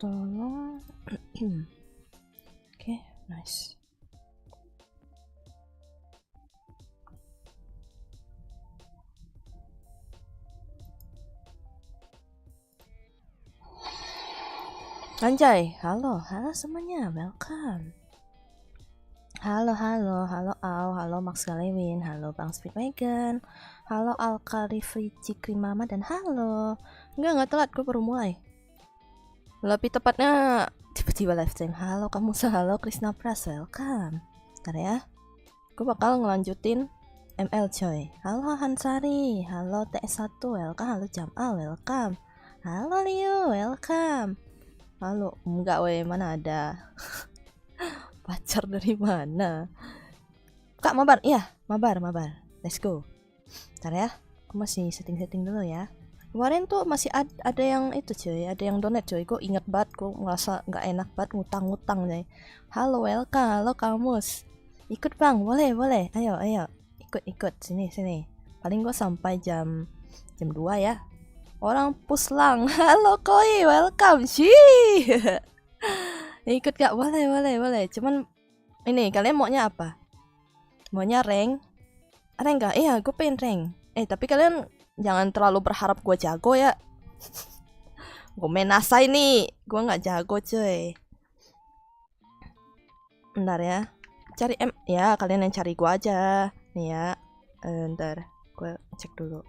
tolong. Oke, nice. Anjay, halo semuanya, welcome. Halo halo Max Galewin, halo Bang Speedwagon, halo Alkalifi Cikrimama, dan halo. Enggak telat, gue baru mulai. Lebih tepatnya tiba-tiba live stream. Halo kamu, halo Krisna Pras, welcome. Bentar ya, gue bakal ngelanjutin ML coy. Halo Hansari, halo TS1, welcome. Halo Jamal, welcome. Halo Liu, welcome. Halo, enggak weh, mana ada. Pacar dari mana? Kak mabar, iya mabar. Let's go. Ntar ya, aku masih setting dulu ya. Kemarin tuh masih ada yang itu cuy, ada yang donate cuy. Gue inget banget, gue ngerasa nggak enak banget ngutang cuy. Halo welcome, halo Kamus. Ikut bang, boleh. Ayo, ikut sini. Paling gue sampai jam 2 ya. Orang puslang. Halo Koi, welcome sih. Ikut gak? Boleh. Cuman ini kalian maunya apa? Maunya rank gak? Iya, gue pengen rank. Tapi kalian jangan terlalu berharap gue jago ya. Gue main asai nih, gue nggak jago cuy. Bentar ya, cari ya, kalian yang cari gue aja nih ya. Bentar, gue cek dulu.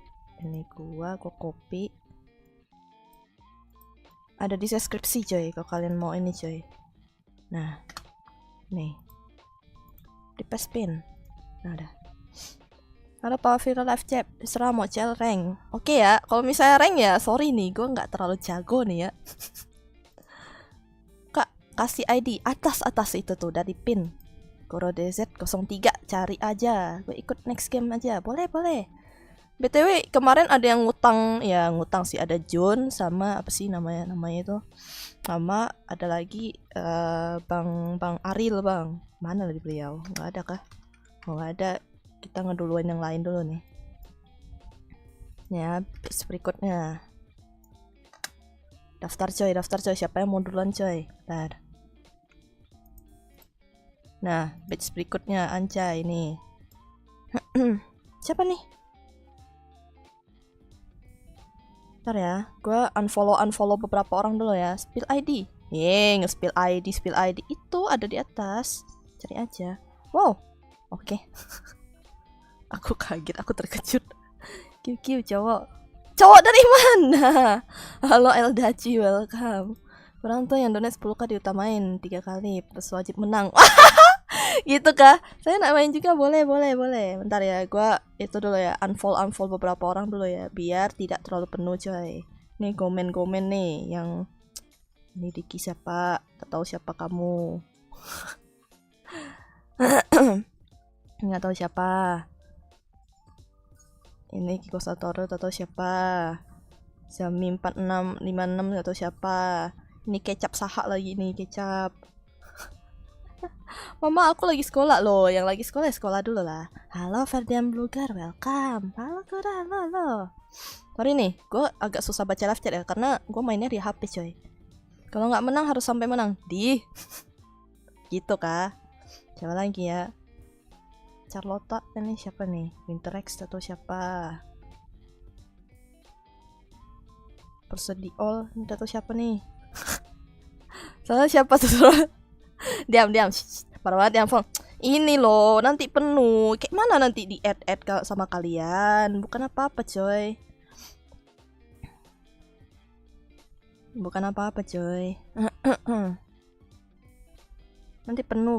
Ini gue copy. Ada di deskripsi coy, kalau kalian mau ini coy. Nah, nih di paste pin. Nah, ada. Halo Power Viral Live Chat, serah mau CL rank. Oke ya, kalau misalnya rank ya sorry nih, gue nggak terlalu jago nih ya. Kak, kasih ID atas itu tuh dari pin Goro DZ03, cari aja. Gue ikut next game aja, boleh. BTW kemarin ada yang ngutang sih, ada Jun sama apa sih namanya itu, sama ada lagi Bang Aril bang, mana lagi beliau, nggak ada kah? Nggak ada, kita ngeduluin yang lain dulu nih ya. Berikutnya daftar coy, siapa yang mau duluan coy. Bentar. Nah batch berikutnya Anca ini. Siapa nih? Ntar ya, gue unfollow beberapa orang dulu ya. Spill ID. Nge-spill ID itu ada di atas. Cari aja. Wow. Oke. Aku kaget, aku terkejut. QQ cowok dari mana? Halo Eldaci, welcome. Orang tuh yang donate 10k diutamain 3 kali, plus wajib menang. Gitu kah? Saya nak main juga, boleh. Bentar ya, gua itu dulu ya, unfollow beberapa orang dulu ya, biar tidak terlalu penuh coy. Nih komen nih yang ini Diki siapa? Tak tahu siapa kamu. Nggak tahu siapa. Ini Kiko Satoru, tak tahu siapa. Zami 4656, nggak tahu siapa. Ini kecap Saha lagi nih, kecap. Mama, aku lagi sekolah loh. Yang lagi sekolah ya sekolah dulu lah. Halo Ferdian Blugar, welcome. Halo Kuda, halo. Sorry nih, gue agak susah baca live chat ya, karena gue mainnya di HP coy. Kalau nggak menang harus sampai menang. Gitu kah? Siapa lagi ya? Charlotte, ini siapa nih? Winterex atau siapa? Persediol, ini atau siapa nih? Salah siapa tuh? Diam. Parah banget ya, ini loh, nanti penuh. Kayak mana nanti di add sama kalian? Bukan apa-apa coy. Nanti penuh.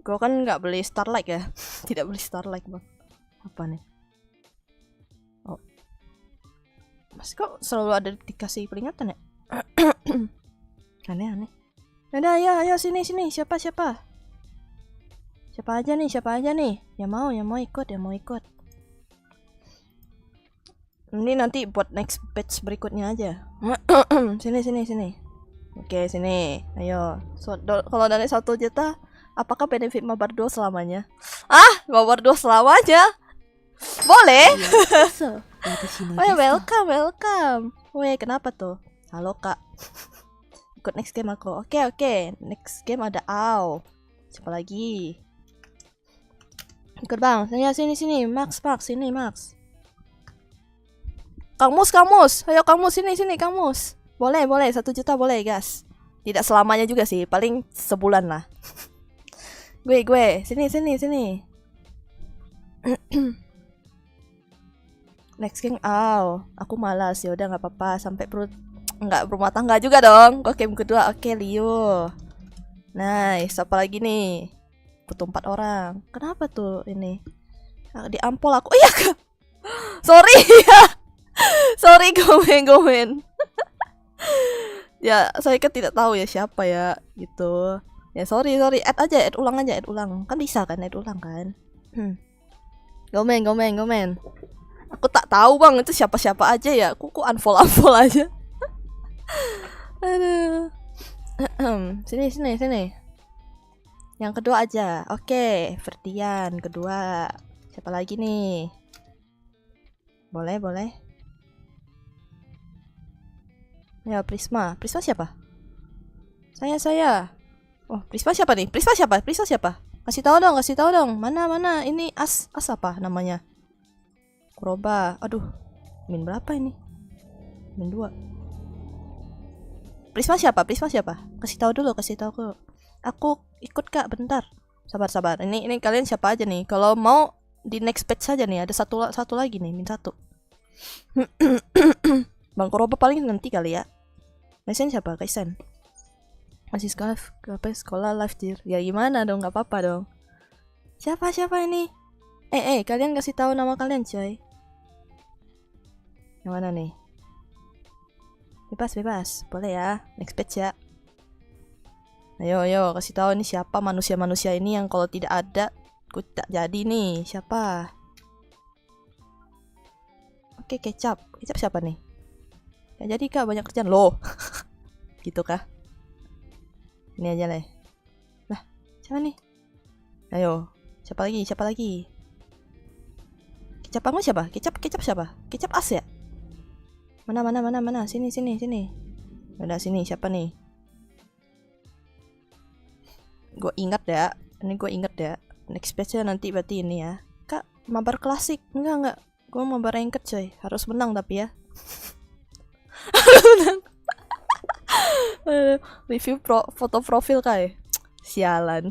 Gue kan nggak beli Starlight ya. Tidak beli Starlight bang. Apa nih? Oh, Mas kok selalu ada dikasih peringatan ya? Aneh. Udah ya sini. Siapa? Siapa aja nih? Yang mau ikut. Ini nanti buat next batch berikutnya aja. Sini. Oke, sini. Ayo. Kalau dari 1 juta, apakah benefit mabar 2 selamanya? Mabar 2 selamanya? Boleh. Itu Shino Oh ya, desu ka? welcome. Weh, kenapa tuh? Halo kak. Ikut next game aku. Oke. Next game ada Au. Siapa lagi? Ikut bang. Sini. Max. Sini Max. Kang Mus. Ayo Kang Mus, sini Kang Mus. Boleh. 1 juta boleh, gas. Tidak selamanya juga sih. Paling sebulan lah. gue. Sini. Next game Au. Aku malas. Ya udah nggak apa-apa. Sampai perut nggak berumah tangga juga dong. Kok game kedua. Oke, Leo. Nice. Apa lagi nih? Butuh 4 orang. Kenapa tuh ini? Di ampol aku. Oh iya kak. Sorry ya. Sorry, gomen. Ya, saya kan tidak tahu ya siapa ya gitu. Ya sorry. Add ulang. Kan bisa kan add ulang kan? Gomen. Aku tak tahu bang itu siapa aja ya. Aku unfollow aja. Aduh. Sini. Yang kedua aja. Oke, Ferdian kedua. Siapa lagi nih? Boleh. Ya, Prisma siapa? Saya. Oh, Prisma siapa nih? Prisma siapa? Kasih tahu dong. Mana? Ini as apa namanya? Kuroba. Aduh. Min berapa ini? Min 2. Prisma siapa? Kasih tahu aku. Aku ikut Kak, bentar. Sabar. Ini kalian siapa aja nih? Kalau mau di next page saja nih, ada satu lagi nih, min 1. Bang Kuroba paling nanti kali ya. Kaisen siapa? Kaisen. Masih sekolah live dir. Ya gimana dong, nggak apa-apa dong. Siapa ini? Kalian kasih tahu nama kalian, coy. Yang mana nih? Bebas. Boleh ya. Next page ya. Ayo kasih tahu nih siapa manusia ini yang kalau tidak ada aku tak jadi nih. Siapa? Oke, kecap siapa nih? Ya jadi kak, banyak kerjaan loh. Gitu kah? Ini aja lah. Nah, siapa nih? Ayo, siapa lagi? Kecap kamu siapa? Kecap siapa? Kecap as ya? Mana? Sini. Udah sini, siapa nih? Gue ingat ya. Next page-nya nanti berarti ini ya. Kak, mabar klasik. Enggak. Gue mabar ranked coy. Harus menang tapi ya. Review foto profil kayak. Sialan.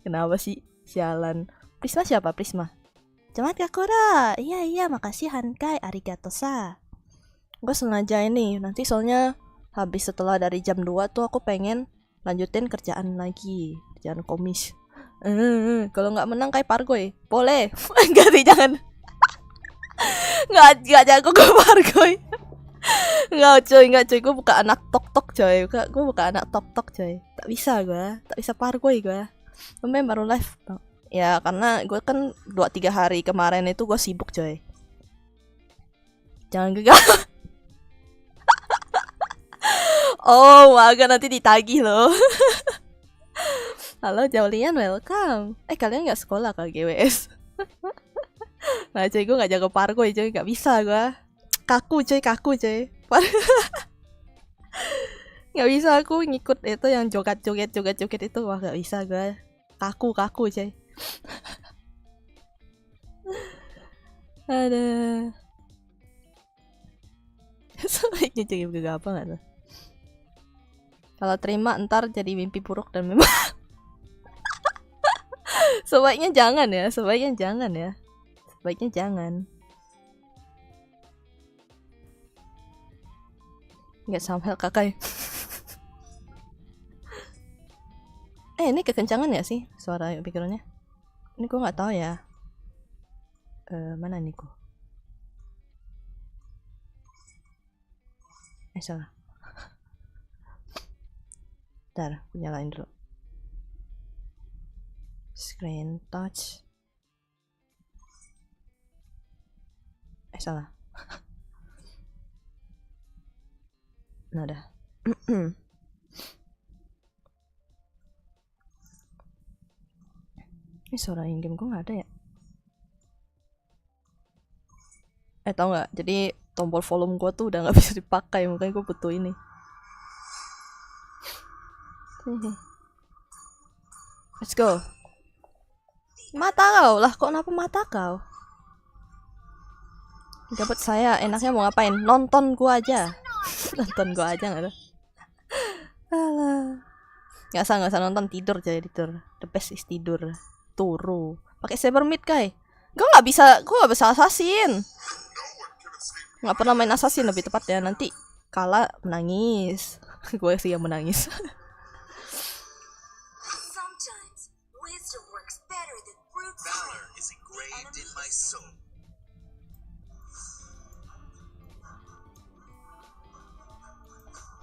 Kenapa sih? Sialan. Prisma siapa? Cemat Kakura. Iya, makasih Hankai. Arigato sa. Gue sengaja ini. Nanti soalnya habis setelah dari jam 2 tuh aku pengen lanjutin kerjaan lagi. Kerjaan komis. Kalau nggak menang kayak Pargoy. Boleh. Enggak sih, jangan. Nggak jago gue Pargoy. Nggak cuy. Gue bukan anak tok coy. Gue bukan anak tok coy. Tak bisa Pargoy gue. Kemarin baru live. Ya karena gue kan 2-3 hari kemarin itu gue sibuk coy. Jangan gegal. Oh, agak nanti ditagih loh. Halo Jaulian, welcome. Kalian nggak sekolah ke GWS? Nah coy, gue nggak jago parkour coy, nggak bisa gue. Kaku coy. Nggak bisa aku ngikut itu yang joget itu, wah nggak bisa gue. Kaku coy. Ada. Sebaiknya jadi gegapa nggak tuh? Kalau terima ntar jadi mimpi buruk dan memang. Sebaiknya jangan ya. Nggak sampai kakak. Ini kekencangan ya sih suara pikirannya. Ini gue nggak tahu ya. Mana nih gue? Salah. Ntar, aku nyalain dulu. Screen touch. Salah. Nah, udah. Ini suara in-game gue gak ada ya? Tau nggak? Jadi tombol volume gue tuh udah nggak bisa dipakai, makanya gue butuh ini. Let's go. Mata kau lah, kok kenapa mata kau? Dapat saya, enaknya mau ngapain? Nonton gua aja. Nonton gua aja nggak tuh? Alah. Nggak usah nonton, tidur aja, tidur. The best is tidur. Turu. Pakai saber mid kai. Gua nggak bisa assassin. Nggak pernah main assassin lebih tepatnya. Nanti kalah menangis. Gue sih yang menangis.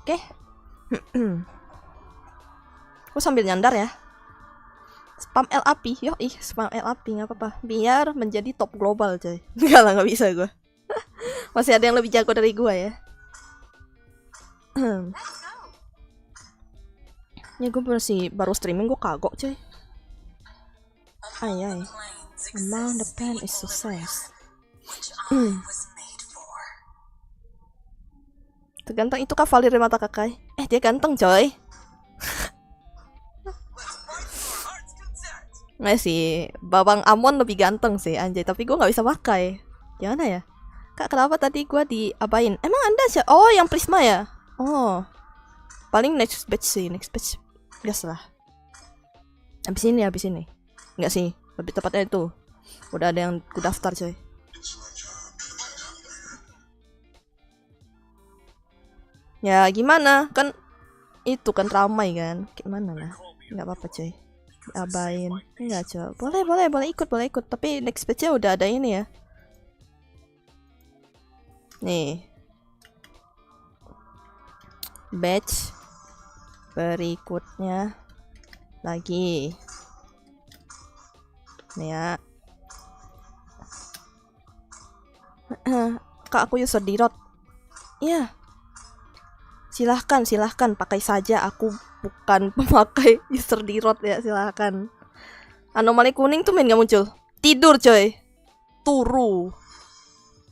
Oke. Gue sambil nyandar ya. Spam LAP, spam LAP nggak apa-apa. Biar menjadi top global coy. Enggak lah, nggak bisa gue. Masih ada yang lebih jago dari gue ya. Ya gue baru streaming, gue kagok coy. Ayai. Among the pen is success. Terganteng itu Cavalier mata kakai. Dia ganteng coy. Nggak sih, Babang Amon lebih ganteng sih anjay, tapi gue nggak bisa pakai. Gimana ya? Kak, kenapa tadi gue diabain? Emang Anda sih? Oh, yang Prisma ya? Oh. Paling next batch sih, next batch. Gas lah. Habis ini. Nggak sih, lebih tepatnya itu. Udah ada yang ku daftar coy. Ya gimana? Kan itu kan ramai kan. Gimana lah? Nggak apa-apa coy. Abain. Enggak coy. Boleh ikut. Tapi next batch-nya udah ada ini ya. Nih. Batch berikutnya lagi. Nih ya. Kak, aku user Dirot. Iya. Silahkan pakai saja, aku bukan pemakai user Dirot ya, silahkan. Anomali kuning tuh main gak muncul. Tidur coy. Turu.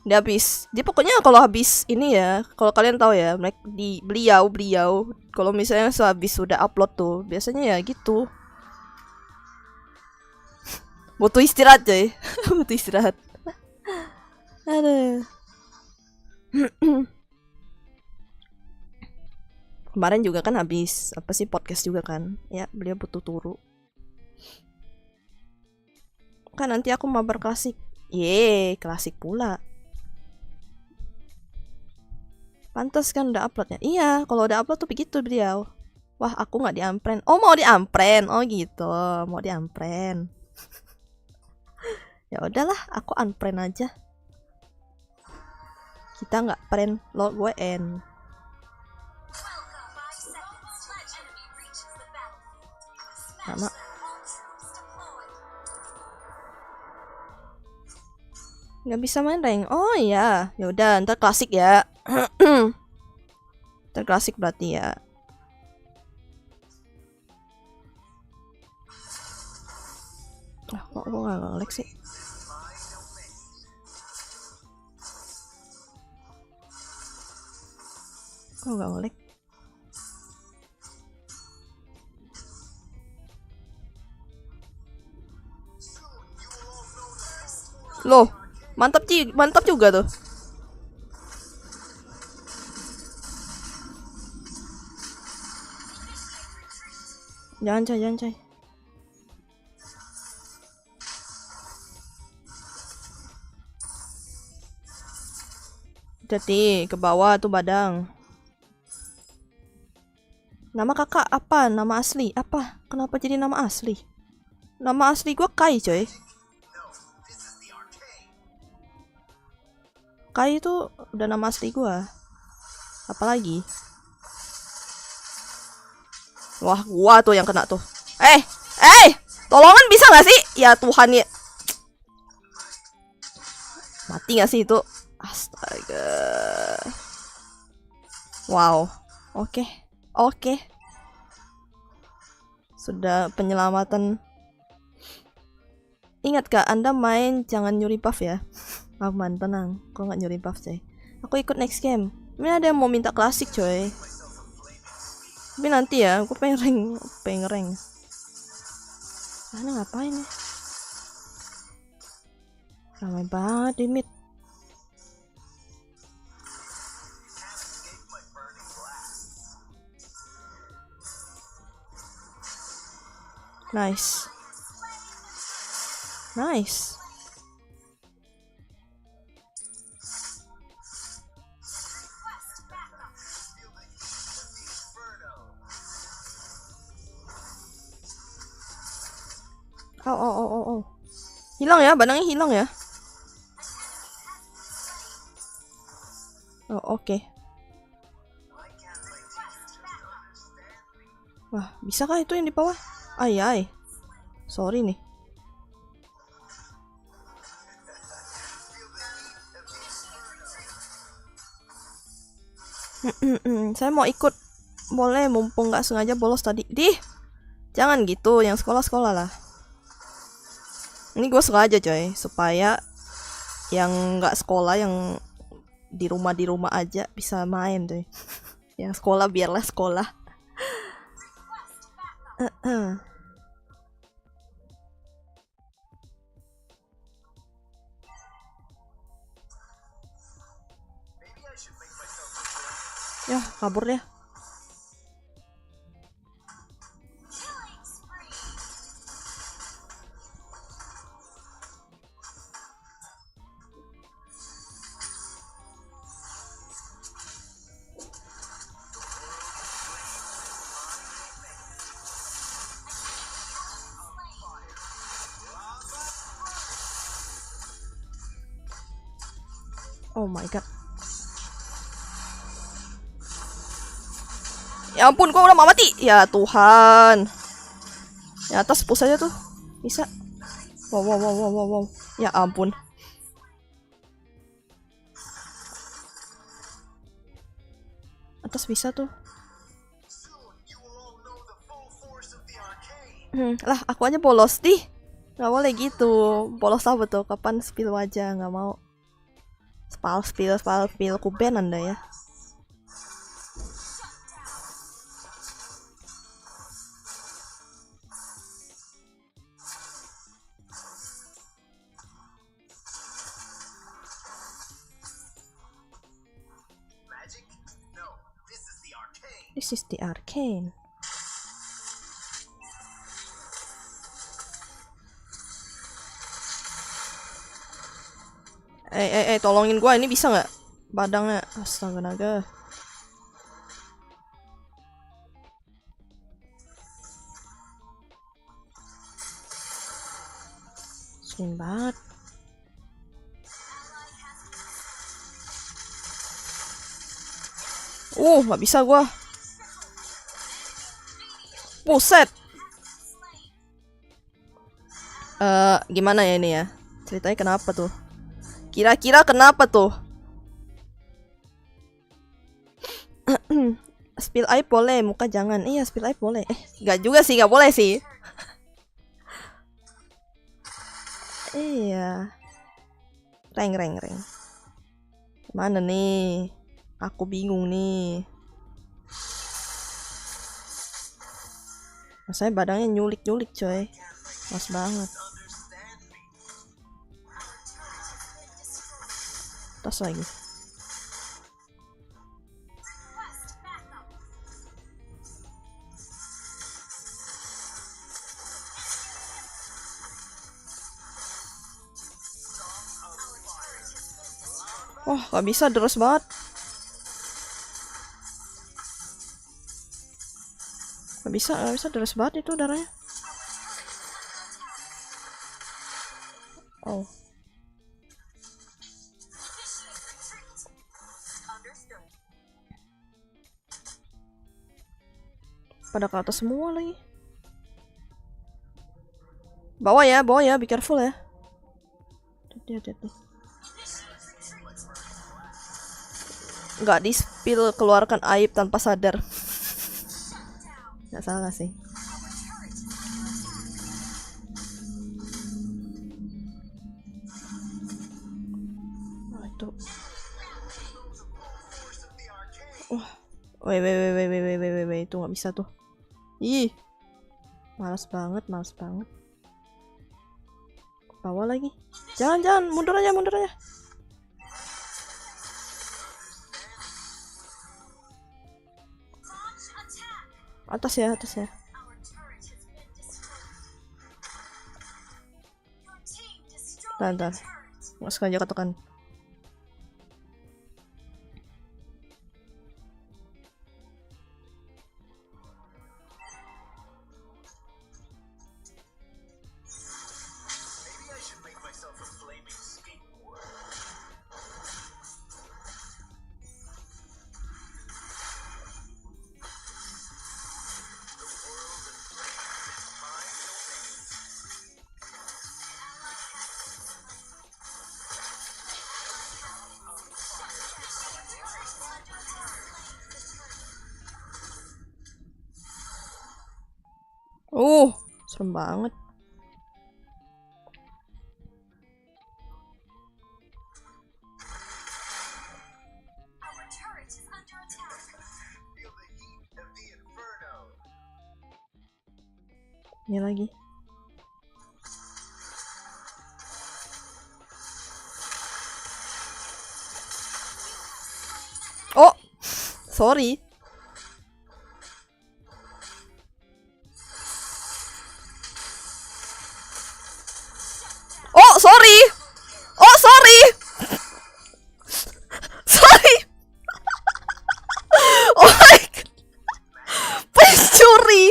Dia habis. Dia pokoknya kalau habis ini ya, kalau kalian tahu ya, beliau kalau misalnya sehabis sudah upload tuh, biasanya ya gitu. Butuh istirahat coy. Butuh istirahat. Aduh. Kemarin juga kan habis podcast juga kan. Ya, beliau butuh turu. Kan nanti aku mabar klasik. Klasik pula. Pantas kan udah upload ya. Iya, kalau udah upload tuh begitu beliau. Wah, aku nggak di-unfriend. Oh, mau di-unfriend. Oh gitu, mau di-unfriend. Ya udahlah, aku unfriend aja. Kita nggak friend, lo gue end. Sama. Nggak bisa main rank. Oh iya, ya udah ntar klasik ya. Ntar klasik berarti ya. Kok nggak nge-lag sih? Kok nggak nge-lag? Loh, mantap juga tuh. Jangan coy. Jadi ke bawah tuh badang. Nama kakak apa? Nama asli apa? Kenapa jadi nama asli? Nama asli gue Kai coy. Kai itu udah nama asli gue. Apalagi? Wah, gua tuh yang kena tuh. Tolongan bisa gak sih? Ya Tuhan ya. Mati gak sih itu? Astaga. Wow. Oke. Sudah penyelamatan. Ingat kak, Anda main jangan nyuri buff ya. Aman, tenang. Kok nggak nyuri buff coy. Aku ikut next game. Ini ada yang mau minta klasik coy. Tapi nanti ya, aku pengen rank. Ini ngapain ya? Ramai banget di mid. Nice. Nice. Oh. Hilang ya, banangnya hilang ya. Oh, oke. Wah, bisakah itu yang di bawah? Ay. Sorry nih. Saya mau ikut. Boleh, mumpung nggak sengaja bolos tadi. Jangan gitu, yang sekolah-sekolah lah. Ini gue sengaja coy, supaya yang nggak sekolah, yang di rumah aja bisa main coy. Yang sekolah biarlah sekolah. Ya, kabur deh. Oh my god. Ya ampun, kok udah mau mati? Ya Tuhan. Ya atas push aja tuh. Bisa. Wow. Ya ampun. Atas bisa tuh. Lah, aku aja bolos di. Nggak boleh gitu. Bolos apa tuh? Kapan spill wajah? Nggak mau. Spill ku ban Anda ya. This is the arcane. Tolongin gua, ini bisa nggak? Badangnya, astaga naga. Sering banget. Nggak bisa gua. Buset. Gimana ya ini ya? Ceritanya kenapa tuh? Kira-kira kenapa tuh? Spill air boleh, muka jangan. Iya, spill air boleh. Nggak juga sih, nggak boleh sih. Iya. Reng. Mana nih? Aku bingung nih. Saya badangnya nyulik coy. Mas banget. Tas lagi. Wah, gak bisa, deras banget. Gak bisa deras banget itu darahnya. Oh. Pada ke atas semua lagi. Bawah ya, be careful ya. Hati-hati. Nggak di spill, keluarkan aib tanpa sadar. Nggak salah sih. tuh. Wah, wait, itu nggak bisa tuh. Ih, malas banget. Bawah lagi. Jangan, mundur aja. Atas ya. Bentar. Nggak sengaja ketekan. Serem banget. Ini lagi. Oh, sorry. Oh, sorry. Sorry. Oh my god. Pencuri.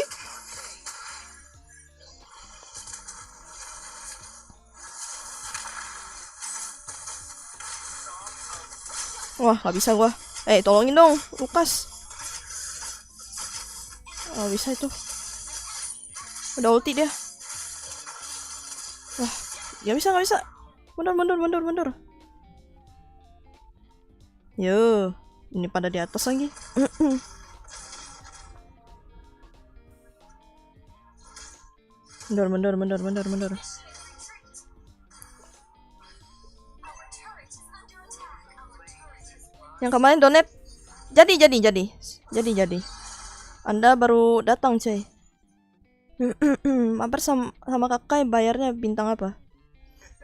Wah, gak bisa gua. Tolongin dong, Lukas. Oh, bisa itu. Udah ulti dia. Wah, gak bisa. Mundur. Yo, ini pada di atas lagi. Mundur. Yang kemarin donate jadi. Anda baru datang, cuy. Mabar sama kakak bayarnya bintang apa?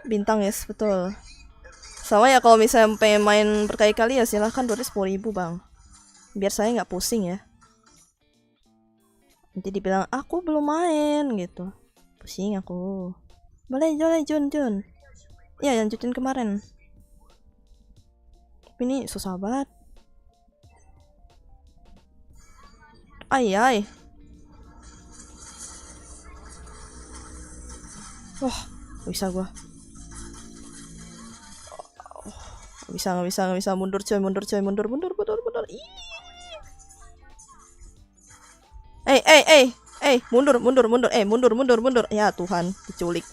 Bintang, yes, betul. Sama ya, kalau misalnya pengen main berkali-kali ya silahkan, 10.000 bang. Biar saya nggak pusing ya. Nanti dibilang aku belum main gitu. Pusing aku. Boleh Jun. Ya, yang lanjutin kemarin. Tapi ini susah banget. Ay. Wah, bisa gua. Nggak bisa. Mundur coy. Mundur. Ya Tuhan, diculik.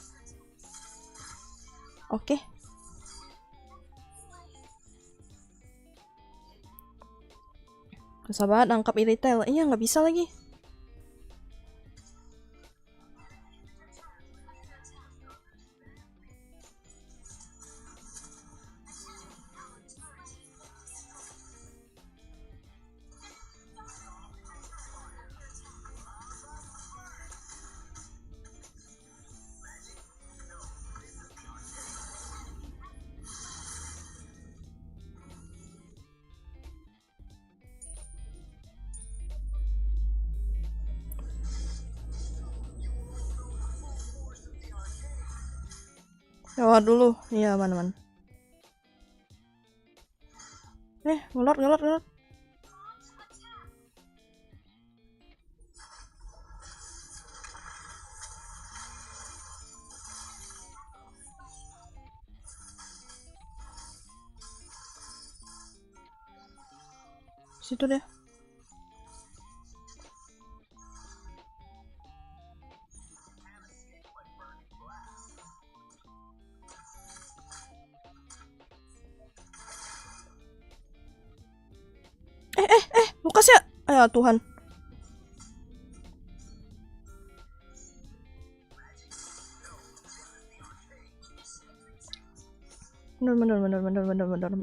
Oke. Susah banget nangkap retail. Iya, nggak bisa lagi. Lewat dulu. Iya, aman. Ngelot. Situ deh. Lukas ya? Ya Tuhan. Bener.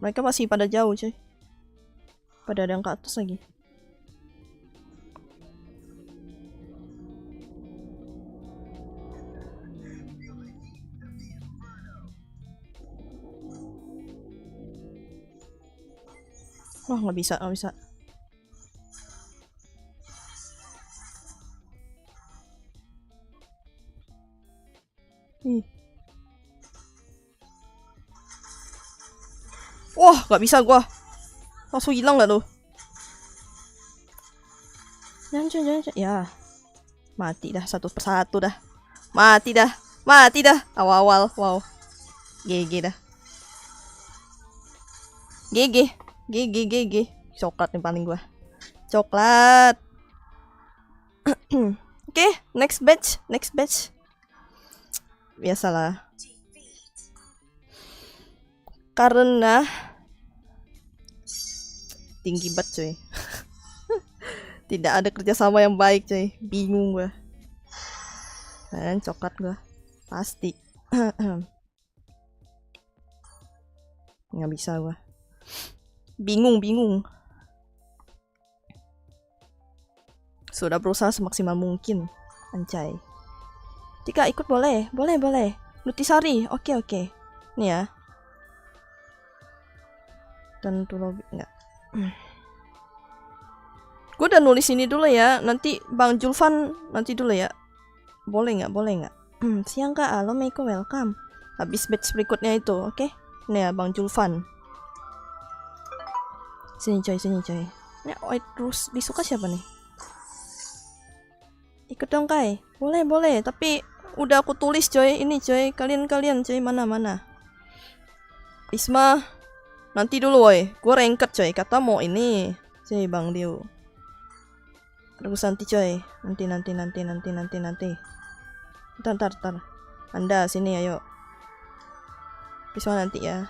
Mereka masih pada jauh cuy. Pada ada yang ke atas lagi. Wah, nggak bisa. Wah, nggak bisa gua. Langsung hilang gak lu? Jangan. Ya. Mati dah satu persatu dah. Mati dah. Awal-awal. Wow. GG dah. GG. Coklat nih paling gua. Coklat. Oke, next batch. Biasalah. Karena tinggi banget cuy. Tidak ada kerjasama yang baik cuy. Bingung gua. Dan coklat gua. Pasti. Nggak bisa gua. Bingung. Sudah berusaha semaksimal mungkin. Anjay. Tika ikut boleh. Nutisari. Oke. Nih ya. Tentu lobby enggak. Gue udah nulis ini dulu ya. Nanti Bang Julvan nanti dulu ya. Boleh nggak? Siang kak, halo Meiko, welcome. Habis batch berikutnya itu, oke? Nih ya Bang Julvan. Sini coy. Ini terus disuka siapa nih? Ikut dong Kai. Boleh. Tapi udah aku tulis coy. Ini coy. Kalian coy. Mana? Isma. Nanti dulu woy. Gue ranked coy. Kata mau ini. Coy Bang Dio. Aduh Santi coy. Nanti. Ntar. Anda sini ayo. Isma nanti ya.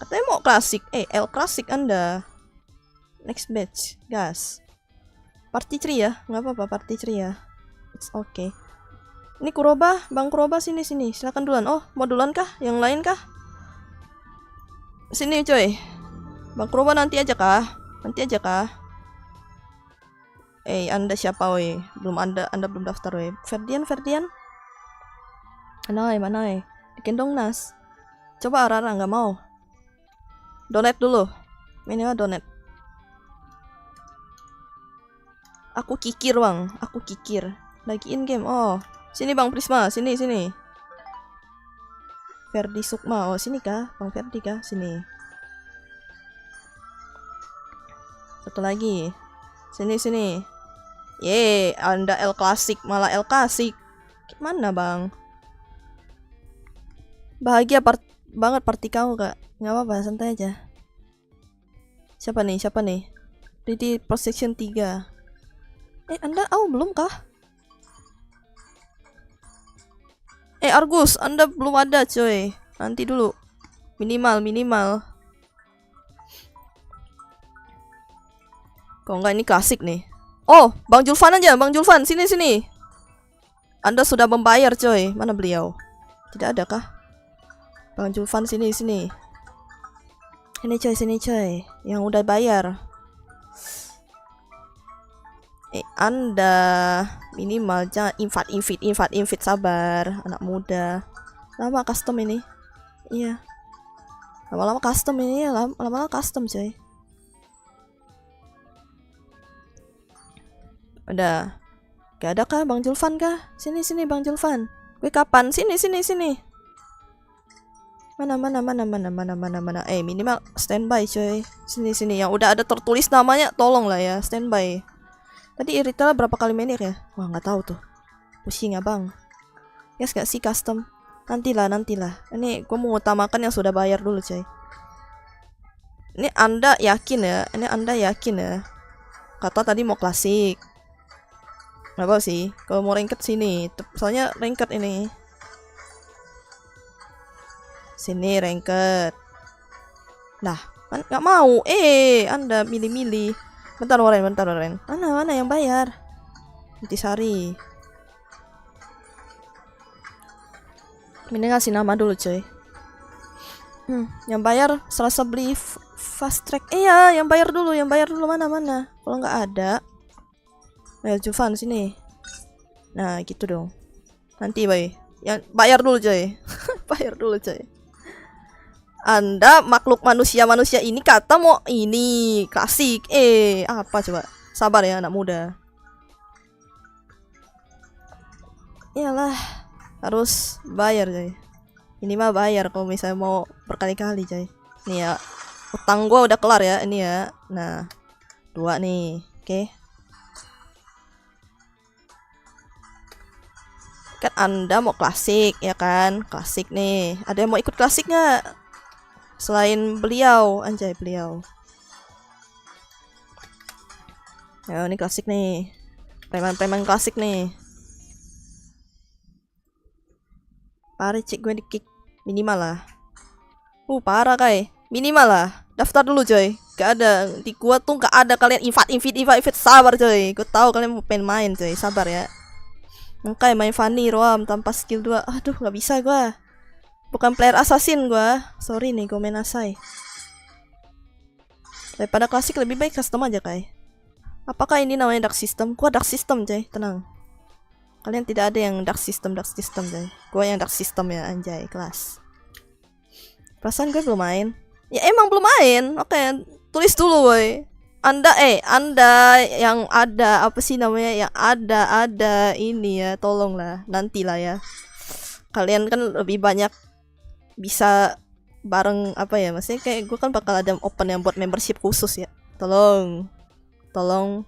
Katanya mau klasik. L klasik Anda. Next batch. Gas. Party tree ya, nggak apa-apa party tree ya. It's okay. Ini Kuroba, Bang Kuroba sini. Silakan duluan. Oh, mau duluan kah? Yang lain kah? Sini coy. Bang Kuroba nanti aja kah? Anda siapa woi? Anda belum daftar woi. Ferdian? Mana? Dikendong Nas. Coba Rara nggak mau. Donate dulu. Minimal donate. Aku kikir bang, lagi in game. Oh, sini Bang Prisma, sini. Ferdi Sukma, oh sini kah, Bang Ferdi kah, sini. Satu lagi, sini. Anda L klasik, malah L klasik. Gimana bang? Bahagia banget party kamu kak, nggak apa-apa, santai aja. Siapa nih? Di Prosection 3. Anda belum kah? Argus, Anda belum ada coy. Nanti dulu. Minimal. Kok enggak ini klasik nih. Oh, Bang Julvan aja, sini. Anda sudah membayar coy. Mana beliau? Tidak ada kah? Bang Julvan sini. Sini coy. Yang udah bayar. Anda minimal jangan invite, sabar anak muda. Lama custom ini. Iya. Lama-lama custom ini ya, lama-lama custom coy. Udah. Gak ada kah Bang Julvan kah? Sini Bang Julvan. Gue kapan? Sini. Mana? Minimal standby coy. Sini yang udah ada tertulis namanya tolong lah ya, standby. Tadi Irita berapa kali menit ya? Wah nggak tahu tuh. Pusing abang. Yes gak sih custom? Nantilah. Ini gue mau utamakan yang sudah bayar dulu coy. Ini Anda yakin ya? Kata tadi mau klasik. Nggak apa sih. Kalau mau ranked sini. Soalnya ranked ini. Sini ranked. Nah, nggak mau. Anda milih. Bentar Warren. Mana yang bayar? Intisari. Ini ngasih nama dulu coy. Yang bayar serasa beli fast track. Iya, yang bayar dulu, mana. Kalau nggak ada, ayo Juvan sini. Nah, gitu dong. Nanti, Bay. Yang bayar dulu, coy. Bayar dulu, coy. Anda makhluk manusia ini kata mau ini klasik. Apa coba? Sabar ya anak muda. Iyalah, harus bayar, coy. Ini mah bayar kalau misalnya mau berkali-kali, coy. Nih ya, utang gua udah kelar ya, ini ya. Nah, 2 nih, oke. Kan Anda mau klasik, ya kan? Klasik nih. Ada yang mau ikut klasik nggak? Selain beliau, anjay beliau. Ya, ini klasik nih. Preman-preman klasik nih. Parah cik gue di kick. Minimal lah. Parah kai. Minimal lah. Daftar dulu coy. Gak ada. Di gua tuh gak ada kalian invite. Sabar coy. Gue tahu kalian mau pengen main coy. Sabar ya. Makanya main Fanny Roam tanpa skill 2. Aduh gak bisa gua. Bukan player assassin gua. Sorry nih gue main asai. Daripada klasik lebih baik custom aja kai. Apakah ini namanya dark system? Gua dark system coy. Tenang. Kalian tidak ada yang dark system coy. Gua yang dark system ya anjay kelas. Perasaan gue belum main. Ya emang belum main. Oke, tulis dulu boy. Anda yang ada apa sih namanya? Yang ada ini ya, tolonglah nantilah ya. Kalian kan lebih banyak bisa bareng apa ya? Maksudnya kayak gue kan bakal ada open yang buat membership khusus ya. Tolong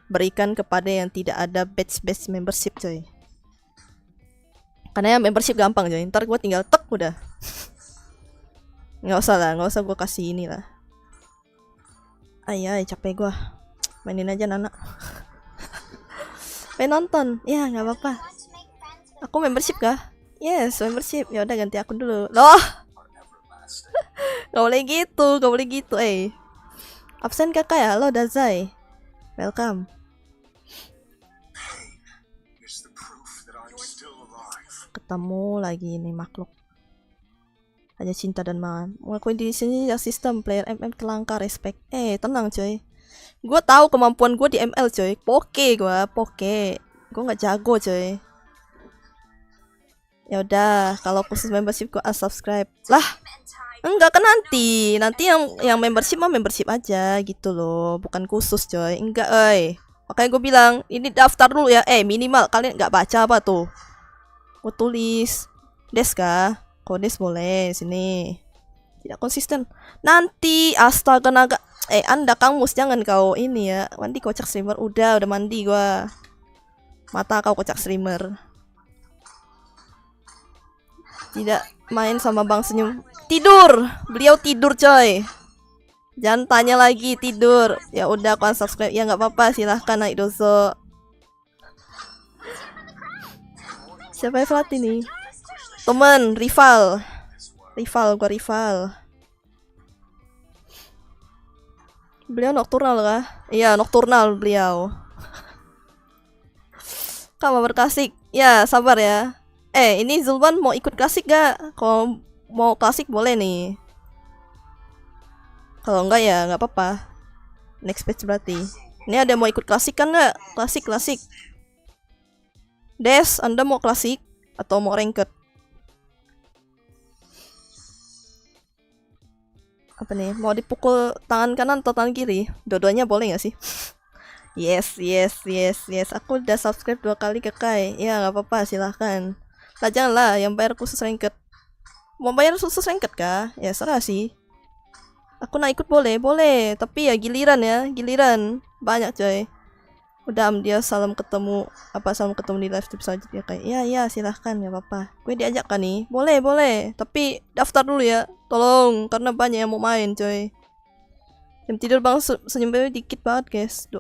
berikan kepada yang tidak ada batch membership coy. Karena ya membership gampang coy. Ntar gue tinggal tek udah. Nggak usah gue kasih inilah. Ayah capek gue. Mainin aja Nana. Pengen nonton. Ya nggak apa-apa. Aku membership kah? Yes membership. Ya udah ganti akun dulu. Loh. Gak boleh gitu. Absen kakak ya. Halo Dazai. Welcome. Ketemu lagi nih makhluk. Hanya cinta dan mangan. Mengakui di sini ya sistem player MM telangka respect. Tenang coy. Gue tahu kemampuan gue di ML coy. Poke. Gue nggak jago coy. Ya udah, kalau khusus membership gue unsubscribe. Lah, enggak kan nanti yang membership mah membership aja gitu loh, bukan khusus coy. Enggak, makanya gue bilang ini daftar dulu ya. Minimal kalian nggak baca apa tuh? Gue tulis des kah? Kodes boleh sini. Tidak konsisten. Nanti astaga naga. Anda Kang Mus jangan kau ini ya. Mandi kocak streamer. Udah mandi gua. Mata kau kocak streamer. Tidak main sama Bang Senyum. Tidur. Beliau tidur coy. Jangan tanya lagi tidur. Ya udah aku unsubscribe. Ya nggak apa-apa silahkan naik doso. Siapa yang pelatih nih? Temen, rival. Beliau nocturnal kah? Iya, nocturnal beliau. Kamu berklasik. Ya, sabar ya. Ini Zulban mau ikut klasik gak? Kalau mau klasik boleh nih. Kalau enggak ya nggak apa-apa. Next page berarti. Ini ada mau ikut klasik kan nggak? Klasik. Des, Anda mau klasik atau mau ranked? Apa nih? Mau dipukul tangan kanan atau tangan kiri? Dua-duanya boleh nggak sih? Yes. Aku udah subscribe 2 kali ke Kai. Ya nggak apa-apa, silahkan. Lah janganlah yang bayar khusus ranked. Mau bayar khusus ranked kah? Ya serah sih. Aku nak ikut boleh. Tapi ya giliran. Banyak coy. Udah dia salam ketemu di live stream selanjutnya kayak ya silahkan nggak apa-apa. Gue diajak kan nih, boleh tapi daftar dulu ya tolong karena banyak yang mau main coy. Jam tidur Bang Senyum Baby dikit banget guys.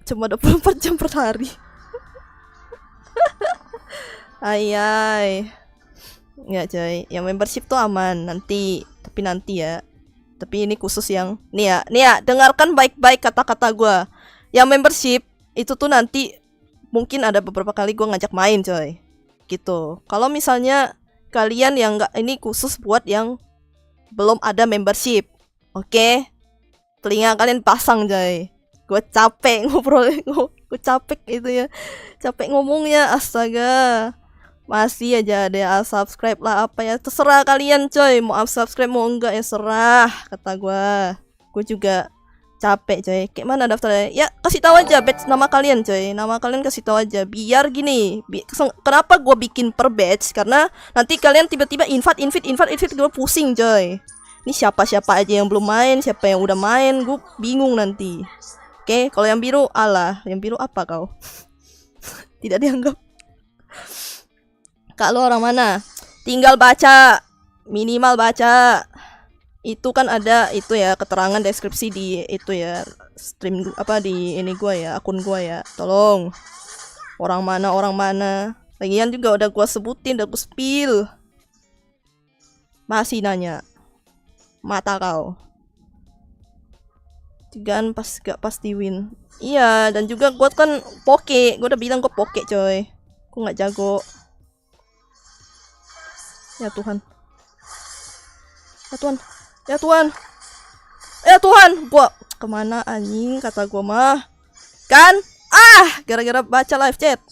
Cuma 24 jam per hari. Ayai nggak coy, yang membership tuh aman nanti ya, tapi ini khusus yang nih ya dengarkan baik-baik kata-kata gue. Yang membership itu tuh nanti mungkin ada beberapa kali gue ngajak main coy gitu. Kalau misalnya kalian yang nggak, ini khusus buat yang belum ada membership. Oke? Telinga kalian pasang, coy. Gue capek ngobrol, gue capek itu ya. Capek ngomongnya, astaga. Masih aja ada yang subscribe lah apa ya. Terserah kalian, coy. Mau subscribe mau enggak ya serah, kata gue. Gue juga capek, coy. Kayak mana daftarnya? Ya kasih tahu aja batch nama kalian, coy. Nama kalian kasih tahu aja. Biar gini. Kenapa gue bikin per batch? Karena nanti kalian tiba-tiba invite gue pusing, coy. Ini siapa-siapa aja yang belum main, siapa yang udah main, gue bingung nanti. Oke, kalau yang biru, alah, yang biru apa kau? Tidak dianggap. Kak, lo orang mana? Tinggal baca, minimal baca. Itu kan ada itu ya keterangan deskripsi di itu ya stream apa di ini gua ya, akun gua ya. Tolong. Orang mana? Lagian juga udah gua sebutin, udah gua spill. Masih nanya. Mata kau. Tigaan gak pasti win. Iya, dan juga gue kan poke. Gue udah bilang gue poke, coy. Gue gak jago. Ya Tuhan. Ya Tuhan. Ya Tuhan. Ya Tuhan. Gue kemana anjing kata gue mah. Kan? Ah, gara-gara baca live chat.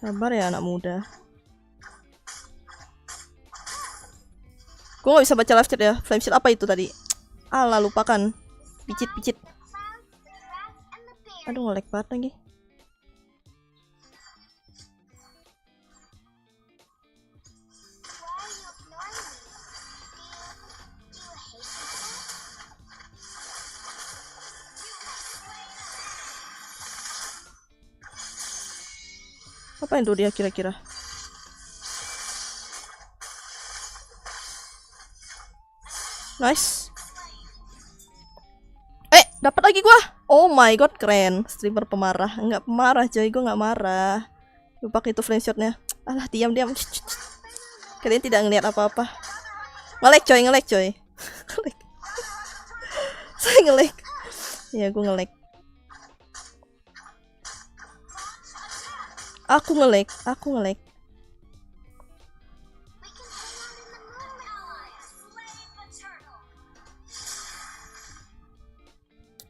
Sabar ya anak muda. Gue gak bisa baca live chat ya. Flame shield apa itu tadi? Alah, lupakan. Picit. Aduh, nge-lag banget lagi. Apa yang tuh dia kira-kira? Nice. Dapat lagi gua. Oh my god, keren. Streamer pemarah. Enggak pemarah, coy. Gua nggak marah. Lupa itu flame shotnya. Alah, diam. Kalian tidak ngeliat apa-apa. Nge-lag, coy. Nge-lag. Saya nge-lag. Ya, gua nge-lag. Aku nge-lag.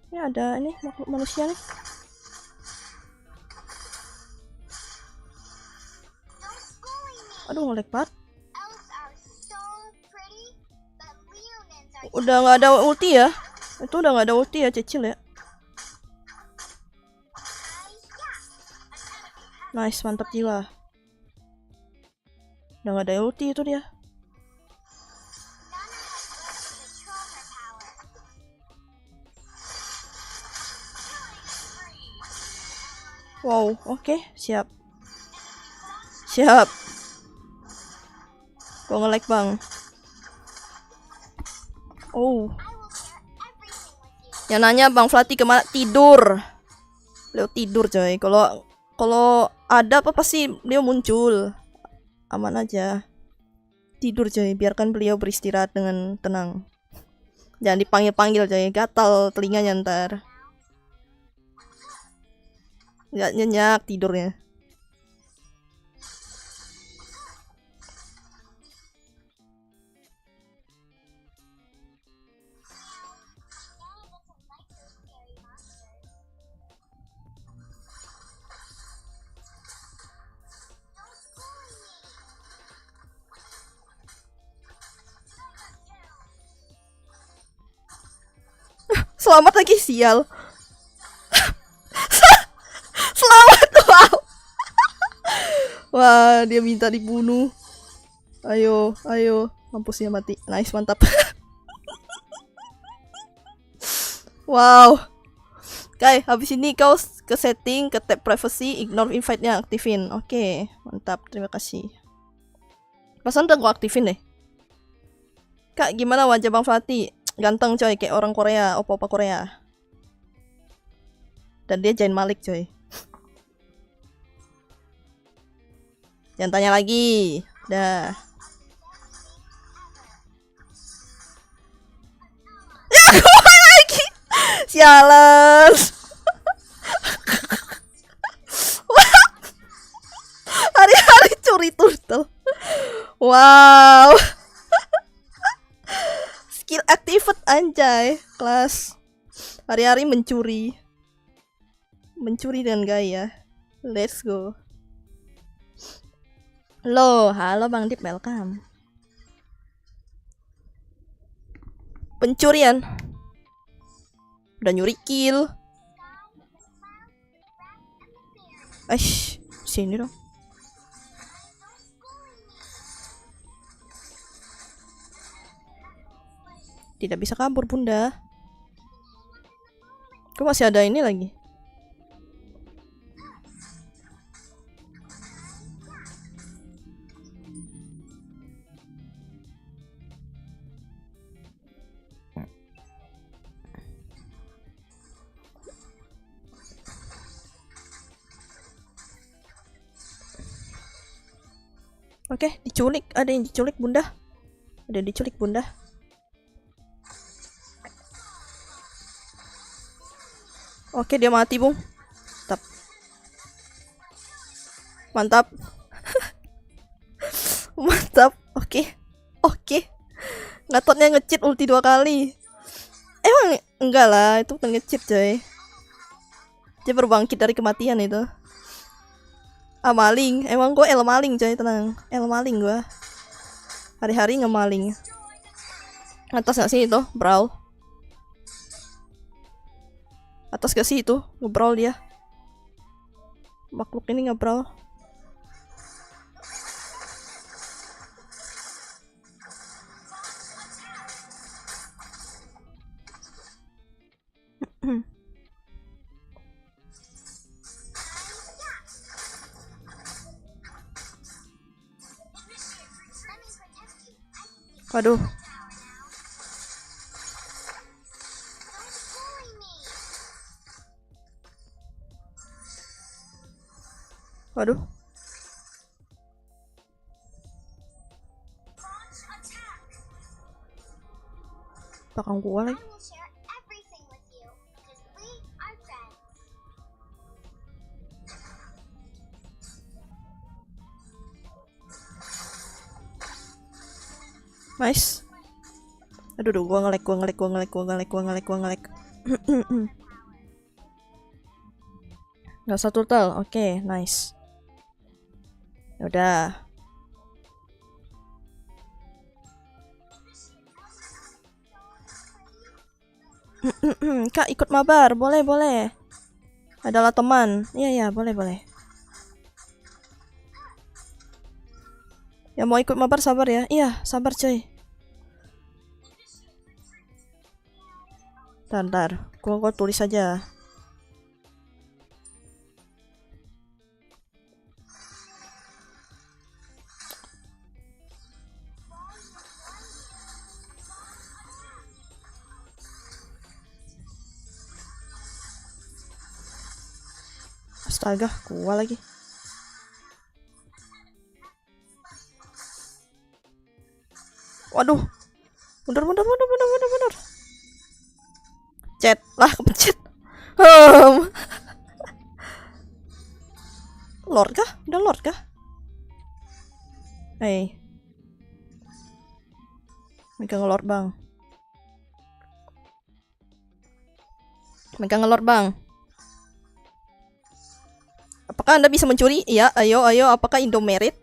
Ini ada ini makhluk manusia nih. Aduh, nge-lag banget. Udah nggak ada ulti ya? Itu udah nggak ada ulti ya, Cecil ya. Nice, mantap jiwa. Udah gak ada ulti itu dia. Wow, oke, siap. Gua nge-lag bang. Oh. Yang nanya Bang Flati kemana? Tidur. Beliau tidur, coy. Kalau ada apa pasti beliau muncul. Aman aja. Tidur, coy. Biarkan beliau beristirahat dengan tenang. Jangan dipanggil-panggil, coy. Gatal telinganya ntar. Nggak nyenyak tidurnya. Selamat lagi, sial. Selamat, wow. Wah, dia minta dibunuh. Ayo. Mampus ya mati. Nice, mantap. Wow. Oke, habis ini kau ke setting, ke tab privacy, ignore invite-nya, aktifin. Oke, mantap. Terima kasih. Pasan udah gua aktifin deh. Kak, gimana wajah Bang Fatih? Ganteng coy, kayak orang Korea, opa-opa Korea. Dan dia Zayn Malik coy. Jangan tanya lagi. Dah. Ya, gue lagi. Sialan. Hari-hari curi turtle. Wow. Skill activate anjay. Kelas. Hari-hari mencuri. Mencuri dengan gaya. Let's go. Halo Bang Dip, welcome. Pencurian. Udah nyuri kill. Aish, sini dong. Tidak bisa kabur bunda. Kok masih ada ini lagi? Oke, diculik. Ada yang diculik bunda. Ada yang diculik bunda. Oke, dia mati bung. Mantap. Mantap. Mantap. Oke. Ngatotnya nge-cheat ulti 2 kali. Emang enggak lah, itu bukan nge-cheat coy. Dia berbangkit dari kematian itu. Ah, maling. Emang gue El maling coy, tenang. El maling gue. Hari-hari ngemaling. Atas gak sih itu? Brawl. Atas gak sih itu? Ngebrawl dia. Makhluk ini ngebrawl. Waduh. Waduh. Belakang gua lagi. Nice. Aduh, gua ngelek. Nggak satu turtle. Oke, nice. Udah. Kak, ikut mabar. Boleh. Adalah teman. Iya, boleh. Ya mau ikut mabar sabar ya. Iya, sabar coy. Ntar. Gua tulis aja. Astaga, gua lagi. Waduh. Bener. Chat lah, kepencet. Lord kah? Udah Lord kah? Megang Lord bang. Apakah Anda bisa mencuri? Iya, ayo. Apakah Indomerit?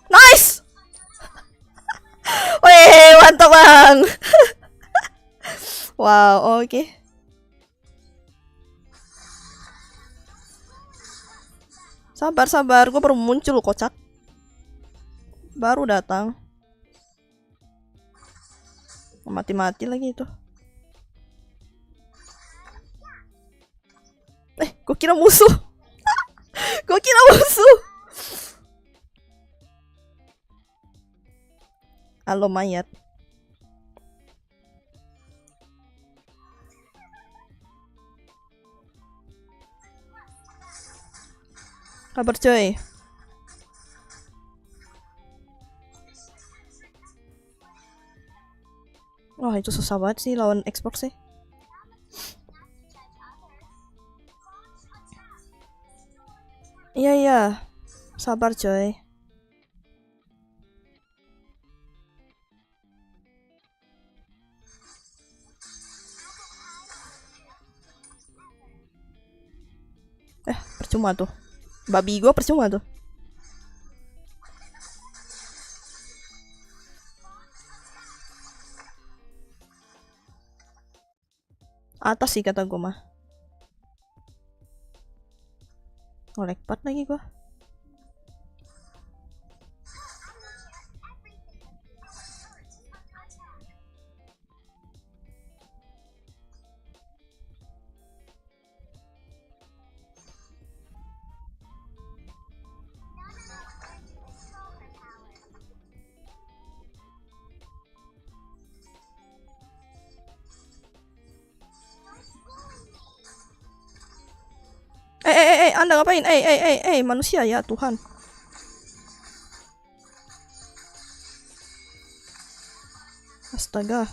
Nice! Wih, mantap bang. Wow, oke. Sabar, gue baru muncul kocak. Baru datang. Mati lagi itu. Gue kira musuh. Halo mayat. Kabar coy. Wah itu susah banget sih lawan Xbox sih. Iya iya. Sabar coy. Percuma tuh. Babi gue percuma tuh. Atas sih kata gue mah. Ngolek pat lagi gue. Anda ngapain? Manusia ya Tuhan. Astaga.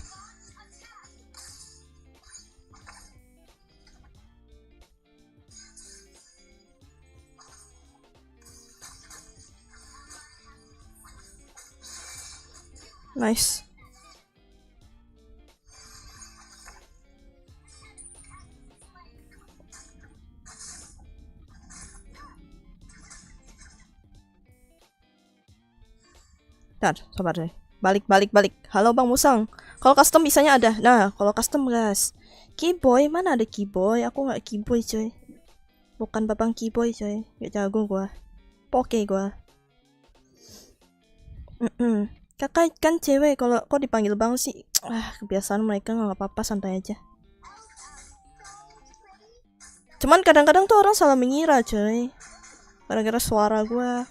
Nice. Bentar, sabar deh. Balik. Halo Bang Musang. Kalau custom bisanya ada. Nah, kalau custom guys. Keyboy, mana ada Keyboy? Aku nggak Keyboy coy. Bukan babang Keyboy coy. Gak jago gua. Poke gua. Kakak kan cewek, kalau kok dipanggil Bang sih. Kebiasaan mereka nggak apa-apa, santai aja. Cuman kadang-kadang tuh orang salah mengira coy. Gara-gara suara gua.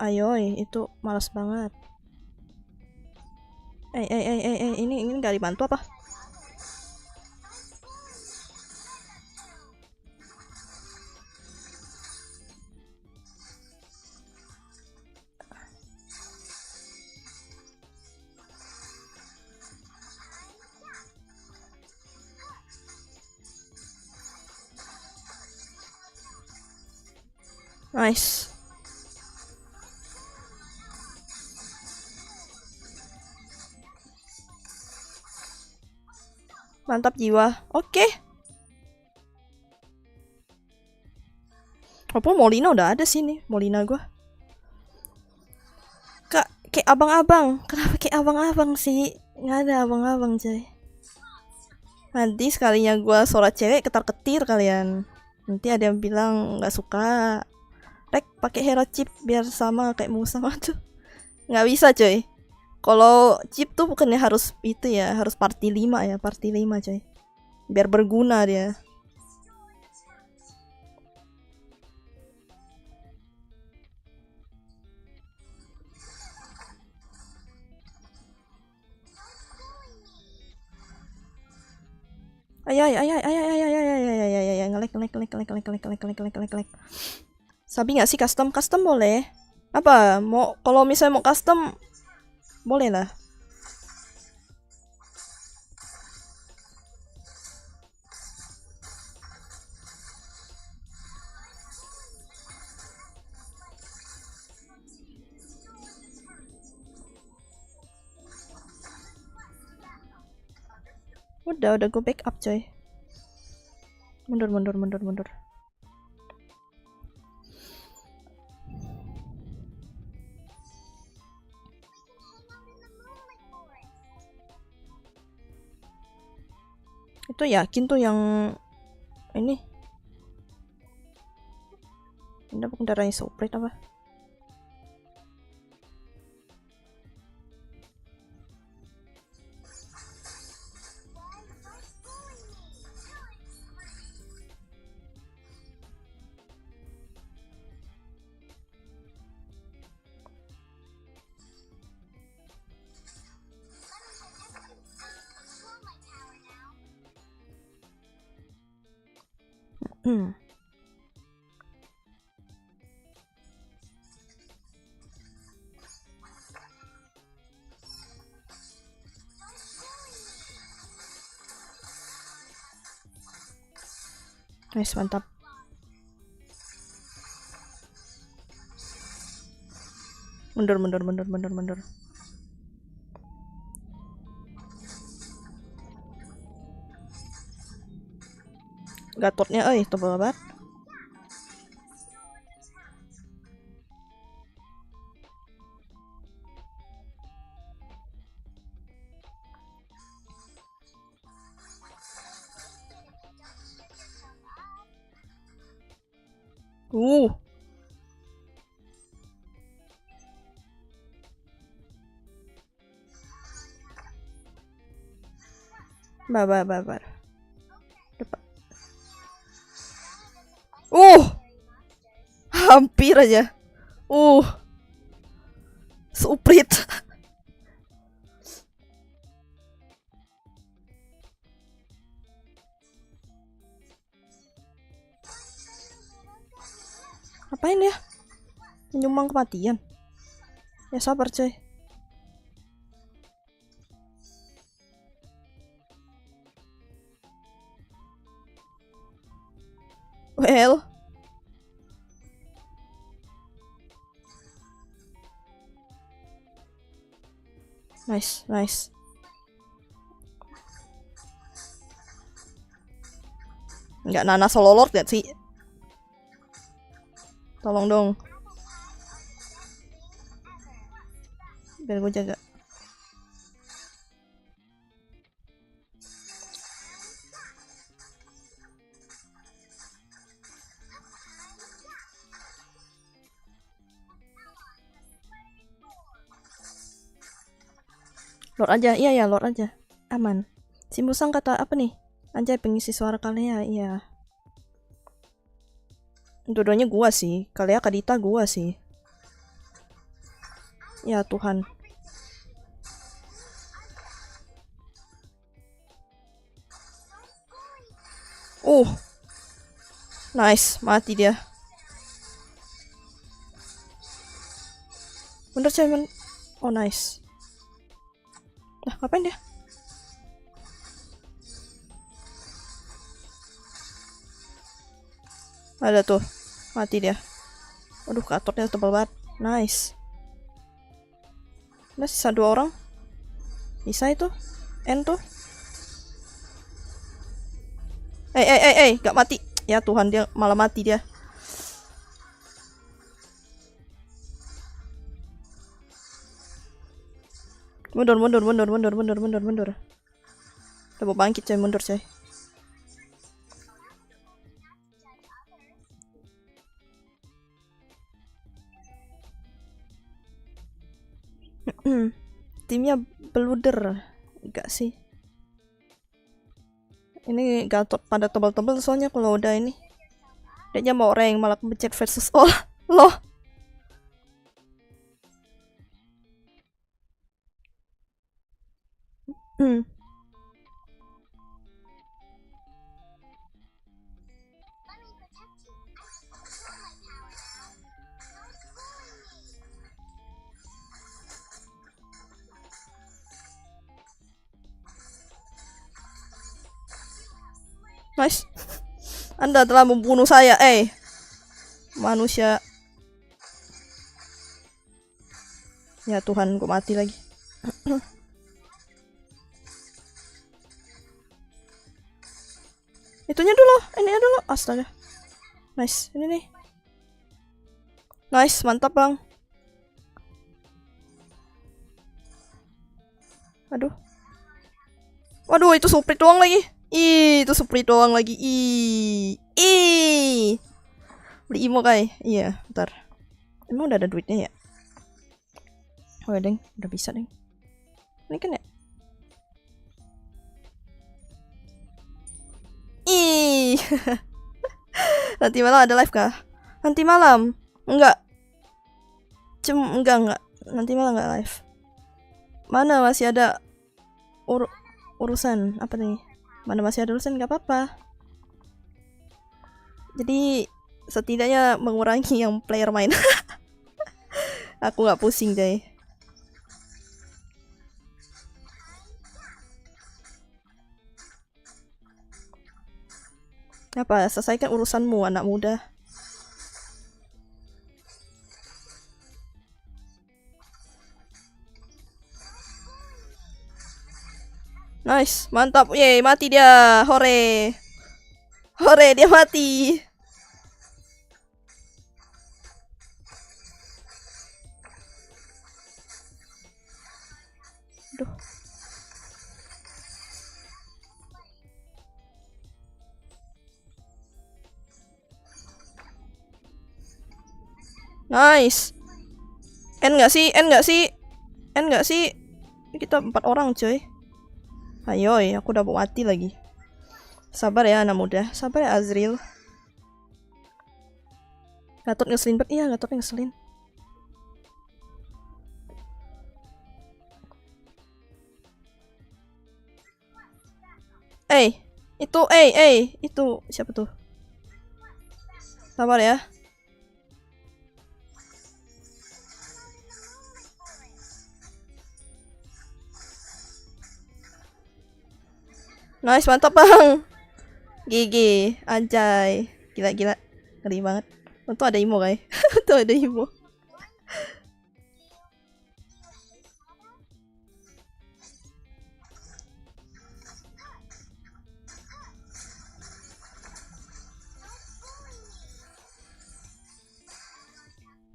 Ayoy, itu malas banget. Ini nggak dibantu apa? Nice. Mantap jiwa. Oke. Walaupun Molina udah ada sih nih, Molina gua. Kak, kayak abang-abang. Kenapa kayak abang-abang sih? Nggak ada abang-abang coy. Nanti sekalinya gua suara cewek ketar-ketir kalian. Nanti ada yang bilang nggak suka. Rek pakai hero chip biar sama kayak Musa tuh. Nggak bisa coy. Kalau chip tuh bukannya harus itu ya, harus party 5 ya, party 5 coy. Biar berguna dia. Ngelek. Sabi nggak sih custom? Custom boleh. Apa? Mau kalau misalnya mau custom boleh lah. Udah gue backup coy. Mundur. Itu yakin tuh yang ini. Ini bukan darahnya Suprit apa? Nice, mantap. Mundur. Gatotnya tebal banget. Babar. Depan. Hampir aja. Suprit. Ngapain ya? Menyumbang kematian. Ya sabar coy. Well. Nice. Nggak Nana solo lord gak sih? Tolong dong. Biar gue jaga. Lord aja, iya Lord aja. Aman. Si Musang kata apa nih? Anjay, pengisi suara Kalea, iya. Dua-duanya gua sih. Kalea Kadita gua sih. Ya Tuhan. Nice, mati dia. Bener coy, oh nice. Nah, ngapain dia? Ada tuh, mati dia. Aduh, katotnya tebal banget. Nice. Nah, sisa 2 orang. Bisa itu. N tuh. Gak mati. Ya Tuhan, dia malah mati dia. Mundur. Udah mau bangkit coy, mundur coy. Timnya beluder. Enggak sih. Ini Gatot pada tebal-tebal soalnya kalau udah ini. Dia mau rank malah pencet versus all. Loh. Nice. Anda telah membunuh saya, manusia. Ya Tuhan, gue mati lagi. Itunya dulu, ini dulu. Astaga. Nice, ini nih. Nice, mantap bang. Aduh. Waduh, itu suprit doang lagi. Itu suprit doang lagi. Beli imo kai. Iya, bentar. Emang udah ada duitnya ya? Oh ya, deng, udah bisa deng. Ini kan ya? Nanti malam ada live kah? Nanti malam? Enggak. Enggak. Nanti malam enggak live. Mana masih ada urusan apa nih? Mana masih ada urusan, nggak apa-apa. Jadi setidaknya mengurangi yang player main. Aku nggak pusing deh. Apa? Selesaikan urusanmu, anak muda. Nice, mantap. Yeay, mati dia. Hore. Hore, dia mati. Aduh. Nice. N nggak sih? N nggak sih? N nggak sih? Kita 4 orang coy. Ayo, aku udah mau mati lagi. Sabar ya anak muda. Sabar ya Azril. Gatot ngeselin banget. Iya, Gatot ngeselin. Itu siapa tuh? Sabar ya. Nice, mantap bang. GG, anjay. Gila. Ngeri banget. Untung ada Imo guys. Untung ada Imo.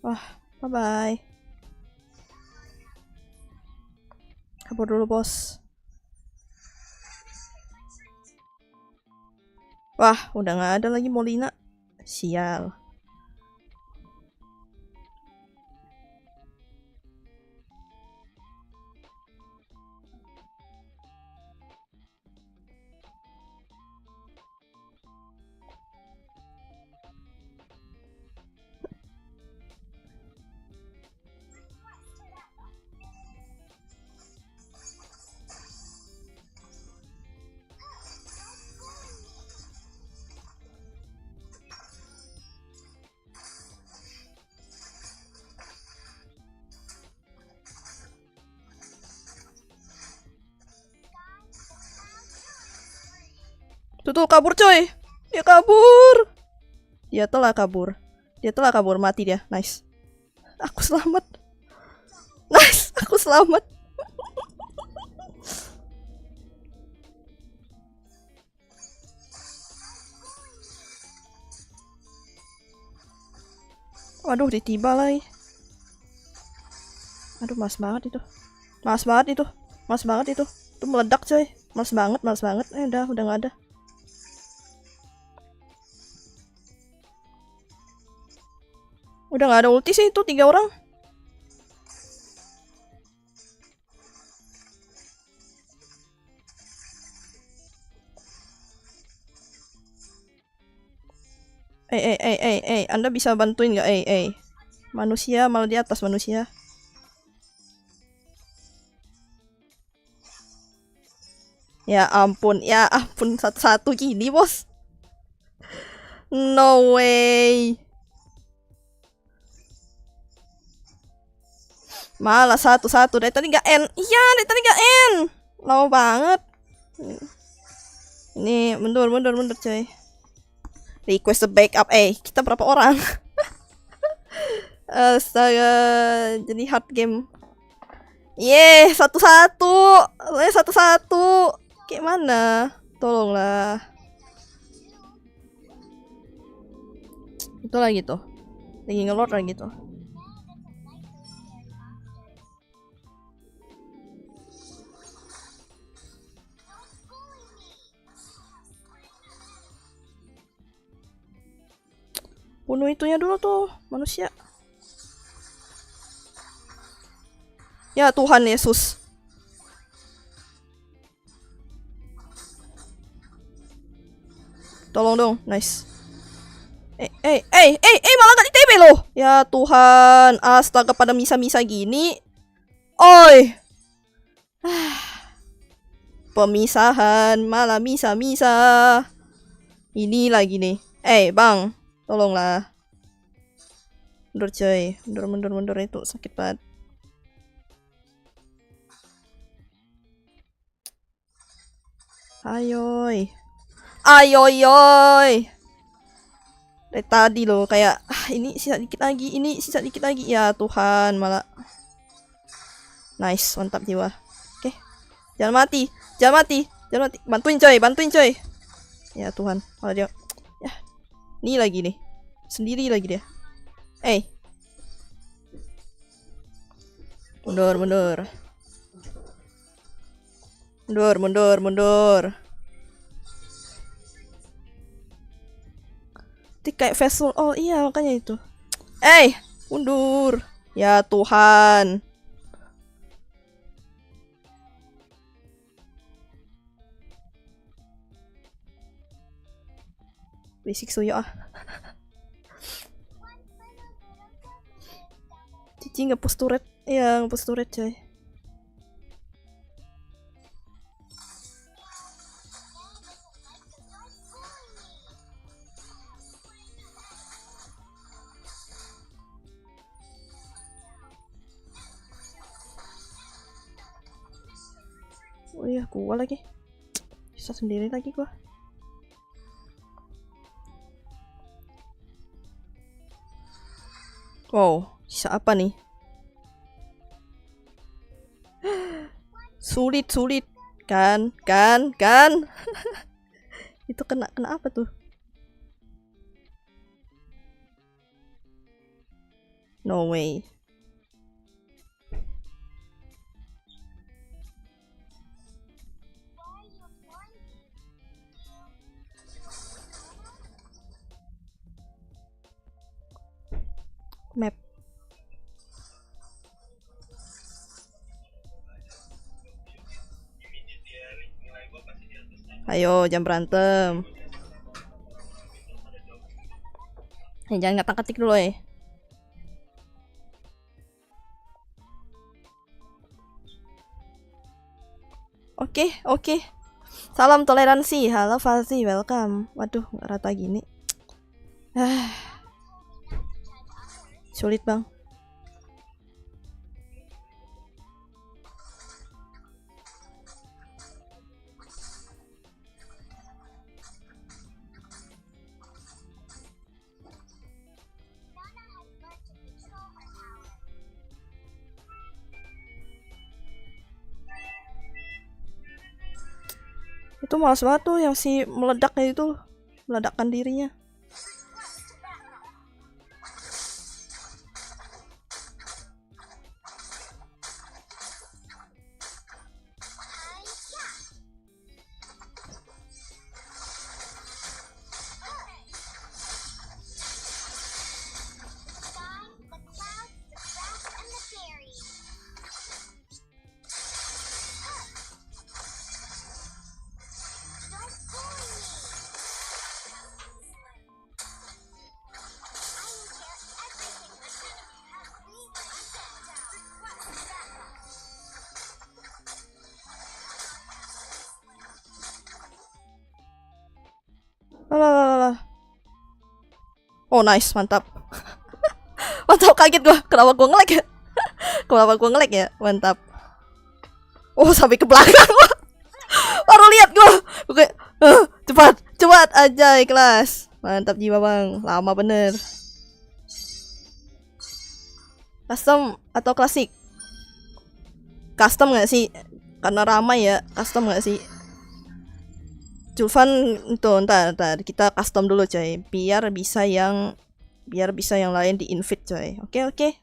Wah, bye-bye. Kabur dulu bos. Wah, udah nggak ada lagi Molina. Sial. Tuh kabur coy. Dia kabur. Dia telah kabur. Mati dia. Nice. Aku selamat. Nice. Aku selamat. Waduh, ditiba lagi. Aduh, mas banget itu. Itu meledak coy. Males banget. Udah nggak ada. Udah nggak ada ulti sih itu 3 orang. Anda bisa bantuin nggak? Manusia malah di atas manusia. Ya ampun, satu-satu gini bos. No way. Malah satu-satu. Dari tadi nggak N. Iya, dari tadi nggak N. Lama banget. Ini mundur coy. Request the backup. Kita berapa orang? Astaga, jadi hard game. Satu-satu. Kayak mana? Tolonglah. Itu lagi tuh. Lagi ngelot lagi tuh. Bunuh itunya dulu tuh, manusia. Ya Tuhan Yesus. Tolong dong, nice. Malah gak di TP loh. Ya Tuhan, astaga pada misa-misa gini. Oi. Pemisahan, malah misa-misa. Ini lagi nih. Bang, tolonglah. Mundur coy, mundur itu sakit banget. Ayoy. Dari tadi loh kayak ini sisa dikit lagi, ya Tuhan malah. Nice, mantap jiwa. Oke. Jangan mati. Bantuin coy. Ya Tuhan, malah dia. Ya. Ini lagi nih. Sendiri lagi dia. Mundur. Kayak vessel. Oh iya makanya itu. Mundur. Ya Tuhan. Berisik suyo Cici nge-push turret. Iya nge-push turret coy. Oh iya, gua lagi. Bisa sendiri lagi gua. Wow, sisa apa nih? Sulit. Kan. Itu kena apa tuh? No way. Map. Ayo, jangan berantem. Jangan ngatak-ngatik dulu Oke. Salam toleransi. Halo Falsi, welcome. Waduh, nggak rata gini. Sulit bang. Itu malas banget tuh yang si meledaknya itu, meledakkan dirinya. Oh nice, mantap. Mantap, kaget gua. Kenapa gua nge-lag ya? Mantap. Oh, sampai ke belakang. Baru lihat gua. Oke. Cepat aja kelas. Mantap jiwa, Bang. Lama bener. Custom atau klasik? Custom nggak sih? Karena ramai ya. Custom nggak sih? Julvan tuh ntar kita custom dulu coy, biar bisa yang lain di invite coy. Oke.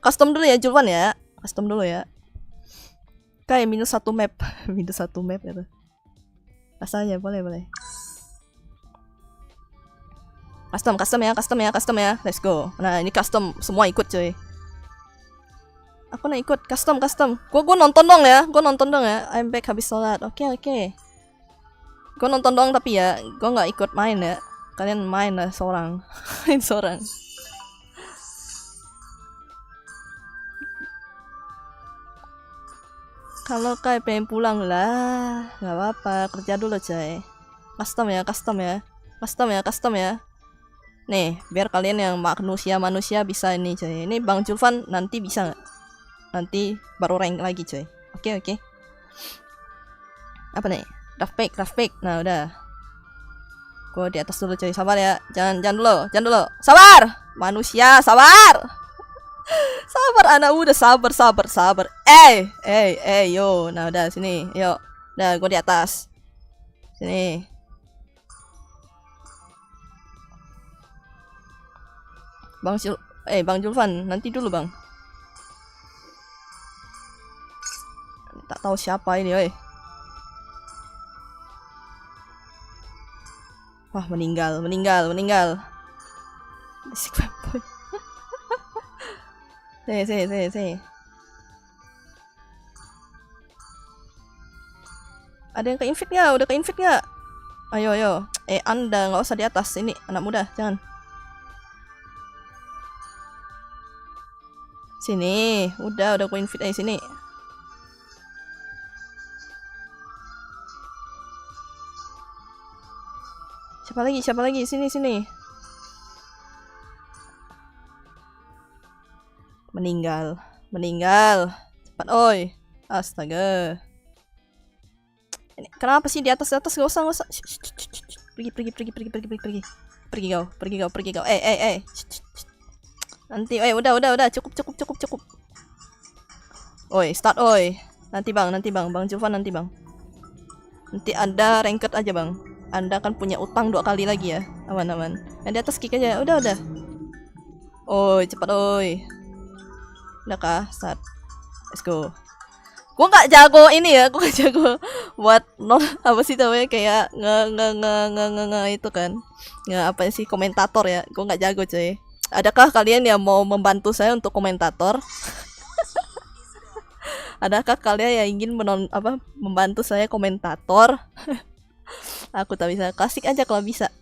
Custom dulu ya Julvan ya. Custom dulu ya. Kayak minus satu map gitu. Rasanya boleh. Custom ya. Let's go. Nah, ini custom semua ikut coy. Aku nak ikut custom. Gua nonton dong ya. I'm back habis sholat. Oke. Gue nonton doang tapi ya gue nggak ikut main ya. Kalian main lah seorang. Main seorang. Kalau pengen pulang lah, nggak apa-apa, kerja dulu coy. Custom ya. custom ya. Nih, biar kalian yang manusia bisa ini coy. Ini Bang Julvan nanti bisa nggak? Nanti baru rank lagi coy. Oke. Apa nih? Draft pick. Nah, udah. Gua di atas dulu coy. Sabar ya. Jangan dulu. Sabar. Manusia, sabar. Sabar anak muda, sabar. Yo. Nah, udah sini. Yuk. Udah, gua di atas. Sini. Bang Julvan, nanti dulu bang. Tak tahu siapa ini, oi. Wah, meninggal. Basic fanboy. Sini. Ada yang ke-invite nggak? Udah ke-invite nggak? Ayo. Anda nggak usah di atas. Ini anak muda, jangan. Sini, udah aku invite aja sini. Siapa lagi? Sini. Meninggal. Cepat, oi. Astaga. Ini, kenapa sih di atas? Gak usah. Pergi. Pergi kau. Nanti, udah, cukup. Oi, start, oi. Nanti bang, Bang Julvan nanti bang. Nanti Anda ranked aja bang. Anda kan punya utang 2 kali lagi ya. Aman. Yang di atas kick aja, udah. Oi, cepat, oi. Udah kah? Start. Let's go. Gue nggak jago ini ya, buat apa sih namanya kayak nge itu kan. Apa sih komentator ya. Gue nggak jago coy. Adakah kalian yang mau membantu saya untuk komentator? Adakah kalian yang ingin membantu saya komentator? Aku tak bisa. Klasik aja kalau bisa.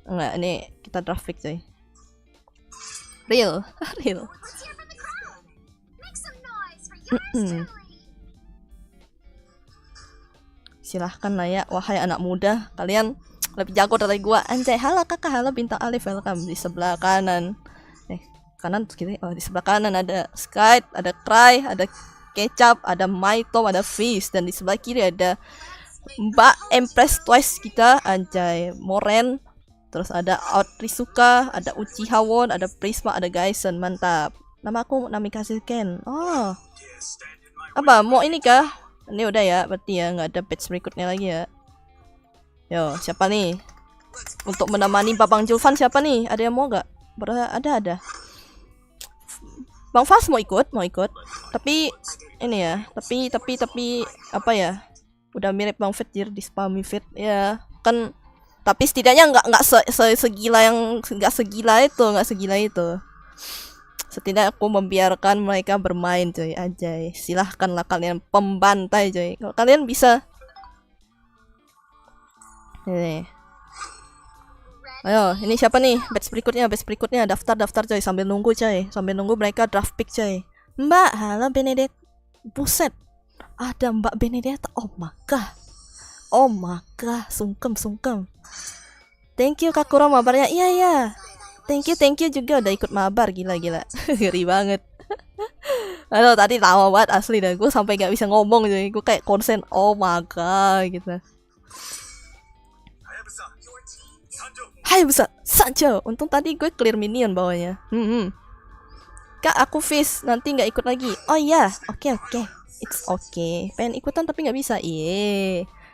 Enggak, ini kita draft pick coy. Real. Silahkan lah ya, wahai anak muda, kalian lebih jago dari gua. Anjay, halo kakak, halo bintang Alif, welcome. Di sebelah kanan, kanan terus gitu. Oh, di sebelah kanan ada Skype, ada Cry, ada Kecap, ada Maito, ada Fish, dan di sebelah kiri ada Mbak Empress Twice kita, anjay, Moren. Terus ada Outrisuka, ada Uchiha Won, ada Prisma, ada Gaisen, mantap. Nama aku Namikaze Ken. Oh, apa mau ini kah? Ini udah ya, berarti ya nggak ada batch berikutnya lagi ya. Yo, siapa nih? Untuk menemani Bang Julvan siapa nih? Ada yang mau nggak? Ada. Bang Fas mau ikut. Tapi ini ya, tapi apa ya? Udah mirip Bang Fit di spammy fit ya kan. Tapi setidaknya nggak segila itu. Setidaknya aku membiarkan mereka bermain coy, anjay. Silahkanlah kalian pembantai coy. Kalau kalian bisa. Nih. Ayo, ini siapa nih? Batch berikutnya daftar coy, sambil nunggu mereka draft pick coy. Mbak, halo Benedetta. Buset. Ada Mbak Benedetta. Oh my god. Sungkem. Thank you Kakuro mabarnya. Iya. Thank you juga udah ikut mabar, gila. Ngeri banget. Aduh, tadi lama banget asli dah. Gue sampai gak bisa ngomong jadi gue kayak konsen. Oh my god gitu. Hai besar Sancho. Untung tadi gue clear minion bawahnya. Kak, aku Fish, nanti gak ikut lagi. Oh iya, oke. It's okay. Pengen ikutan tapi gak bisa.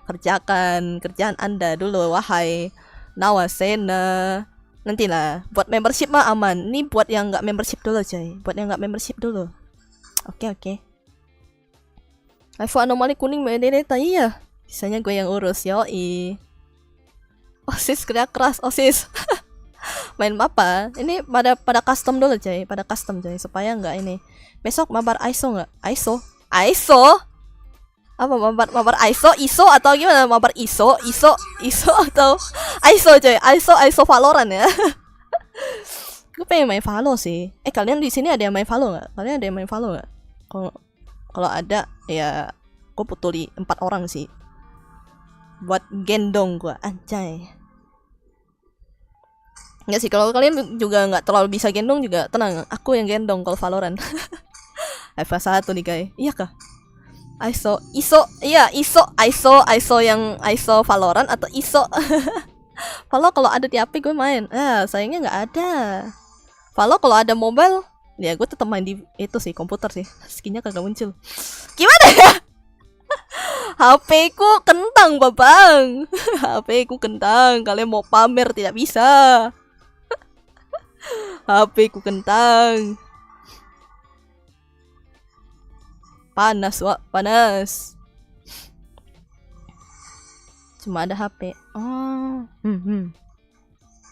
Kerjakan kerjaan Anda dulu, wahai Nawasena. Nantilah, buat membership mah aman. Ini buat yang nggak membership dulu coy. Oke. IPhone anomali kuning Benedetta, iya. Sisanya gue yang urus, yoi. OSIS kerja keras, OSIS. Main apa? Ini pada custom dulu coy. Supaya nggak ini. Besok mabar ISO nggak? ISO? Apa mabar ISO atau gimana? Mabar ISO atau ISO coy. ISO Valorant ya. Gue pengen main Valo sih. Kalian di sini ada yang main Valo nggak? Kalau ada ya gue putuli 4 orang sih. Buat gendong gue, anjay. Enggak sih, kalau kalian juga nggak terlalu bisa gendong juga tenang, aku yang gendong kalau Valorant. FK1 nih guys. Iya kah? ISO yang ISO Valorant atau ISO Valo kalau ada di HP gue main. Sayangnya nggak ada. Valo kalau ada mobile, ya gue tetap main di itu sih, komputer sih. Skinnya kagak muncul. Gimana ya? HP ku kentang, babang. HP ku kentang. Kalian mau pamer tidak bisa. HP ku kentang. Panas, Wak, panas. Cuma ada HP.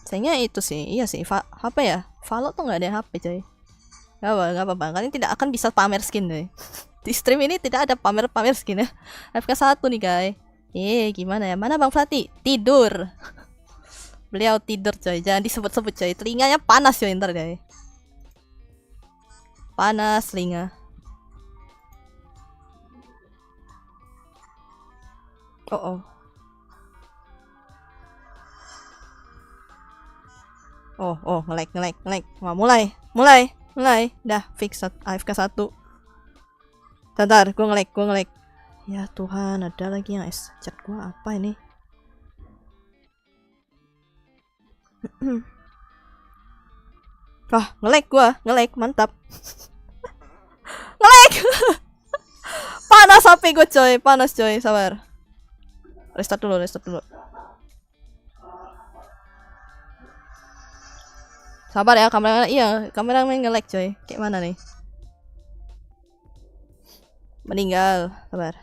Sayangnya itu sih, iya sih, HP ya. Valo tuh nggak ada HP, coy. Gak apa-apa, kalian tidak akan bisa pamer skin, coy. Di stream ini tidak ada pamer skin ya. FK1 nih, guys. Gimana ya? Mana Bang Fatih? Tidur. Beliau tidur, coy. Jangan disebut-sebut, coy. Telinganya panas, coy, ntar, guys. Panas telinga. Oh. Ngelek. Wah, mulai. Dah, fix AFK 1. Bentar, gue ngelek. Ya Tuhan, ada lagi yang chat gue apa ini? Wah, ngelek, mantap. Ngelek. Panas HP gue, coy. Panas, coy. Sabar. Restart dulu. Sabar ya, kamera nge-lag, coy. Kayak mana nih? Meninggal, sabar.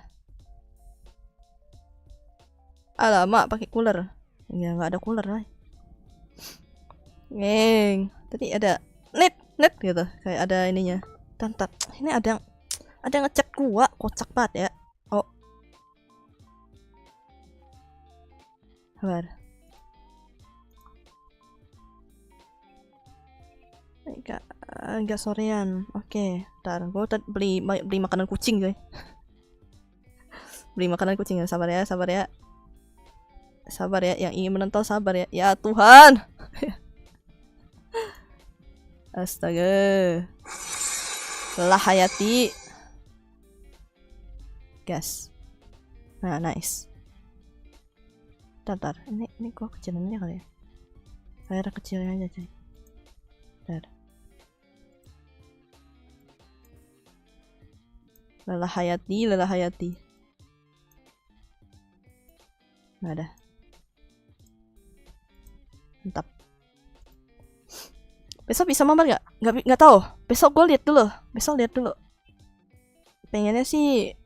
Alamak, pakai cooler. Ya nggak ada cooler lah. Tadi ada net gitu, kayak ada ininya. Tantat. Ini ada yang ngecek gua, kocak banget ya. Oh. Sabar. Enggak sorean. Oke, ntar gue beli makanan kucing, coy. Beli makanan kucing ya. Sabar ya. Yang ingin menonton sabar ya. Ya Tuhan. Astaga. Lelah hayati. Gas. Nah, nice. Ntar. Ini gue kecilannya kali ya. Saya kecilnya aja, coy. Ntar. Lelah hayati. Nggak ada. Mantap. Besok bisa mabar nggak tahu. Besok gue lihat dulu. Pengennya sih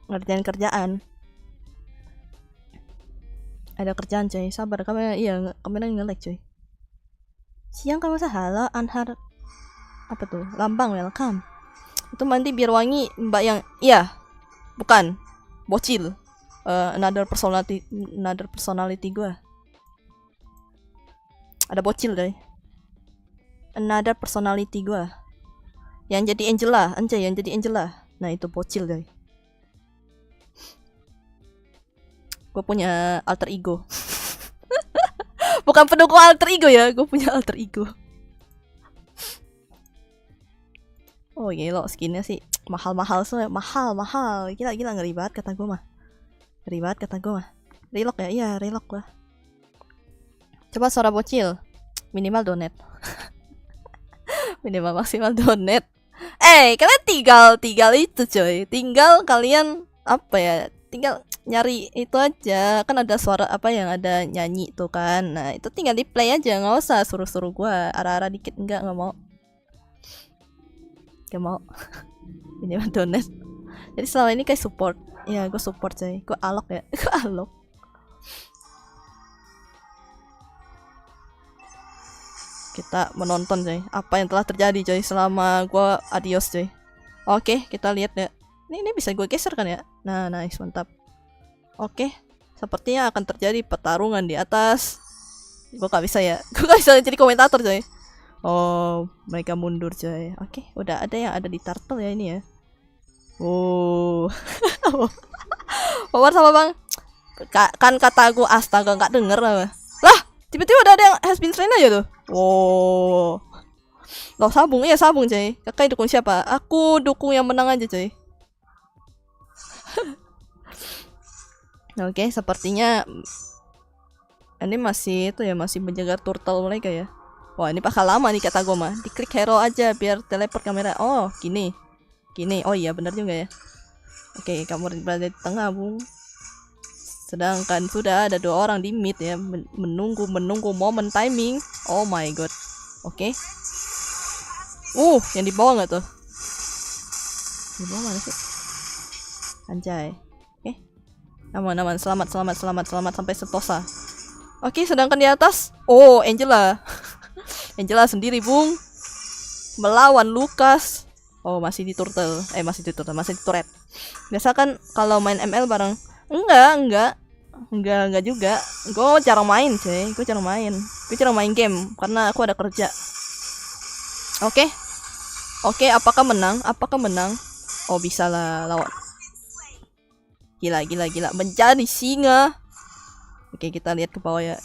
ngerjain kerjaan. Ada kerjaan, coy. Sabar, kamera nge-lag, coy. Siang kamu halo Anhar. Apa tuh? Lambang welcome. Itu mandi biar wangi, mbak yang bukan bocil. Another personality gue. Ada bocil, coy. Another personality gue. Yang jadi Angela. Nah, itu bocil, coy. Gue punya alter ego. Bukan pendukung alter ego ya, gue punya alter ego. Oh gila, skinnya sih mahal soalnya, mahal. Gila ngeri banget kata gue mah. Relock ya, iya relock lah. Coba suara bocil. Minimal donate. Minimal maksimal donate. Kalian tinggal itu, coy. Tinggal kalian apa ya? Tinggal nyari itu aja, kan ada suara apa yang ada nyanyi tuh kan. Nah, itu tinggal di play aja, nggak usah suruh gua ara-ara dikit, nggak mau. Minimal donate. Jadi selama ini kayak support. Ya, gue support, coy. Gue alok ya. Kita menonton, coy, apa yang telah terjadi, coy, selama gue adios, coy. Oke, kita lihat ya. Ini bisa gue geser kan ya? Nah, nice, mantap. Oke, sepertinya akan terjadi pertarungan di atas. Gue gak bisa ya. Gue gak bisa jadi komentator, coy. Oh, mereka mundur, coy. Oke, udah ada yang ada di turtle ya ini ya. Oh. Power sama bang. Kan kata gue astaga, gak denger lah. Tiba-tiba ada yang has been slain aja tuh. Wow. Loh, sabung. Iya, sabung, coy. Kakak dukung siapa? Aku dukung yang menang aja, coy. Oke, sepertinya ini masih itu ya, masih menjaga turtle mereka ya. Wah, ini bakal lama nih kata gue mah. Diklik hero aja biar teleport kamera. Oh, gini. Gini. Oh iya, benar juga ya. Oke, kamu berada di tengah, Bung. Sedangkan sudah ada 2 orang di mid ya, menunggu momen timing. Oh my god. Oke. Yang di bawah nggak tuh? Di bawah mana sih? Anjay. Oke. Aman. Selamat sampai Sentosa. Oke, sedangkan di atas, Angela. Angela sendiri, Bung. Melawan Lucas. Oh, masih di turtle. Masih di turret. Biasa kan kalau main ML bareng. Enggak juga. Gue jarang main, cuy. Gue jarang main game karena aku ada kerja. Oke, apakah menang? Oh, bisa lah lawan. Gila. Menjadi singa. Oke, kita lihat ke bawah ya.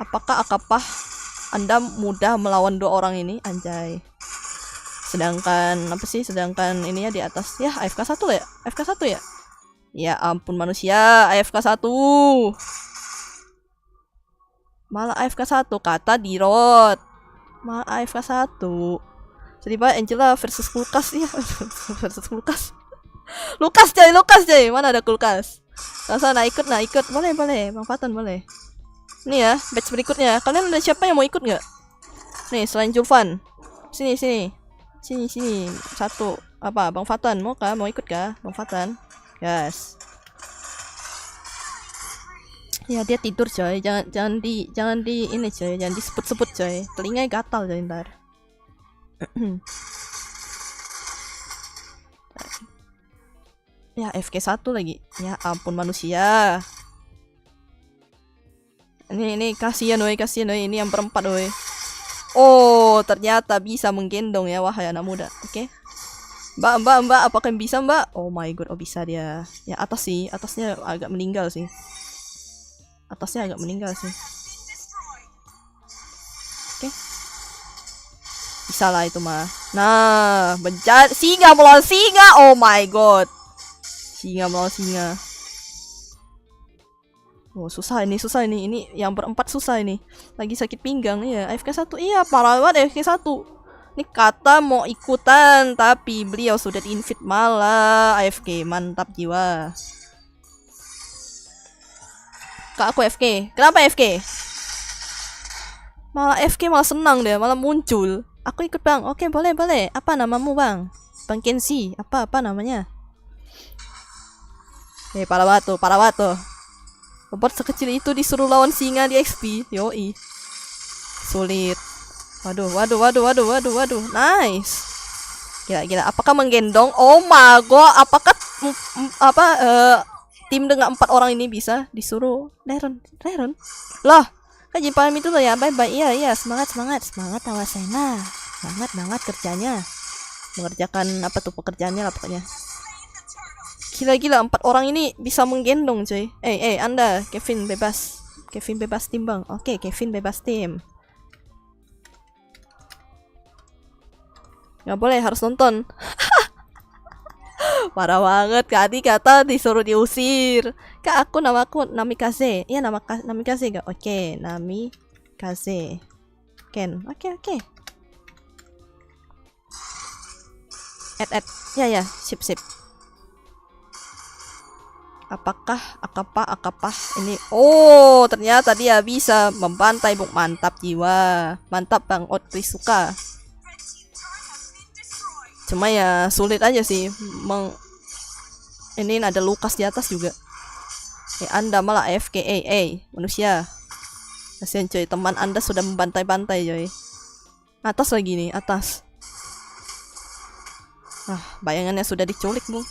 Apakah Anda mudah melawan 2 orang ini? Anjay. Sedangkan ininya di atas. Ya, AFK 1 ya? Ya ampun manusia, AFK 1. Malah AFK 1 kata Dirot. Malah AFK 1. Jadi Angela versus kulkas ya. Versus kulkas. Lukas coy. Mana ada kulkas? Sana ikut. Boleh. Bang Fatan boleh. Nih ya, batch berikutnya. Kalian ada siapa yang mau ikut nggak? Nih, selain Julvan. Sini. Satu. Apa? Bang Fatan mau ikut kah? Bang Fatan. Yes. Ya dia tidur coy. Jangan di ini coy. Jangan disebut-sebut coy. Telinganya gatal coy ntar. Ya FK 1 lagi. Ya ampun manusia. Ini kasihan woi. Ini yang berempat woi. Oh, ternyata bisa menggendong ya wahai anak muda. Oke. Mbak, apakah bisa mbak? Oh my god, bisa dia. Ya atasnya agak meninggal sih. Oke. Bisa lah itu mah. Nah, singa melawan singa. Oh my god. Singa melawan singa. Oh, susah ini. Ini yang berempat susah ini. Lagi sakit pinggang ya. AFK 1. Iya, parah banget AFK 1. Ini kata mau ikutan tapi beliau sudah di-invite malah AFK. Mantap jiwa. Kak aku AFK. Kenapa AFK? Malah AFK malah senang deh, malah muncul. Aku ikut bang. Oke, boleh. Apa namamu bang? Bang Kenzi. Apa namanya? Parah banget tuh. Robot sekecil itu disuruh lawan singa di XP. Yoi. Sulit. Waduh. Nice. Gila. Apakah menggendong? Oh my god. Apakah tim dengan 4 orang ini bisa disuruh Reren? Lah, kan Jimpalam itu loh ya. Bye. Iya. Semangat Awasena. Semangat kerjanya. Mengerjakan pekerjaannya lah pokoknya. Gila 4 orang ini bisa menggendong cuy. Anda Kevin bebas tim bang. Oke, Kevin bebas tim. Nggak boleh, harus nonton. Parah banget. Tadi kata disuruh diusir. Kak, namaku Namikaze. Iya, Namikaze gak? Oke, Namikaze Ken. Oke. Add. Ya, sip. Apakah ini? Oh, ternyata dia bisa membantai bung. Mantap jiwa. Mantap bang Otrisuka. Cuma ya sulit aja sih. Ini ada Lukas di atas juga. Anda malah AFK. Manusia. Kasian coy, teman Anda sudah membantai-bantai coy. Atas lagi nih, atas. Bayangannya sudah diculik bung.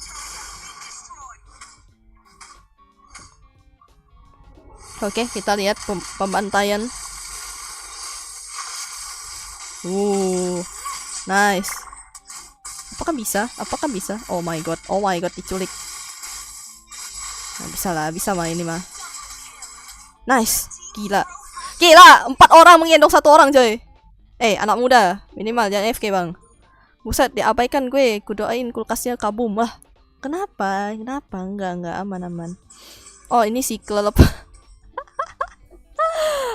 Oke, kita lihat pembantaian. Nice. Apakah bisa? Oh my god, diculik. Nah, bisa mah ini mah. Nice. Gila. Gila, 4 orang menggendong 1 orang coy. Anak muda, minimal jangan AFK bang. Buset, diabaikan gue. Kudoain kulkasnya kabum lah. Kenapa? Enggak, aman. Oh, ini si kelelep.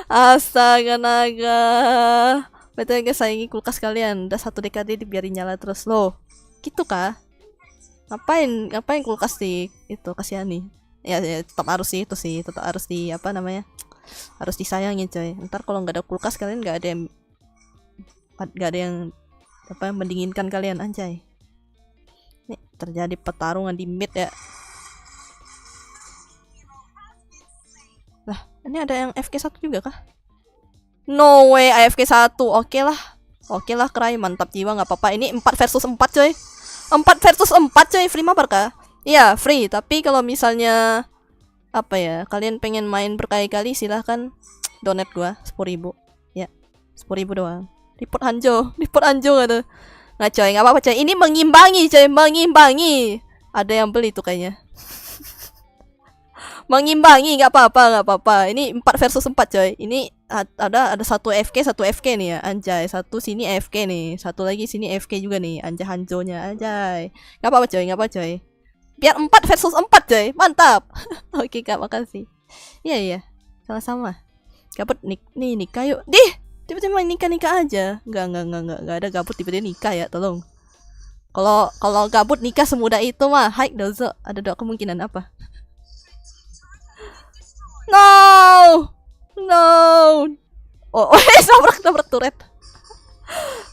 Astaga naga. Betul guys, sayangi kulkas kalian. Udah 1 dekade dibiarin nyala terus loh. Gitu kah? Ngapain kulkas di itu kasihani? Ya, tetap harus sih itu sih, tetap harus di apa namanya? Harus disayangin coy. Ntar kalau nggak ada kulkas kalian nggak ada yang apa mendinginkan kalian anjay. Nih terjadi pertarungan di mid ya. Lah, ini ada yang FK 1 juga kah? No way, AFK 1. Oke lah, Cry, mantap jiwa, nggak apa-apa. Ini 4 versus 4 coy. 4 versus 4 coy, free mabar kah? Iya, free. Tapi kalau misalnya apa ya, kalian pengen main berkali-kali silahkan donate gua 10.000. Ya, 10.000 doang. Report Hanjo nggak tuh? Nggak coy, nggak apa-apa coy. Ini mengimbangi coy, mengimbangi. Ada yang beli tuh kayaknya. Mengimbangi, nggak apa-apa. Ini 4 versus 4 coy. Ini ada 1 FK nih ya, anjay. 1 sini FK nih, 1 lagi sini FK juga nih, anjay Hanjonya, anjay. Nggak apa-apa coy. Biar 4 versus 4 coy, mantap. Oke kak, makasih. Iya, sama-sama. Gabut nih nikah yuk. Tiba-tiba nikah aja. Nggak ada gabut tiba-tiba nikah ya, tolong. Kalau gabut nikah semudah itu mah, haik dozo. Ada 2 kemungkinan apa? No. Oh, nabrak turret.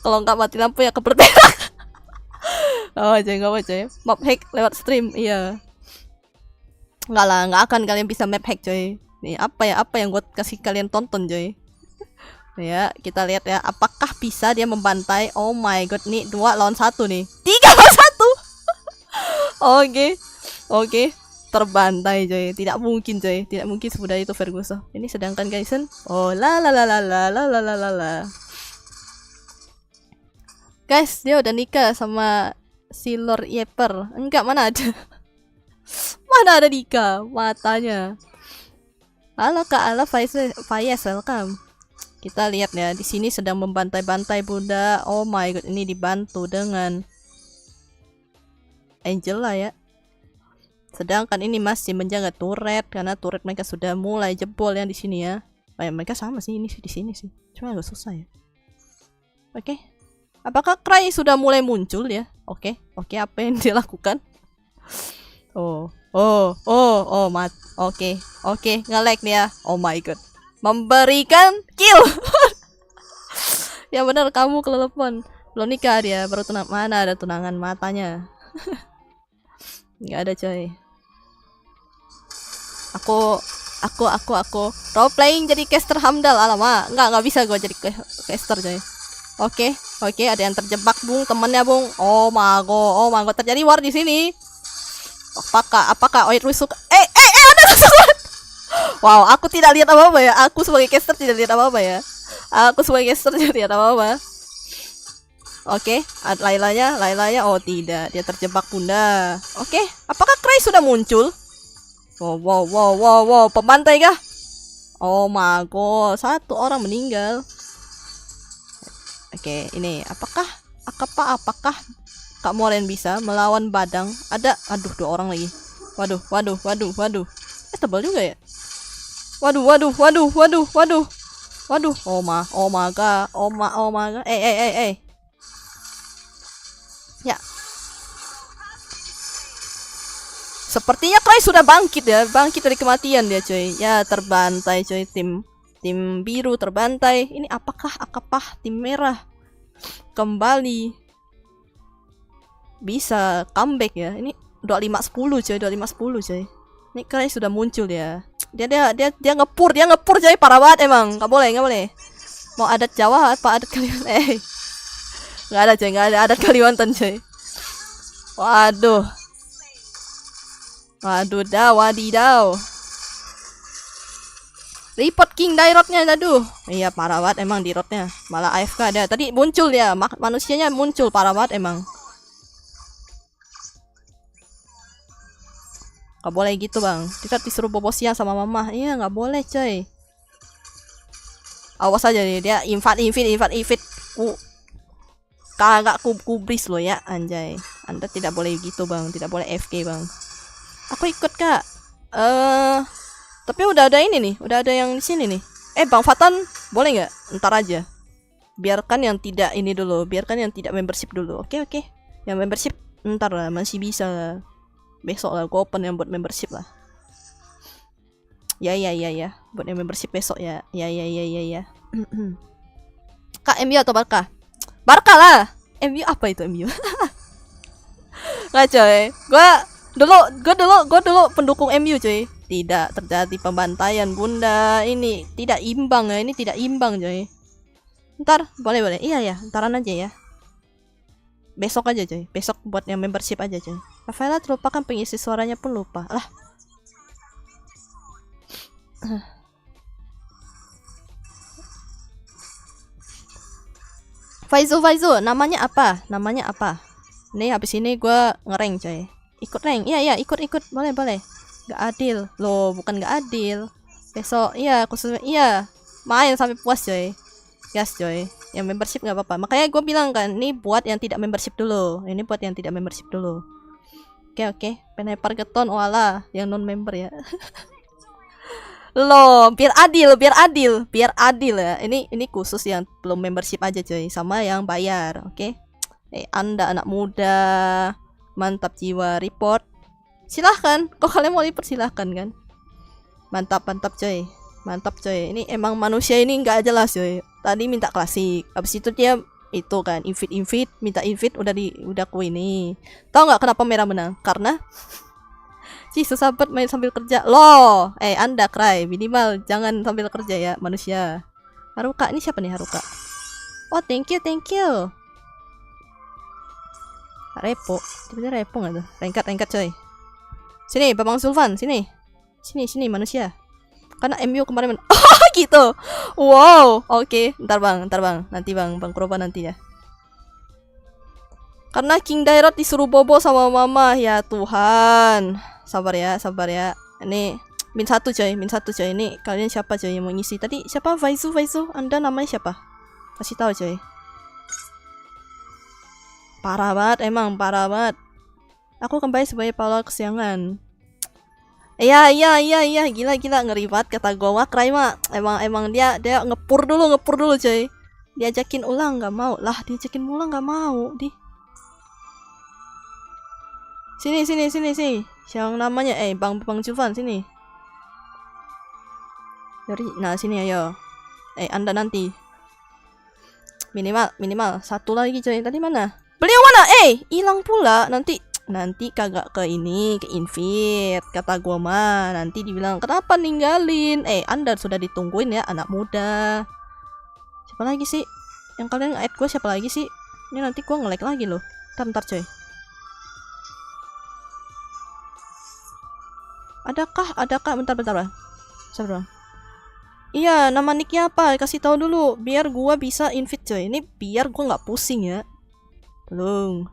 Kalau nggak mati lampu ya keberberak. Oh, jangan nggak apa coy. Map hack lewat stream, iya. Nggak akan kalian bisa map hack coy. Nih apa yang gue kasih kalian tonton coy. Ya, kita lihat ya, apakah bisa dia membantai. Oh my god, nih 2 lawan 1 nih. 3 lawan 1. Oke. Terbantai coy, tidak mungkin semudah itu Ferguson. Ini sedangkan Gaisen, oh la. Guys, dia udah nikah sama si Lord Yeper. Enggak, mana ada nikah matanya. Halo Kak Ala Fayez, welcome. Kita lihat ya, di sini sedang membantai-bantai bunda. Oh my god, ini dibantu dengan Angela ya. Sedangkan ini masih menjaga turret karena turret mereka sudah mulai jebol ya di sini ya. Mereka sama sih ini sih di sini sih. Cuma agak susah ya. Oke. Apakah Cry sudah mulai muncul ya? Oke, apa yang dia lakukan? Oke, nge-lag nih ya. Oh my god. Memberikan kill. Ya benar, kamu kelelepan. Belum nikah dia, baru mana ada tunangan matanya. Nggak ada coy. Aku role playing jadi caster Hamdal. Alamak, nggak bisa gue jadi caster coy. Oke, ada yang terjebak bung, temennya bung. Oh my god, terjadi war di sini. Apakah Oit suka? Ada sesuatu. Wow, aku tidak lihat apa-apa ya. Aku sebagai caster tidak lihat apa-apa ya. Oke, Lailanya, oh tidak, dia terjebak bunda. Oke, apakah Cry sudah muncul? Wow, pembantai kah? Oh my god, 1 orang meninggal. Oke, ini apakah Kak Moren bisa melawan Badang? Ada, 2 orang lagi. Waduh. Tebal juga ya. Waduh. Oh my god. Ya. Sepertinya Cry sudah bangkit dari kematian dia coy. Ya, terbantai coy, tim biru terbantai. Ini apakah tim merah kembali bisa comeback ya? Ini 25-10 coy. Ini Cry sudah muncul ya. Dia ngepur coy, parah banget emang. Nggak boleh. Mau adat Jawa apa adat Kalimantan? Nggak ada coy, nggak ada adat Kalimantan coy. Waduh, wadidaw. Report King Dairotnya, aduh. Iya, parah banget emang di rotnya. Malah AFK ada. Tadi muncul ya, manusianya muncul, parah banget emang. Gak boleh gitu bang. Kita disuruh bobo siang sama mama. Iya gak boleh coy. Awas aja nih dia invite. Kagak kubris lo ya anjay. Anda tidak boleh gitu bang. Tidak boleh FK bang. Aku ikut kak. Tapi udah ada ini nih. Udah ada yang di sini nih. Bang Fatan boleh nggak? Ntar aja. Biarkan yang tidak ini dulu. Biarkan yang tidak membership dulu. Oke. Yang membership ntar lah. Masih bisa. Besok lah. Gue open yang buat membership lah. Ya. Buat yang membership besok ya. Ya. Kak MU atau Barca? Barca lah. MU apa itu MU? Nggak coy. Gue dulu pendukung MU coy. Tidak terjadi pembantaian bunda. Ini tidak imbang ya. Ini tidak imbang coy. Ntar boleh. Iya ya. Ntaran aja ya. Besok aja coy. Besok buat yang membership aja coy. Rafaela terlupakan pengisi suaranya pun lupa. Lah. Faizu, namanya apa? Nih habis ini gue ngerank coy. Ikut rank. Iya, ikut. Boleh. Gak adil. Loh, bukan gak adil. Besok, khususnya, main sampai puas coy. Gas coy. Yang membership gak apa-apa. Makanya gue bilang kan, ini buat yang tidak membership dulu. Oke. Penepar keton, wala. Yang non member ya. Loh, biar adil ya. Ini khusus yang belum membership aja coy, sama yang bayar, oke? Anda anak muda, mantap jiwa, report. Silahkan, kok kalian mau report silahkan kan. Mantap coy. Ini emang manusia ini nggak jelas coy. Tadi minta klasik, abis itu dia itu kan invite, minta invite udah ku ini. Tahu nggak kenapa merah menang? Karena susah banget main sambil kerja. Loh, Anda cry minimal jangan sambil kerja ya manusia. Haruka, ini siapa nih Haruka? Oh, thank you. Repo, tiba-tiba repo nggak tuh? Rengkat coy. Sini, Babang Sulfan, sini manusia. Karena MU kemarin gitu. Wow, oke. Ntar bang, nanti bang Kroba nanti ya. Karena King Dairot disuruh bobo sama mama, ya Tuhan. Sabar ya. Ini min satu coy. Ini kalian siapa coy yang mau ngisi? Tadi siapa? Faizu. Anda namanya siapa? Kasih tahu coy. Parah banget. Aku kembali sebagai pahlawan kesiangan. Iya. Gila ngeri banget kata gua. Cry mah emang dia ngepur dulu coy. Diajakin ulang nggak mau. Sini. Yang namanya Bang Jufan sini. Nah, sini ayo. Anda nanti. Minimal satu lagi coy. Tadi mana? Beliau mana? Hilang pula. Nanti kagak ke invite. Kata gua mah nanti dibilang kenapa ninggalin. Anda sudah ditungguin ya anak muda. Siapa lagi sih? Yang kalian add gua siapa lagi sih? Ini nanti gua nge-lag lagi loh. Ntar coy. Adakah? Bentar bang. Sabar bang. Iya, nama nicknya apa? Kasih tahu dulu biar gua bisa invite coy. Ini biar gua nggak pusing ya. Tolong.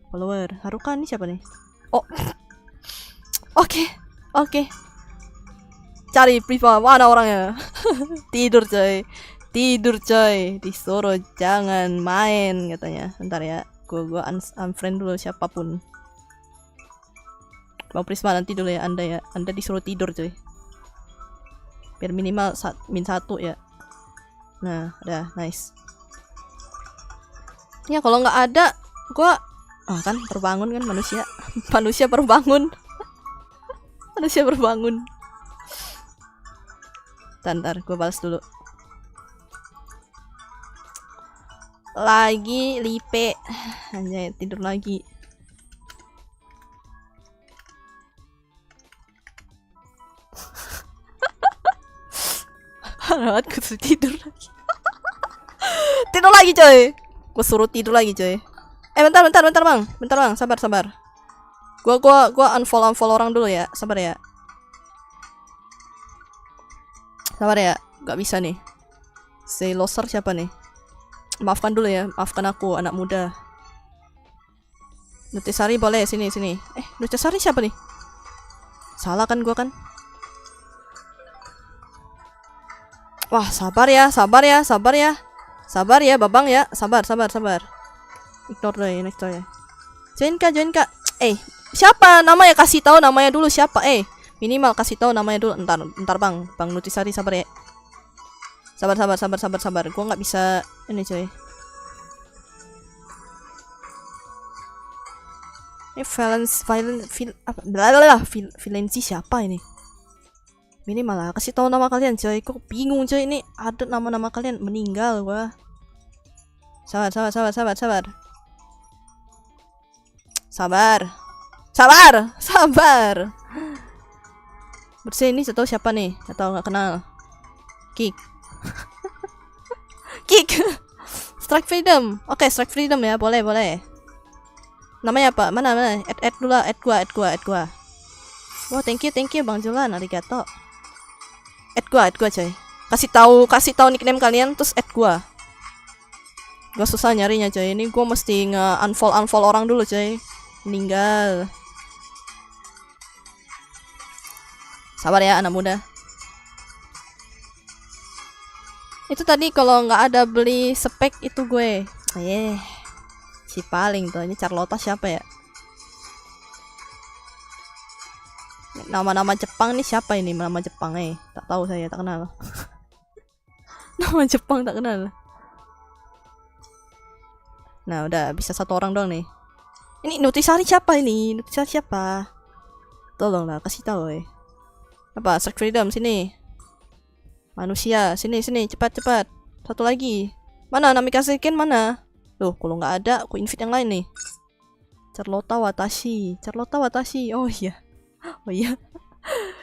Follower. Haruka ini siapa nih? Oh. Oke. Cari Priva, mana orangnya? Tidur coy. Disuruh jangan main katanya. Bentar ya. Gua unfriend dulu siapapun. Bang Prisma nanti dulu ya Anda disuruh tidur coy. Biar minimal min 1 ya. Nah, udah nice. Ya kalau nggak ada, gua kan terbangun kan manusia. Manusia berbangun. Ntar gua balas dulu. Lagi Lipe. Anjay, tidur lagi. Banget, gue suruh tidur lagi. Tidur lagi coy. Gue suruh tidur lagi coy. Bentar bang. Sabar. Gua unfollow orang dulu ya. Sabar ya. Gak bisa nih. Say loser siapa nih? Maafkan dulu ya. Maafkan aku anak muda. Nutrisari boleh sini. Nutrisari siapa nih? Salah kan gua kan? Wah, sabar ya, sabar ya, sabar ya. Sabar ya, Babang ya. Sabar. Ignore deh, next ya. Join Kak. Siapa namanya? Kasih tahu namanya dulu siapa? Minimal kasih tahu namanya dulu. Ntar Bang Nutisari, sabar ya. Sabar. Gua nggak bisa ini, coy. Ini Valensi siapa ini? Minimal lah, kasih tahu nama kalian, coy. Kok bingung, coy, ini ada nama-nama kalian meninggal gua. Sabar. Bersih ini tahu siapa nih? Atau nggak kenal? Kick. Strike Freedom. Oke, Strike Freedom ya, boleh. Namanya apa? Mana? Add dulu, add gua. Wah, thank you Bang Julan, arigato. Add gua coy. Kasih tahu nickname kalian terus add gua. Gua susah nyarinya, coy. Ini gua mesti unfollow orang dulu, coy. Meninggal. Sabar ya anak muda. Itu tadi kalau nggak ada beli spek itu gue. Si paling tuh. Ini Carlota siapa ya? Nama-nama Jepang nih siapa ini? Nama Jepang tak tahu saya, tak kenal. Nama Jepang tak kenal. Nah, udah bisa satu orang doang nih. Ini Nutisari siapa ini? Tolonglah kasih tahu Apa? Strike Freedom sini. Manusia, sini cepat. Satu lagi. Mana Namikaze Ken mana? Loh, kalau nggak ada, aku invite yang lain nih. Carlota Watashi. Oh iya.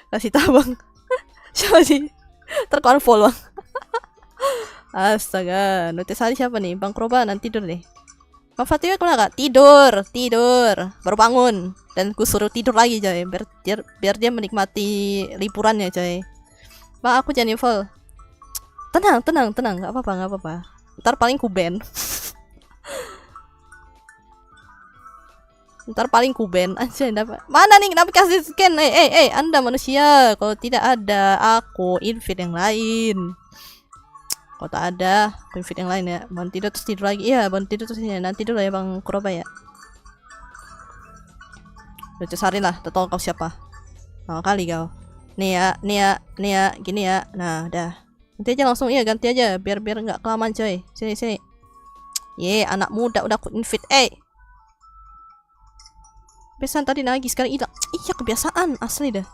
Kasih tahu Bang. Siapa sih? Terkonfol Bang. Astaga, Nutisari siapa nih? Bang Kroba nanti tidur deh. Bang Fatima kemana kak? Tidur. Baru bangun. Dan ku suruh tidur lagi coy. Biar dia menikmati liburannya coy. Bang aku jangan info. Tenang. Gak apa-apa. Ntar paling ku ban. Aja dapat. Mana nih kenapa kasih scan? Anda manusia. Kalau tidak ada, aku invite yang lain. Kalau tak ada, aku invite yang lain ya. Bang tidur terus tidur lagi. Iya, bang tidur terus ini. Nanti dulu ya Bang Kuroba ya. Udah cesarin lah, tahu kau siapa. Lama kali kau. Nih ya, gini ya. Nah, udah. Nanti aja langsung ganti aja biar nggak kelamaan coy. Sini. Anak muda udah aku invite. Pesan tadi lagi sekarang hilang. Iya, kebiasaan asli dah.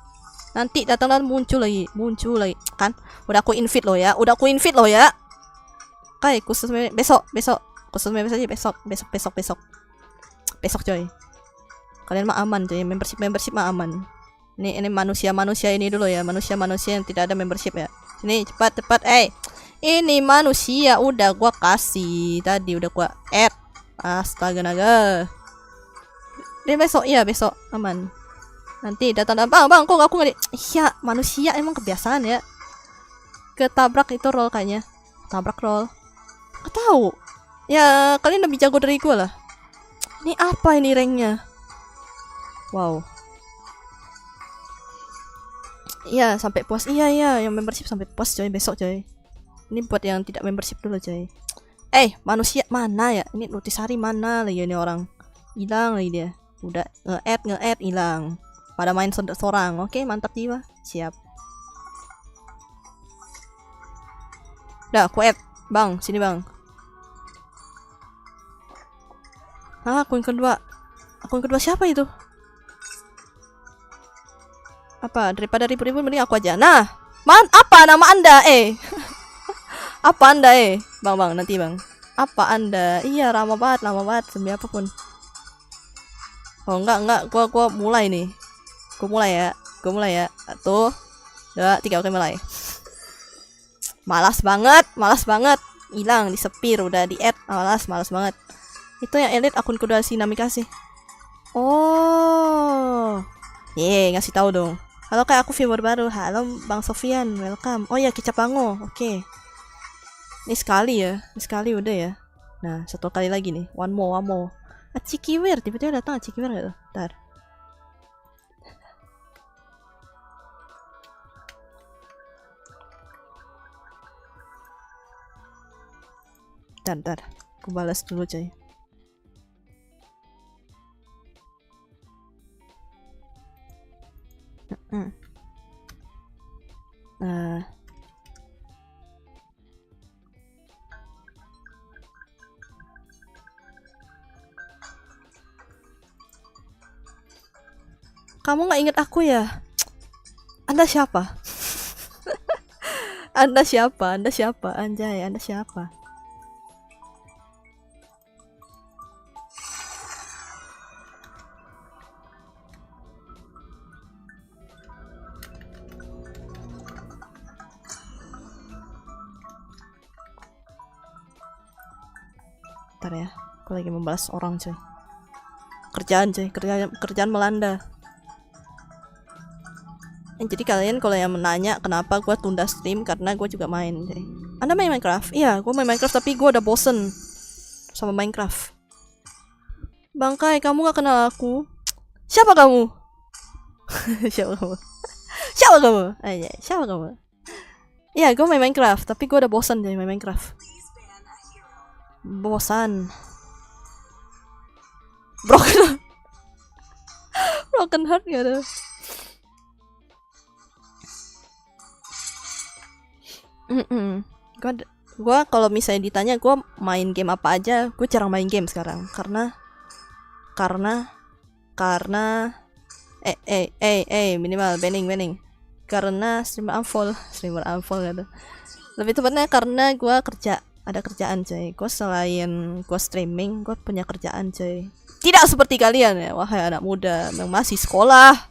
Nanti datang muncul lagi kan. Udah aku invite lo ya. Oke, khusus besok. Khusus members aja besok coy. Kalian mah aman coy. Membership mah aman. Ini manusia ini dulu ya. Manusia yang tidak ada membership ya. Sini cepat. Ini manusia udah gua kasih. Tadi udah gua add. Astaga naga. Dia besok aman. Nanti datang bang kok aku nggak iya manusia emang kebiasaan ya. Ketabrak itu roll kayaknya. Tabrak roll. Gak tahu. Ya kalian lebih jago dari gue lah. Ini apa ini ranknya? Wow. Iya sampai puas. Iya yang membership sampai puas coy besok coy. Ini buat yang tidak membership dulu coy. Manusia mana ya? Ini Nutisari mana lagi ini orang? Hilang lagi dia. Udah nge-add hilang. Pada main seorang. Oke, mantap jiwa. Siap. Udah, aku add. Bang, sini bang. Akun kedua siapa itu? Apa? Daripada ribut-ribut mending aku aja. Nah, apa nama Anda? Apa Anda? Bang, nanti bang. Apa Anda? Iya, lama banget demi apapun. Oh enggak, gua mulai nih. Gua mulai ya. 1, 2, 3, oke mulai. Malas banget. Hilang, disepir, udah di-add. Malas banget. Itu yang elite akun kedua si Namikaze. Oh. Ngasih tahu dong. Halo Kak, aku viewer baru. Halo Bang Sofian, welcome. Oh ya, Kicap Bango. Oke. Ini sekali udah ya. Nah, satu kali lagi nih. One more. Cikiwir, tiba-tiba datang Cikiwir nggak tuh? Ntar. Ntar. Aku balas dulu coy. Kamu nggak inget aku ya? Anda siapa? Anda siapa? Anda siapa? Anjay, Anda siapa? Ntar ya, aku lagi membalas orang coy. Kerjaan melanda. Jadi kalian kalau yang menanya kenapa gue tunda stream, karena gue juga main coy. Anda main Minecraft? Iya, gue main Minecraft tapi gue udah bosen sama Minecraft. Bangkai, kamu gak kenal aku? Siapa kamu? Siapa kamu? Siapa kamu? Ayo, siapa kamu? Iya, gue main Minecraft tapi gue udah bosan jadi main Minecraft. Bosan. Broken heart gak ada. Gue kalau misalnya ditanya gue main game apa aja, gue jarang main game sekarang karena minimal banning karena streamer unfollow gitu. Lebih tepatnya karena gue ada kerjaan coy. Gue selain gue streaming, gue punya kerjaan coy. Tidak seperti kalian ya, wahai anak muda yang masih sekolah.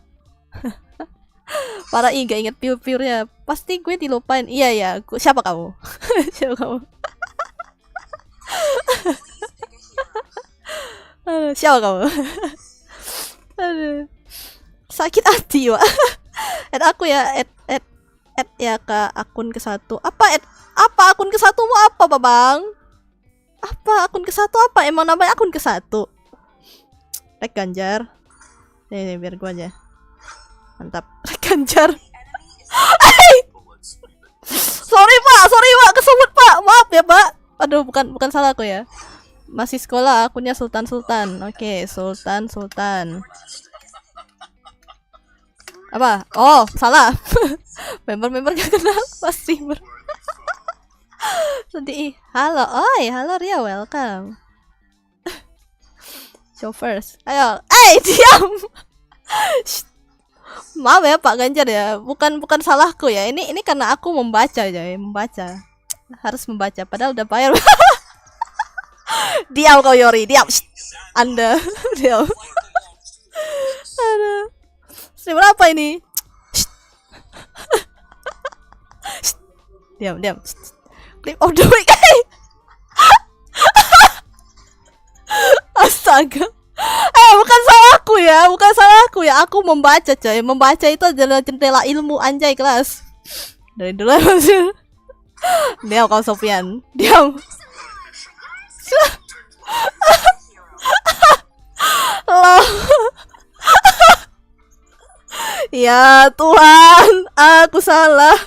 Para gak inget pure-purenya. Pasti gue dilupain. Iya, siapa kamu? Siapa kamu? Aduh, siapa kamu? Aduh. Sakit hati, Pak. Add aku ya, add ya ke akun ke-1. Apa akun ke-1 mau apa, Bang? Apa akun ke-1 apa? Emang namanya akun ke-1? Rek Ganjar. Nih, biar gue aja. Mantap. Rek Ganjar. Sorry Pak, kesebut Pak. Maaf ya Pak. Aduh, bukan salah aku ya. Masih sekolah, akunnya Sultan. Oke, Sultan. Apa? Oh, salah. member gak kenal pasti. Sedih. Halo Ria, welcome. Show first. Ayo, diam. Maaf ya Pak Ganjar ya, bukan salahku ya. Ini karena aku membaca. Harus membaca padahal udah bayar. Diam kau Yori, diam. Anda diam. Aduh. Streamer apa ini? Diam. Clip of the week. Astaga. Bukan salahku ya. Aku membaca coy. Membaca itu adalah jendela ilmu, anjay kelas. Dari dulu masih. Diam kau Sofian. Diam. Loh. Ya Tuhan, aku salah.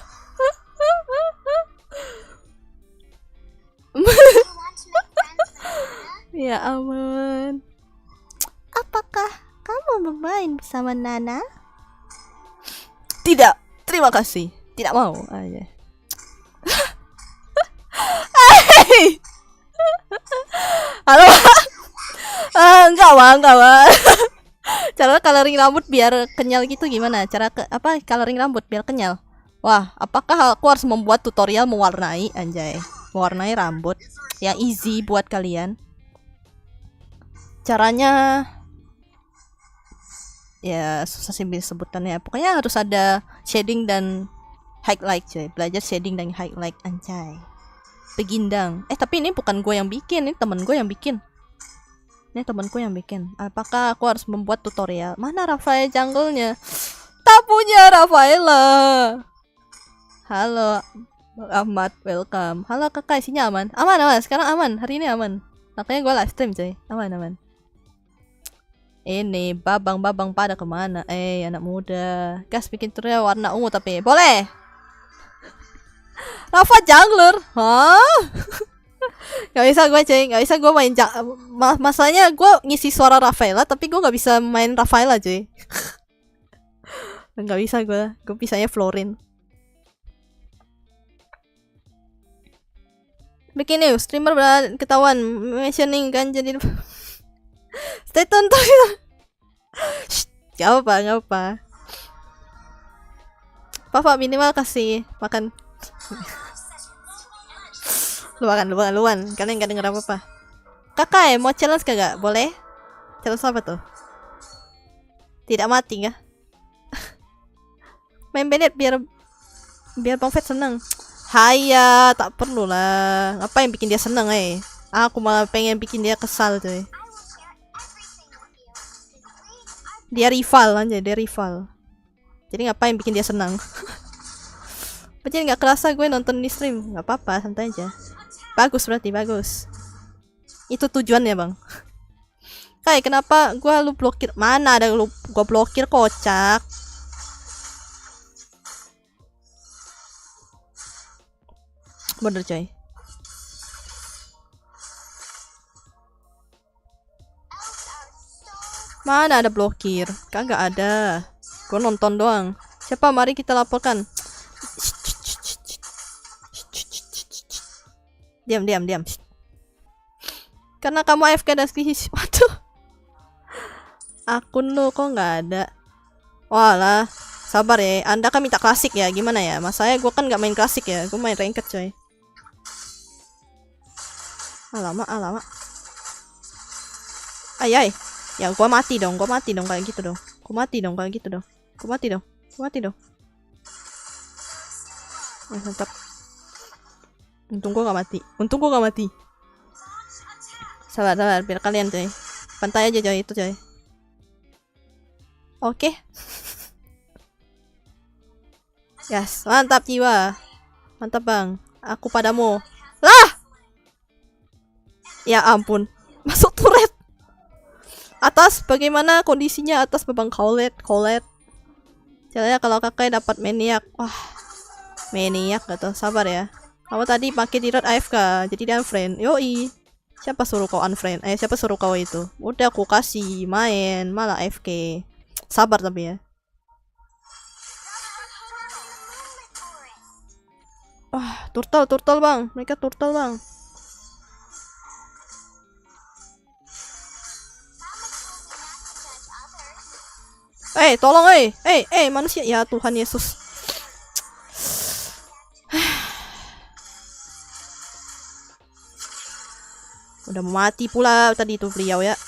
Ya aman. Apakah kamu bermain bersama Nana? Tidak, terima kasih. Tidak mau aja. Halo. Enggak Bang. Cara coloring rambut biar kenyal gitu gimana? Coloring rambut biar kenyal? Wah, apakah aku harus membuat tutorial mewarnai rambut yang easy buat kalian? Caranya ya susah sih sebutannya. Pokoknya harus ada shading dan highlight coy. Belajar shading dan highlight, anjay. Begindang. Tapi ini bukan gue yang bikin, ini temen gue yang bikin. Apakah aku harus membuat tutorial? Mana Rafael jungle-nya? Tak punya Rafaela. Halo Ahmad, welcome. Halo kakak, isinya aman? Aman. Sekarang aman, hari ini aman. Makanya gue live stream coy. Aman. Ini babang pada kemana? Anak muda. Gas bikin tutorial warna ungu tapi boleh. Rafa jungler. Hah? Gak bisa gue cuy, gak bisa gue main masalahnya gue ngisi suara Rafaela tapi gue gak bisa main Rafaela cuy. Gak bisa gue bisanya Florin. Bikin new streamer ketahuan mentioning kan jadi stay tune tuh. Gak apa. Papa minimal kasih makan. Luan. Kalian gak denger apa-apa. Kakak mau challenge kagak? Boleh? Challenge apa tuh? Tidak mati kah? Main Bennett biar Bang Fett seneng. Haya, tak perlu lah. Apa yang bikin dia seneng Aku malah pengen bikin dia kesal cuy. Dia rival aja, dia rival. Jadi ngapain bikin dia senang? Jadi nggak kerasa gue nonton di stream, nggak apa-apa, santai aja. Bagus berarti bagus. Itu tujuannya bang. Kayak kenapa gue lu blokir? Mana ada lu gue blokir kocak? Bener coy. Mana ada blokir? Kagak ada. Gue nonton doang. Siapa? Mari kita laporkan. Diam. Karena kamu AFK dan skripsi. Waduh. Akun lu kok nggak ada? Walah. Sabar ya. Anda kan minta klasik ya. Gimana ya? Masalahnya gue kan nggak main klasik ya. Gue main ranked coy. Alamak. Ayai. Ya gua mati dong kayak gitu dong. Gua mati dong. Mantap. Untung gua gak mati. Sabar biar kalian coy. Pantai aja coy itu coy. Oke. Yes, mantap jiwa. Mantap bang. Aku padamu. Lah. Ya ampun. Masuk turret. Atas, bagaimana kondisinya atas Babang Colette? Caranya kalau kakak dapat maniak. Wah, maniak gitu. Sabar ya. Kamu tadi pakai di AFK, jadi dia unfriend. Yoi. Siapa suruh kau unfriend? Siapa suruh kau itu? Udah aku kasih main, malah AFK. Sabar tapi ya. Wah, turtle bang. Mereka turtle bang. Tolong manusia. Ya Tuhan Yesus. Udah mau mati pula tadi itu beliau ya.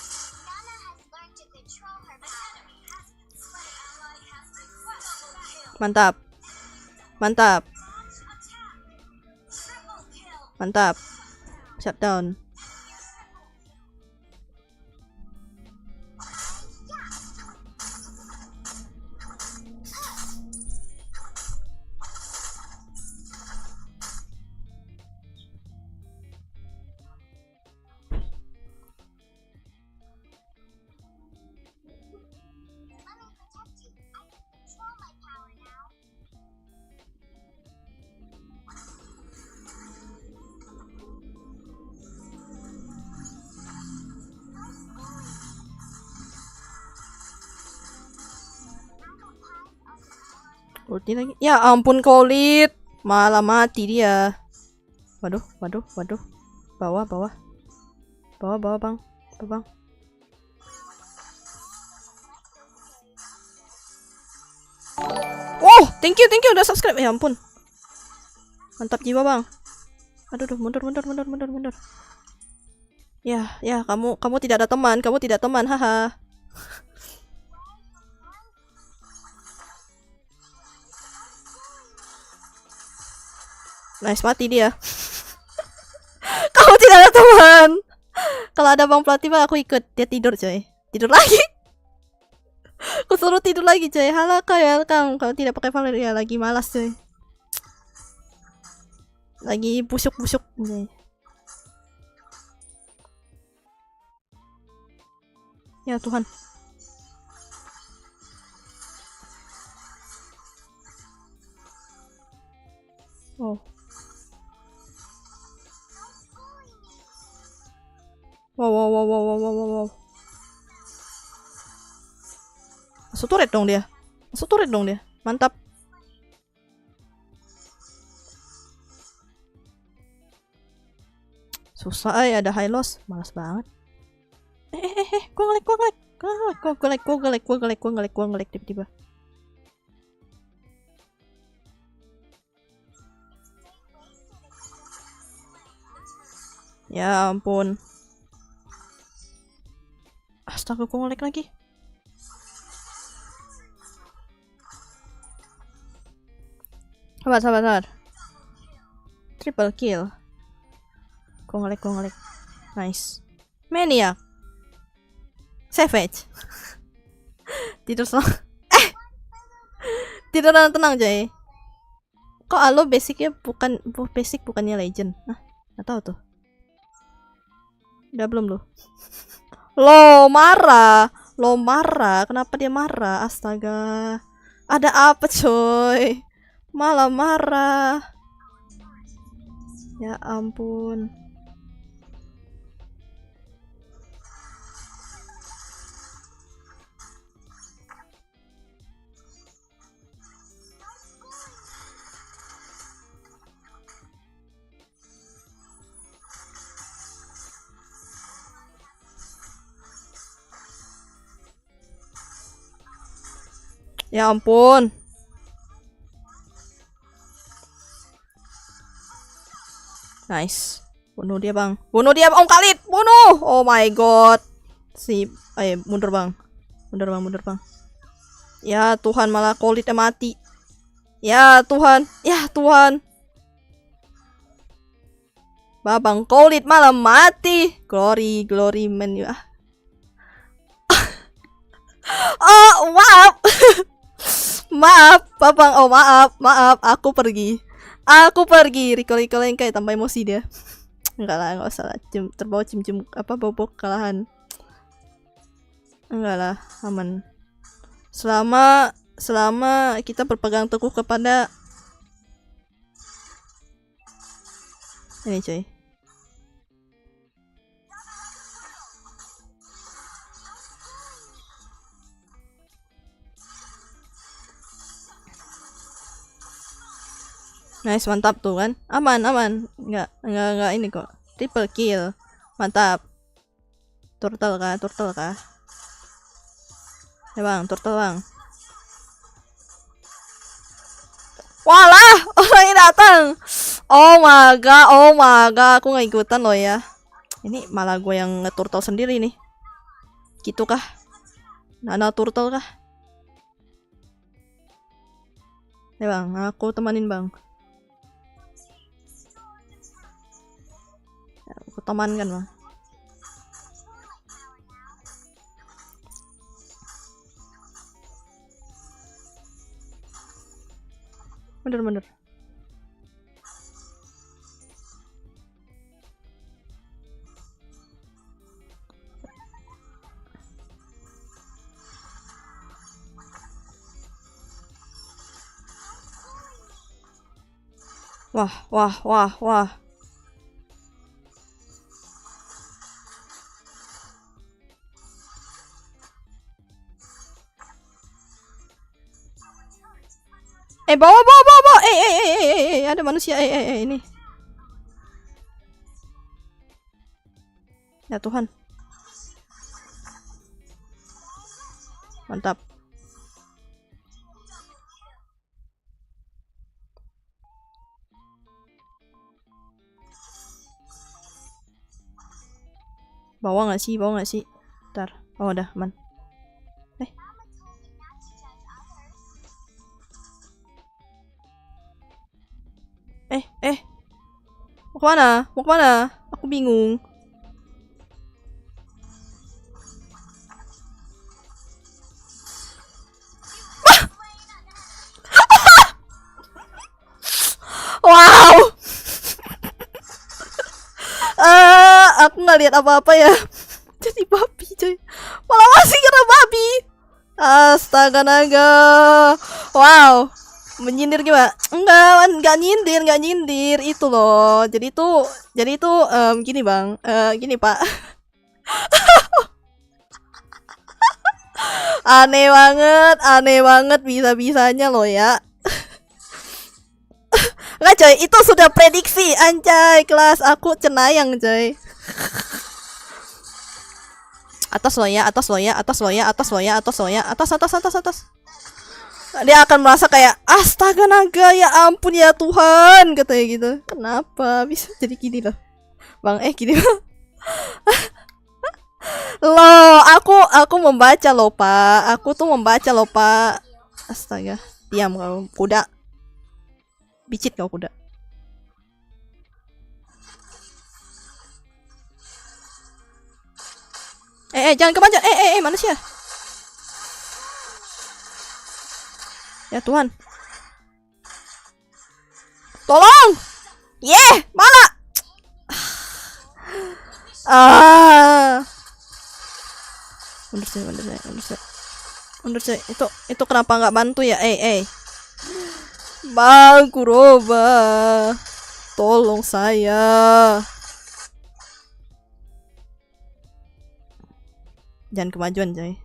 Mantap. Shutdown. Ulti lagi. Ya ampun Kolit. Malah mati dia. Waduh. Bawah bang. Oh, thank you udah subscribe. Ya ampun. Mantap jiwa bang. Aduh, mundur. Ya, kamu tidak ada teman, haha. Nice, mati dia. Kamu tidak ada teman. Kalau ada bang pelatih aku ikut. Dia tidur coy. Tidur lagi. Aku suruh tidur lagi coy. Halo kayak kamu kalau tidak pakai Valeria lagi malas coy. Lagi busuk coy. Ya Tuhan. Oh. Wow. Masuk turret dong dia. Mantap. Susah ada high loss. Malas banget. Gua ngelek tiba-tiba. Ya ampun. Astaga, gua ngelek lagi. Sabar. Triple kill. Gua ngelek. Nice. Maniac. Savage. Tidur tenang Jay. Kok Alo basicnya bukannya legend? Nah, nggak tahu tuh. Udah belum lo? Lo marah. Kenapa dia marah? Astaga. Ada apa coy? Malah marah. Ya ampun. Ya ampun. Nice. Bunuh dia, Bang. Om Khalid. Bunuh. Oh my god. Mundur, Bang. Ya Tuhan, malah Khalidnya mati. Ya Tuhan. Babang Khalid malah mati. Glory man ya. Oh, maaf. Maaf, Babang. Oh, maaf. Aku pergi. Recall yang kayak tambah emosi dia. Enggak lah, enggak usah lah. Terbawa cium bobok kekalahan. Enggak lah, aman. Selama kita berpegang teguh kepada ini, coy. Nice, mantap tuh kan. Aman. Enggak ini kok. Triple kill. Mantap. Turtle kah? Ya Bang, turtle Bang. Walah, orangnya datang. Oh my god, aku nggak ikutan loh ya. Ini malah gue yang nge-turtle sendiri nih. Gitu kah? Nana turtle kah? Ya Bang, aku temanin Bang. Aku temankan Bang. Bener. Wah. Bawa. Ada manusia. Ini. Ya Tuhan. Mantap. Bawa nggak sih? Ntar. Oh, udah aman. Mau kemana? Aku bingung. Wow. Aku nggak lihat apa-apa ya. Jadi babi coy. Malah masih kena babi. Astaga naga. Wow. Menyindir gimana? Enggak nyindir itu loh. Jadi itu gini Bang. Gini Pak. Aneh banget bisa-bisanya lo ya. Nggak coy, itu sudah prediksi anjay, kelas aku cenayang coy. Atas lo ya, atas lo ya, atas lo ya, atas lo ya, atas lo ya, atas. Dia akan merasa kayak astaga naga, ya ampun ya Tuhan, katanya gitu. Kenapa bisa jadi gini loh bang, gini loh. Loh, aku membaca loh pak, aku tuh membaca loh pak. Astaga, diam kau kuda, bicit kau kuda. Jangan kemanjat, manusia. Ya Tuhan, tolong. Mana? Mundur saya. Itu kenapa nggak bantu ya? Bang Kuroba, tolong saya. Jangan kemajuan, coy.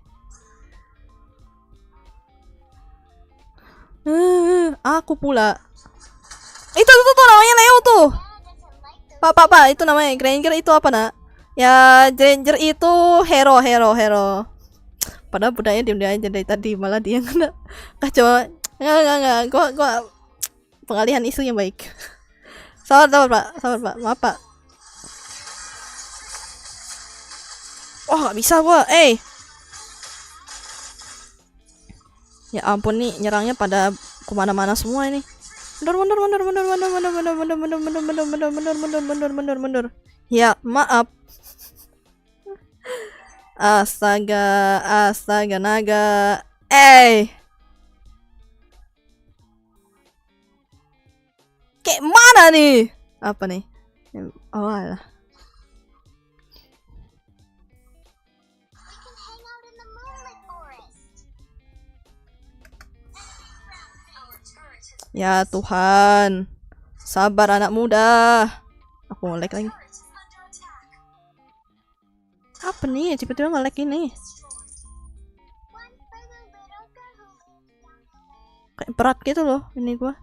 Aku pula. Itu namanya Leo tuh. Pak, itu namanya Granger, itu apa nak? Ya, Granger itu hero. Padahal budaya diam aja dari tadi, malah dia kena kacau. Enggak. Gua pengalihan isu yang baik. Sabar pak, maaf pak. Wah, nggak bisa gua, Ya ampun nih, nyerangnya pada kemana-mana semua ini. Mundur. Ya, maaf. Astaga naga. Kayak mana nih? Apa nih? Oh alah. Ya Tuhan, sabar anak muda. Aku nge-lag lagi. Apa nih? Tiba-tiba nge-lag ini. Kayak berat gitu loh ini gua.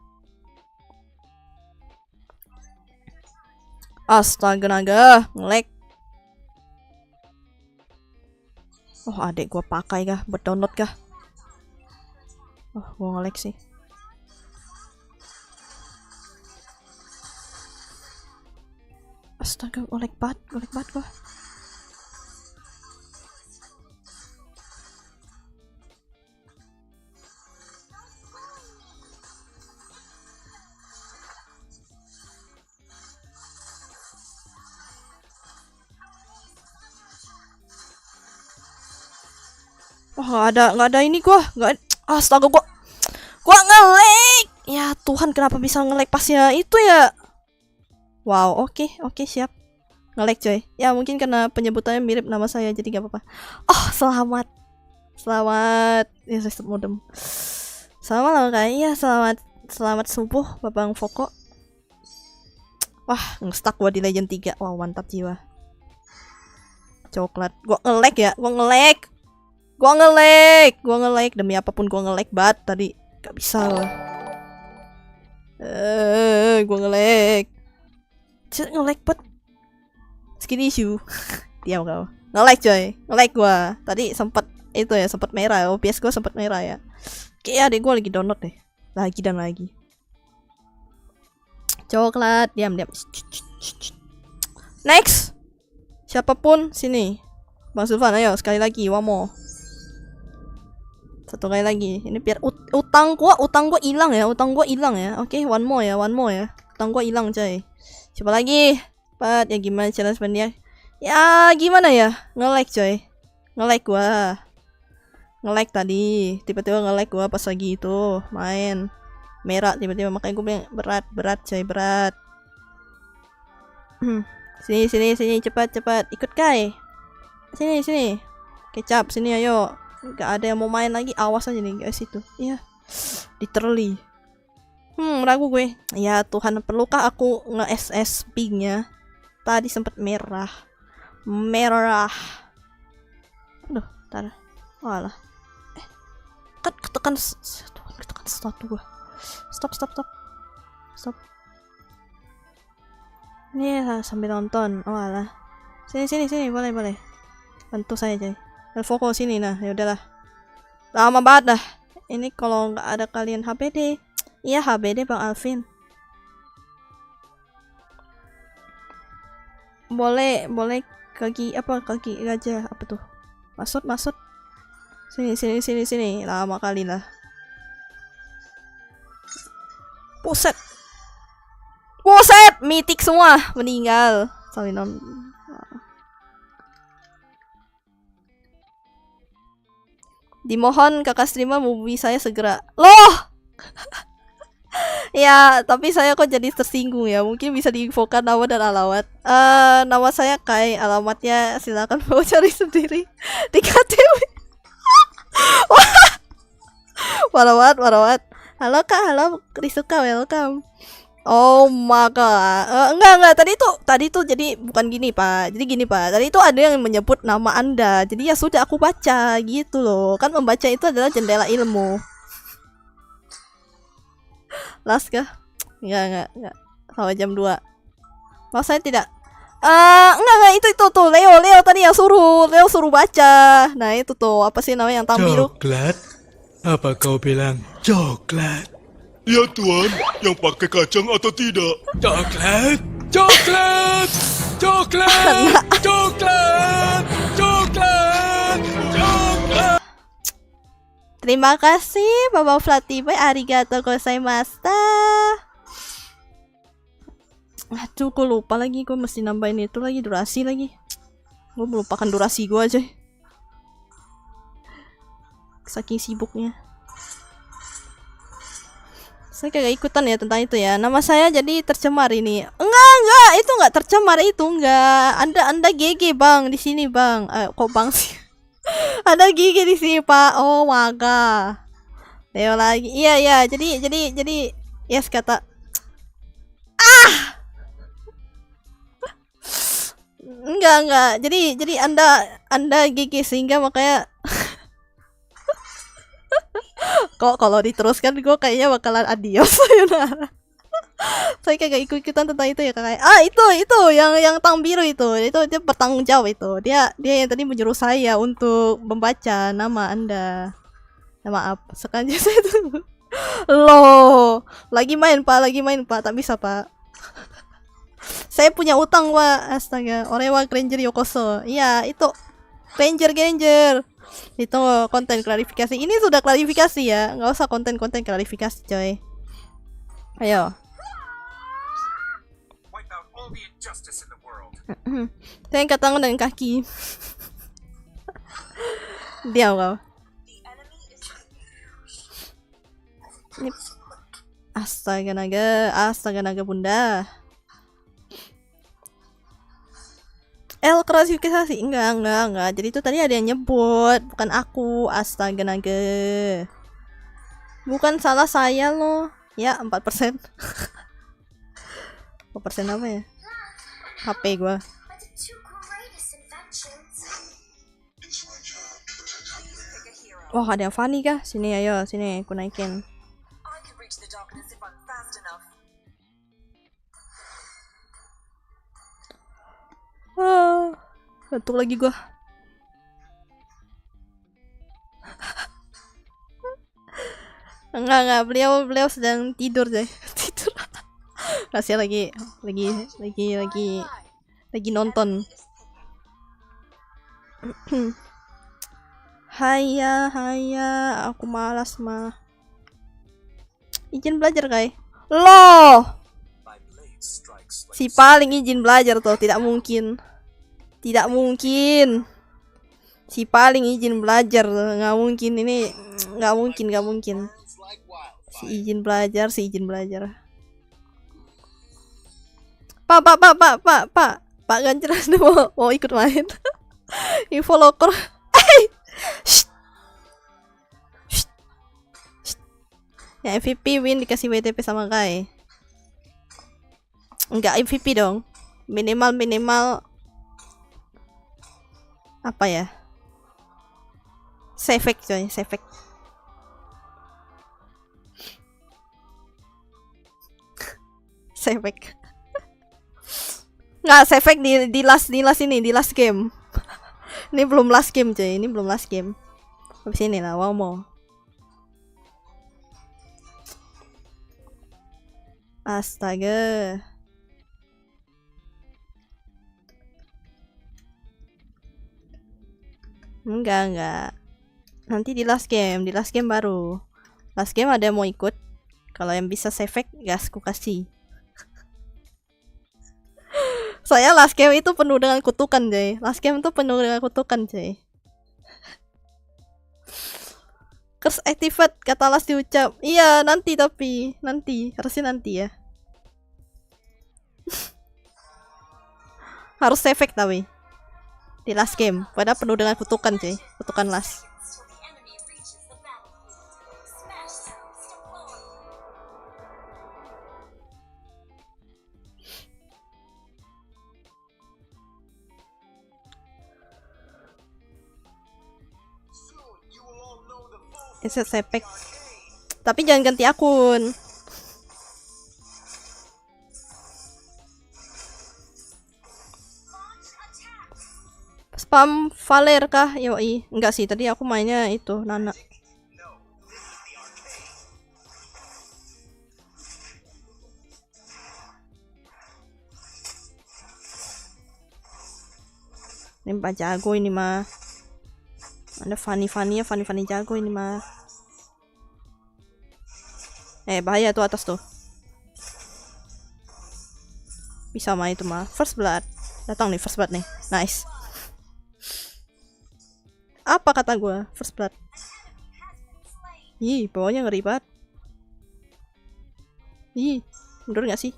Astaga naga, nge-lag. Oh, adek gua pakai kah? Buat download kah? Oh, gua nge-lag sih. Astaga, nge-lag banget gua. Oh, nggak ada ini gua. Astaga, gua nge-lag. Ya Tuhan, kenapa bisa nge-lag pasnya itu ya? Wow, oke, siap. Nge-lag coy. Ya mungkin karena penyebutannya mirip nama saya, jadi gak apa-apa. Oh, selamat. Ya, reset modem. Selamat lah kayaknya, selamat subuh Babang Foko. Wah, nge-stuck gua di Legend 3. Wow, mantap jiwa. Coklat. Gua nge-lag ya, gua nge-lag. Demi apapun gua nge-lag banget tadi. Gak bisa lah. Gua nge-lag. Nge-lag banget. Skin issue. Diam kau. Nge-lag coy. Nge-lag gua. Tadi sempat merah. OBS gua sempat merah ya. Kayak adek gua lagi download deh. Lagi. Coklat. Diam. Next. Siapapun sini. Bang Sulfan, ayo sekali lagi. One more. Satu kali lagi. Ini biar utang gua hilang ya. Oke, one more ya. Utang gua hilang coy. Coba lagi. Cepat ya, gimana challenge dia? Ya gimana ya? Nge-lag coy. Nge-lag gua. Nge-lag tadi. Tiba-tiba nge-lag gua pas lagi itu main. Merah tiba-tiba, makanya gue bilang berat coy, berat. Sini cepat. Ikut Kai. Sini. Kecap sini ayo. Gak ada yang mau main lagi, awas aja nih guys itu. Iya. Literally. Ragu gue. Ya Tuhan, perlukah aku nge-SS pingnya? Tadi sempat merah. Aduh, tar. Walah. ketekan sesuatu gua. Stop. Ini lah sambil nonton. Oh alah. Sini, boleh. Bantu saya, coy. Fokus sini, nah, ya udahlah. Lama banget dah. Ini kalau nggak ada kalian HBD. Iya, HBD Bang Alvin. Boleh kaki gajah apa tuh? Masuk. Sini. Lama kali lah. Buset, mitik semua meninggal. Salinon. Dimohon kakak streamer movie saya segera. Loh. Ya, tapi saya kok jadi tersinggung ya. Mungkin bisa diinfokan nama dan alamat. Nama saya Kai, alamatnya silakan mau cari sendiri di KTP. Warawat. Halo Kak, halo Risuka, welcome. Oh my god. Enggak. Tadi tuh jadi bukan gini, Pak. Jadi gini, Pak. Tadi itu ada yang menyebut nama Anda. Jadi ya sudah aku baca gitu loh. Kan membaca itu adalah jendela ilmu. Last kah? Enggak. Sampai jam 2. Maksud saya tidak. Enggak, itu tuh Leo tadi yang Leo suruh baca. Nah, itu tuh apa sih namanya yang biru? Coklat? Apa kau bilang coklat? Ya tuan, yang pakai kacang atau tidak? Coklat. Terima kasih Bapak Flatiboy, arigato gozaimashita. Aduh, gue lupa lagi, gue mesti nambahin itu lagi, durasi lagi. Gue melupakan durasi gue aja. Saking sibuknya. Saya kagak ikutan ya tentang itu ya. Nama saya jadi tercemar ini. Enggak, itu enggak tercemar itu, enggak. Anda GG Bang di sini Bang. Kok Bang sih? Ada gigi di sini Pak. Oh maga. Leo lagi. Iya. Jadi yes kata. Enggak. Jadi Anda gigi sehingga makanya kok kalau diteruskan gue kayaknya bakalan adios. Saya kayak ikut-ikutan tentang itu ya kakak. Itu yang tang biru itu dia bertanggung jawab itu. Dia yang tadi menyuruh saya untuk membaca nama Anda. Ya, maaf, sengaja saya tuh. Loh, lagi main Pak, tak bisa Pak. Saya punya utang Pak, astaga. Orewa Granger Yokoso. Iya, itu Granger. Itu konten klarifikasi. Ini sudah klarifikasi ya, nggak usah konten klarifikasi coy. Ayo. Saya angkat tangan dan kaki. Diam kau. Ini astaga naga bunda. Klarifikasi enggak. Jadi itu tadi ada yang nyebut, bukan aku. Astaga naga. Bukan salah saya loh. Ya 4%. 4% apa ya? HP gua. Wah, ada yang funny kah? Sini ayo, sini aku naikin. Ngantuk lagi gua. Enggak, beliau sedang tidur deh. Tidur. Masih lagi nonton. Haya, aku malas mah. Izin belajar Kai. Loh. Si paling izin belajar tuh, tidak mungkin. Si paling izin belajar, nggak mungkin ini, nggak mungkin. Si izin belajar. Pak Ganjar mau ikut main. Info loker. Ya MVP win dikasih WTP sama Kai. Enggak MVP dong. Minimal apa ya? Sefek coy. Sefek. Nggak, Sefek di last ini, di last game. Ini belum last game cuy, ini belum last game. Habis ini lah, wow mau. Astaga. Enggak. Nanti di last game baru. Last game ada yang mau ikut. Kalau yang bisa Sefek, gas ku kasih. Saya last game itu penuh dengan kutukan, cuy. Last game itu penuh dengan kutukan, cuy. Curse activate, kata last diucap. Iya, nanti tapi. Harusnya nanti ya. Harus Sefek tapi. Di last game, padahal penuh dengan kutukan, cuy. Kutukan last. Reset Sefek. Tapi jangan ganti akun. Spam Valer kah? Yoi. Enggak sih, tadi aku mainnya itu Nana. Ini Mbak jago ini mah. Ada Fanny jago ini mah. Bahaya tuh atas tuh. Bisa mah itu mah. First blood. Datang nih first blood nih. Nice. Apa kata gue? First blood. Ih, bawahnya ngeri banget. Ih, mundur gak sih?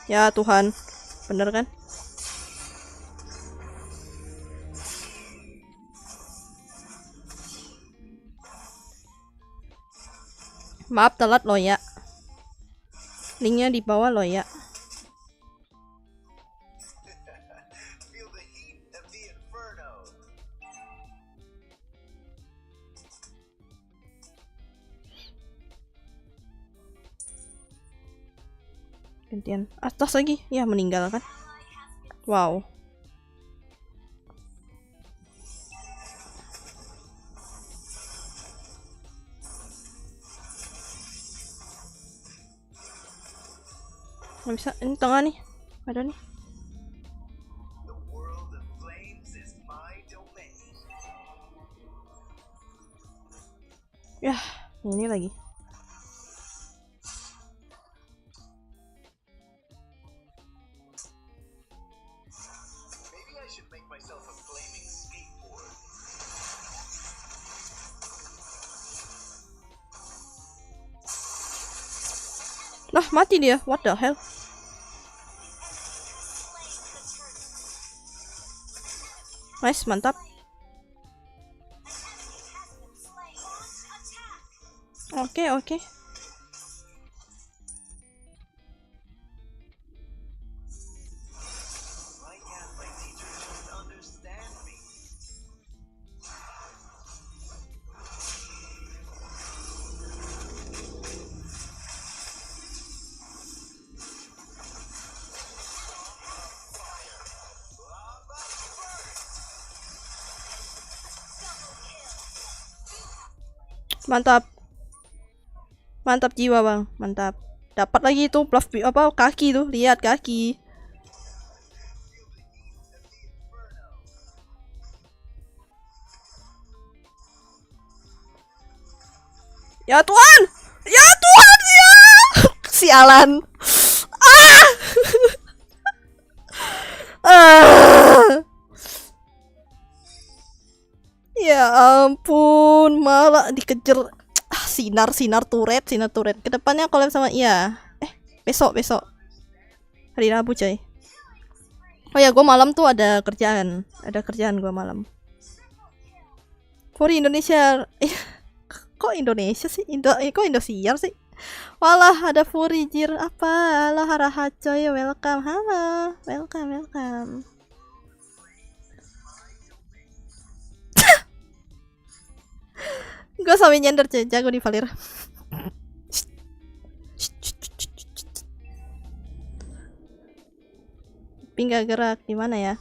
Ya Tuhan. Bener kan? Maaf telat lo ya. Linknya di bawah lo ya. Gantian atas lagi. Ya meninggal kan. Wow. Nggak bisa. Ini tengah nih. Ada nih. Yah, ini lagi. Nah, mati dia. What the hell? Nice, mantap. Oke. Mantap jiwa bang, mantap. Dapat lagi tuh bluff apa kaki tuh, lihat kaki. Ya Tuhan, ya. Sialan. Ya ampun, malah dikejar. Sinar turret. Kedepannya collab sama besok hari Rabu coy. Oh ya, gue malam tuh ada kerjaan gue malam. Furi Indonesia. Kok Indonesia sih? Kok Indosiar sih? Walah, ada Furi jir apa? Halo Haraha coy, welcome. Halo, welcome. Gue sampai nyender cuy, jago di Valir. Tapi nggak gerak, gimana ya?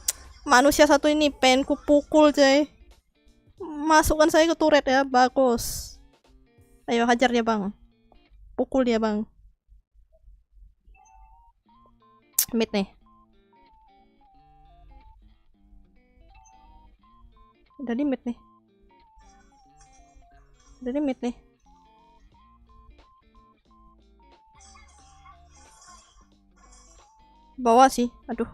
Manusia satu ini pengen ku pukul cuy. Masukkan saya ke turret ya, bagus. Ayo hajar dia bang, pukul dia bang. Mid nih. Udah di mid nih. Udah di mid nih. Bawah sih, aduh.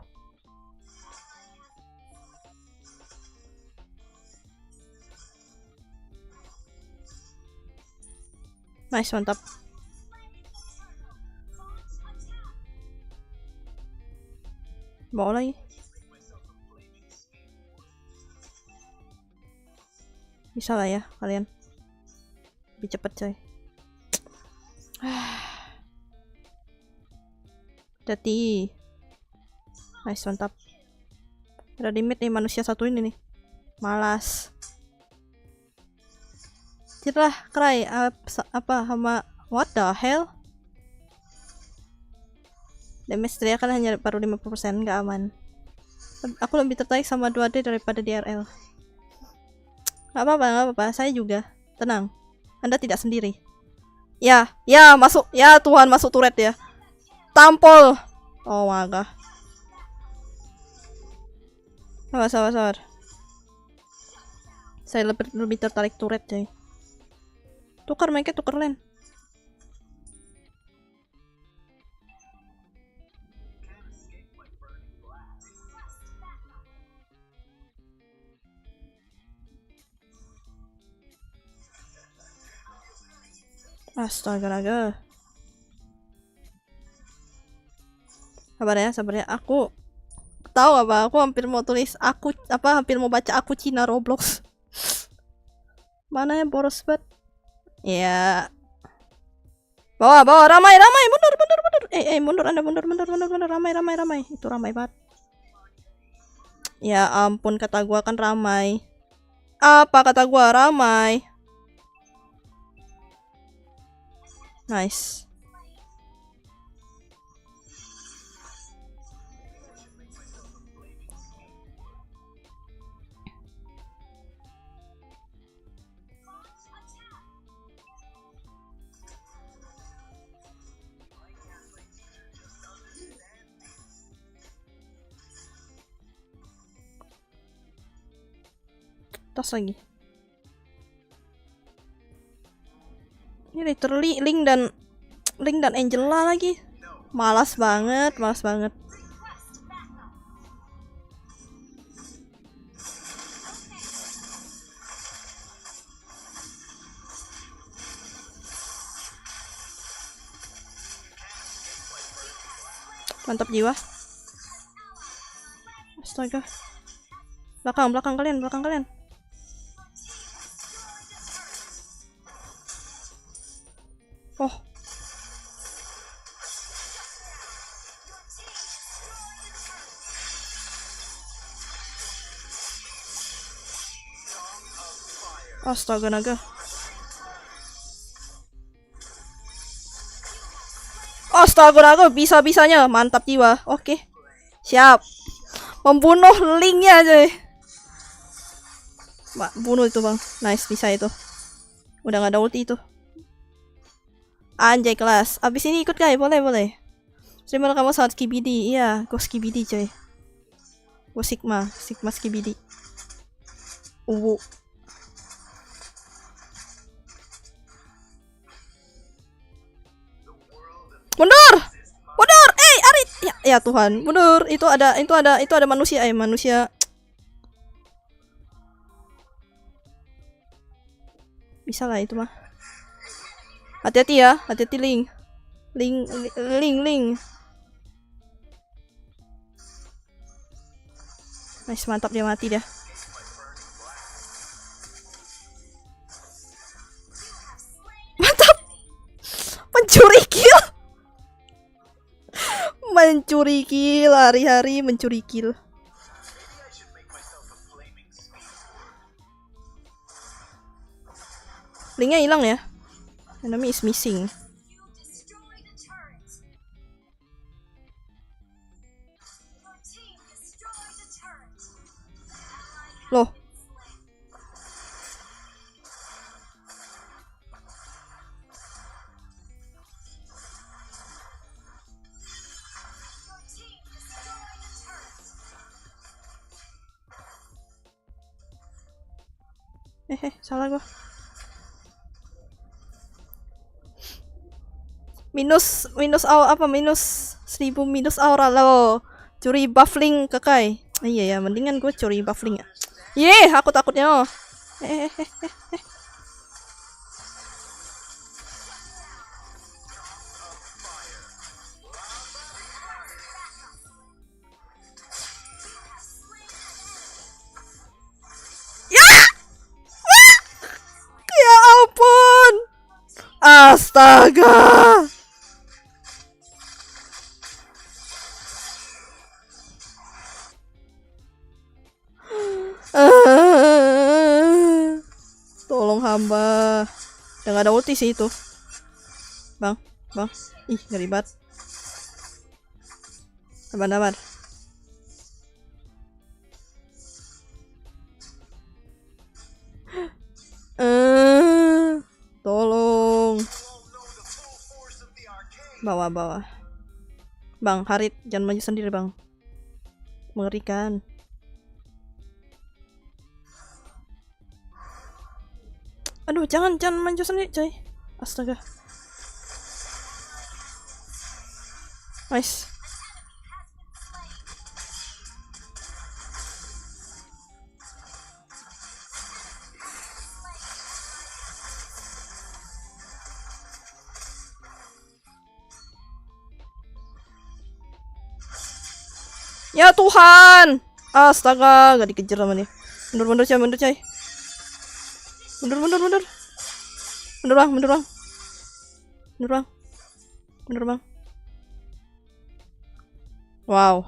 Nice, mantap. Bawah lagi. Bisa lah ya kalian. Lebih cepet coy. Hati. Nice, mantap. Ada di mid nih manusia satu ini nih. Malas. Cerah, cry apa sama what the hell? Damage teriak kan hanya baru 50%, nggak aman. Aku lebih tertarik sama 2D daripada DRL. Nggak apa-apa, saya juga. Tenang, Anda tidak sendiri. Ya, masuk. Ya Tuhan, masuk turret ya. Tampol. Oh my god. Sabar. Saya lebih tertarik turret coy. Tukar mereka, tukar lane. Astaga. Sabar ya. Aku tahu apa? Aku hampir mau tulis hampir mau baca aku Cina Roblox. Mana yang boros banget? Ya. Bawa ramai. Mundur. Mundur Anda, mundur. Ramai. Itu ramai banget. Ya ampun, kata gua kan ramai. Apa kata gua ramai? Nice. Tas lagi. Ini literally Link dan Angela lagi. Malas banget. Mantap jiwa. Astaga. Belakang kalian. Oh. Astaga naga. Bisa-bisanya. Mantap jiwa. Oke. Siap. Membunuh Linknya aja. Bunuh itu bang. Nice, bisa itu. Udah gak ada ulti itu. Anjay kelas. Abis ini ikut guys, boleh. Terima kamu saat Skibidi. Iya, gue Skibidi coy. Gue Sigma Skibidi. Mundur. Arit. Ya Tuhan, mundur. Itu ada manusia. Bisa lah itu mah. Hati-hati ya, Link. Nice, mantap, dia mati dah. Mantap. Mencuri kill hari-hari mencuri kill. Linknya hilang ya. Enemy is missing. Loh. Salah gua. Minus apa minus 1000 minus aura lo. Curi buffling Kakai. Iya ya, mendingan gue curi buffling ya. Aku takutnya. Ya ampun. Astaga. Tolong hamba. Udah gak ada ulti sih itu. Bang. Ih, ngeri banget. Sabar. Tolong. Bawah. Bang, Harit, jangan maju sendiri, Bang. Mengerikan. Aduh, jangan maju sendiri, coy. Astaga. Nice. Ya Tuhan. Astaga, gak dikejar sama dia. Mundur coy. Mundur. Mundur bang. Wow.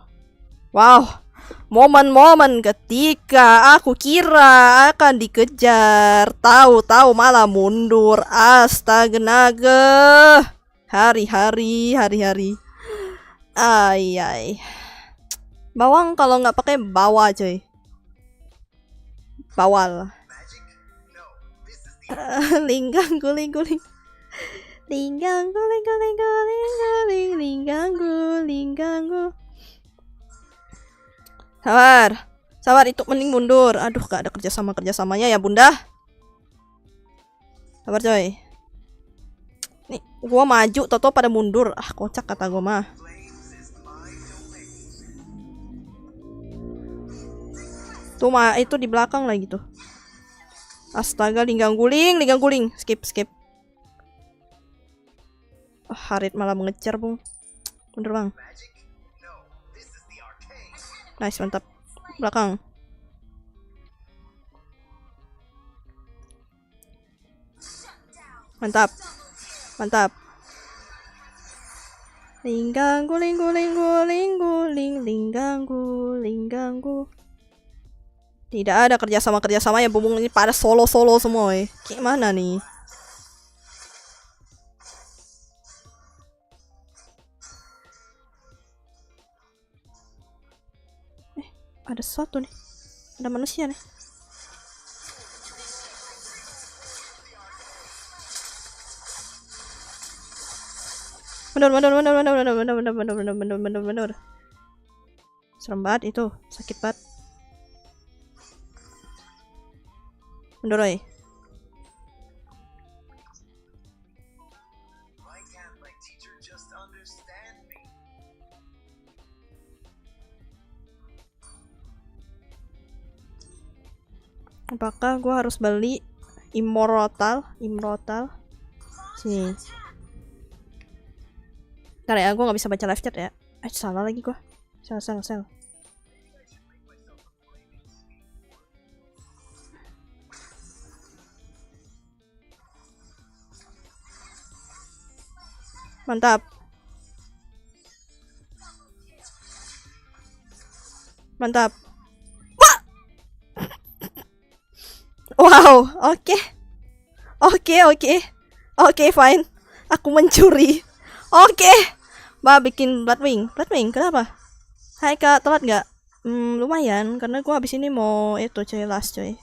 Momen-momen ketika aku kira akan dikejar, tahu-tahu malah mundur. Astaga naga. Hari-hari. Ay. Bawang kalau nggak pakai bawa coy. Bawal. Linggang guling. Sabar itu mending mundur. Aduh, gak ada kerjasamanya ya bunda. Sabar coy. Nih gua maju toto pada mundur. Kocak kata gua mah. Tuh mah itu di belakang lagi tuh. Astaga, linggang guling. Skip. Harit malah mengejar, Bung. Mundur, Bang. Nice, mantap. Belakang. Mantap. Linggang guling. Tidak ada kerjasama ya, Bung. Ini pada solo semua, Kayak mana nih? Ada sesuatu nih. Ada manusia nih. Bener. Serem banget itu. Sakit banget. Mundur, oi. Apakah gue harus beli immortal? Sini. Ntar ya, gue gak bisa baca live chat ya. Salah lagi gue. Sel. Mantap. Wow, oke. Oke, fine. Aku mencuri. Oke. Mbak bikin Bloodwing. Bloodwing, kenapa? Hai Kak, telat nggak? Lumayan, karena gua habis ini mau itu coy, last coy.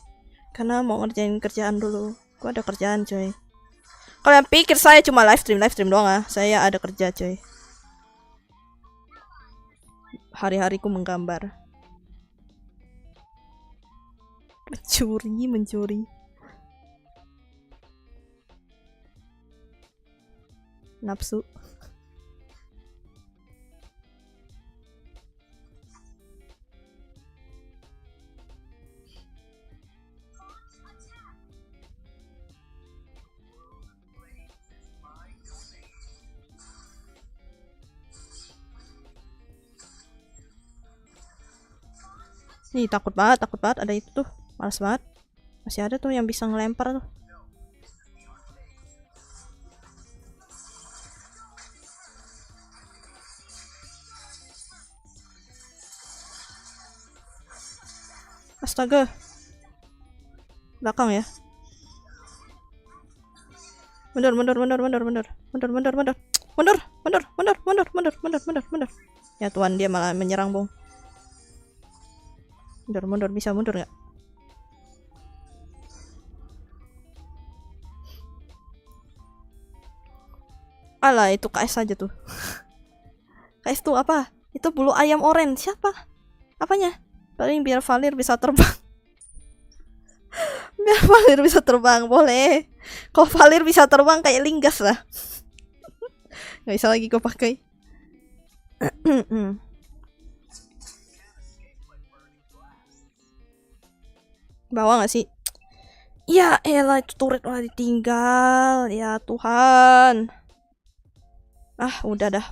Karena mau ngerjain kerjaan dulu. Gua ada kerjaan coy. Kalian pikir saya cuma live stream doang ah? Saya ada kerja coy. Hari-hariku menggambar. Mencuri. Nafsu. Nih takut banget ada itu tuh. Males banget. Masih ada tuh yang bisa ngelempar tuh. Astaga. Belakang ya. Mundur. Ya Tuhan, dia malah menyerang, Bung. Mundur, bisa mundur nggak? Alah, itu KS aja tuh. KS tuh apa? Itu bulu ayam orange. Siapa? Apanya? Paling biar Valir bisa terbang. Biar Valir bisa terbang, boleh. Kalau Valir bisa terbang kayak Linggas lah. Nggak bisa lagi gue pakai. Bawa nggak sih? Ya elah, itu turret malah ditinggal. Ya Tuhan. Ah, udah dah.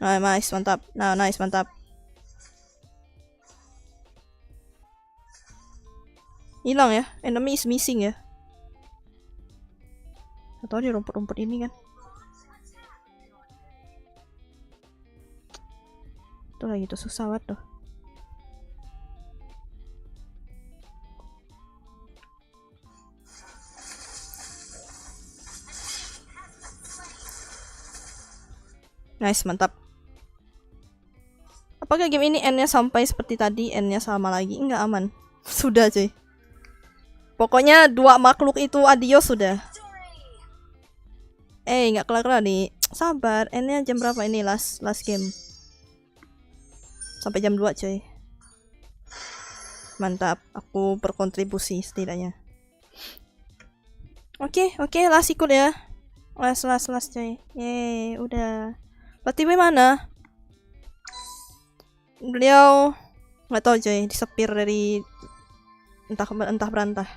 Nah, nice, mantap. Hilang ya, enemy is missing ya. Atau di rumput-rumput ini kan. Itu lagi tuh susah banget tuh. Nice, mantap. Apakah game ini endnya sampai seperti tadi? Endnya sama lagi? Enggak, aman. Sudah cuy. Pokoknya dua makhluk itu adios sudah. Nggak kelar-kelar nih. Sabar, endnya jam berapa ini last game? Sampai jam 2 cuy. Mantap, aku berkontribusi setidaknya. Oke, last ikut ya. Last cuy. Yeay, udah. Latiwe mana? Beliau nggak tahu coy, disepir dari entah berantah.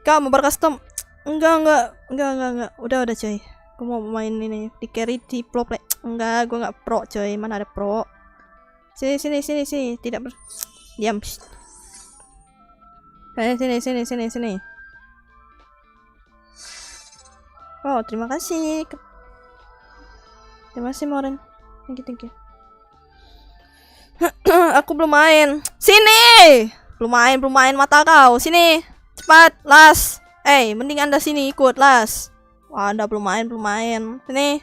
Kak mau bercustom? Enggak. Udah coy. Aku mau main ini di carry di pro play. Enggak, gue nggak pro coy. Mana ada pro? Sini. Tidak diam. Sini. Oh, terima kasih. Terima kasih Moren. Thank you. Aku belum main. Sini. Belum main mata kau. Sini. Cepat, Las. Mending Anda sini ikut, Las. Wah, Anda belum main. Sini.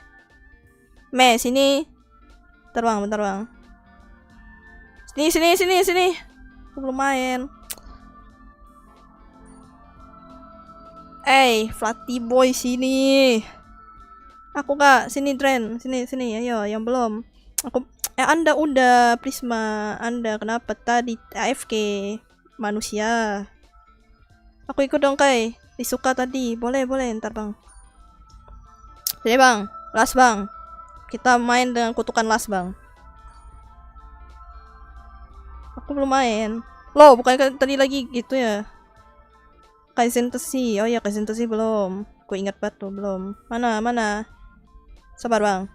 Sini. Bentar, Bang. Sini. Aku belum main. Flatty boy sini. Aku Kak, sini Dren, sini, ayo yang belum. Anda udah, Prisma. Anda kenapa tadi AFK manusia? Aku ikut dong Kai. Disuka tadi. Boleh, ntar Bang. Jadi Bang, last Bang. Kita main dengan kutukan last Bang. Aku belum main. Loh, bukan tadi lagi gitu ya. Kaizen Tesi. Oh ya, Kaizen Tesi belum. Aku ingat banget tuh, belum. Mana? Sabar Bang.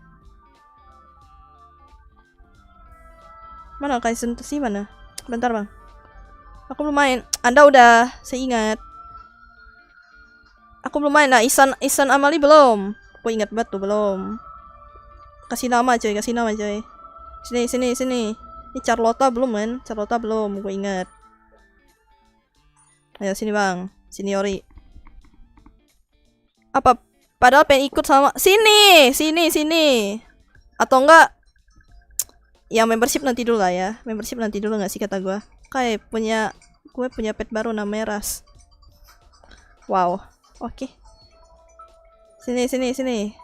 Mana Kaizen Tesi mana? Bentar Bang. Aku belum main. Anda udah, saya ingat. Aku belum main. Nah, Isan Amali belum. Aku ingat banget tuh, belum. Kasih nama coy. Sini, sini, sini. Ini Carlota belum kan? Carlota belum, gue ingat. Ayo sini bang, sini Yori. Apa? Padahal pengen ikut sama sini, sini, sini. Atau enggak? Yang membership nanti dulu lah ya. Membership nanti dulu nggak sih kata gue? Kayak gue punya pet baru namanya Ras. Wow, oke. Sini, sini, sini.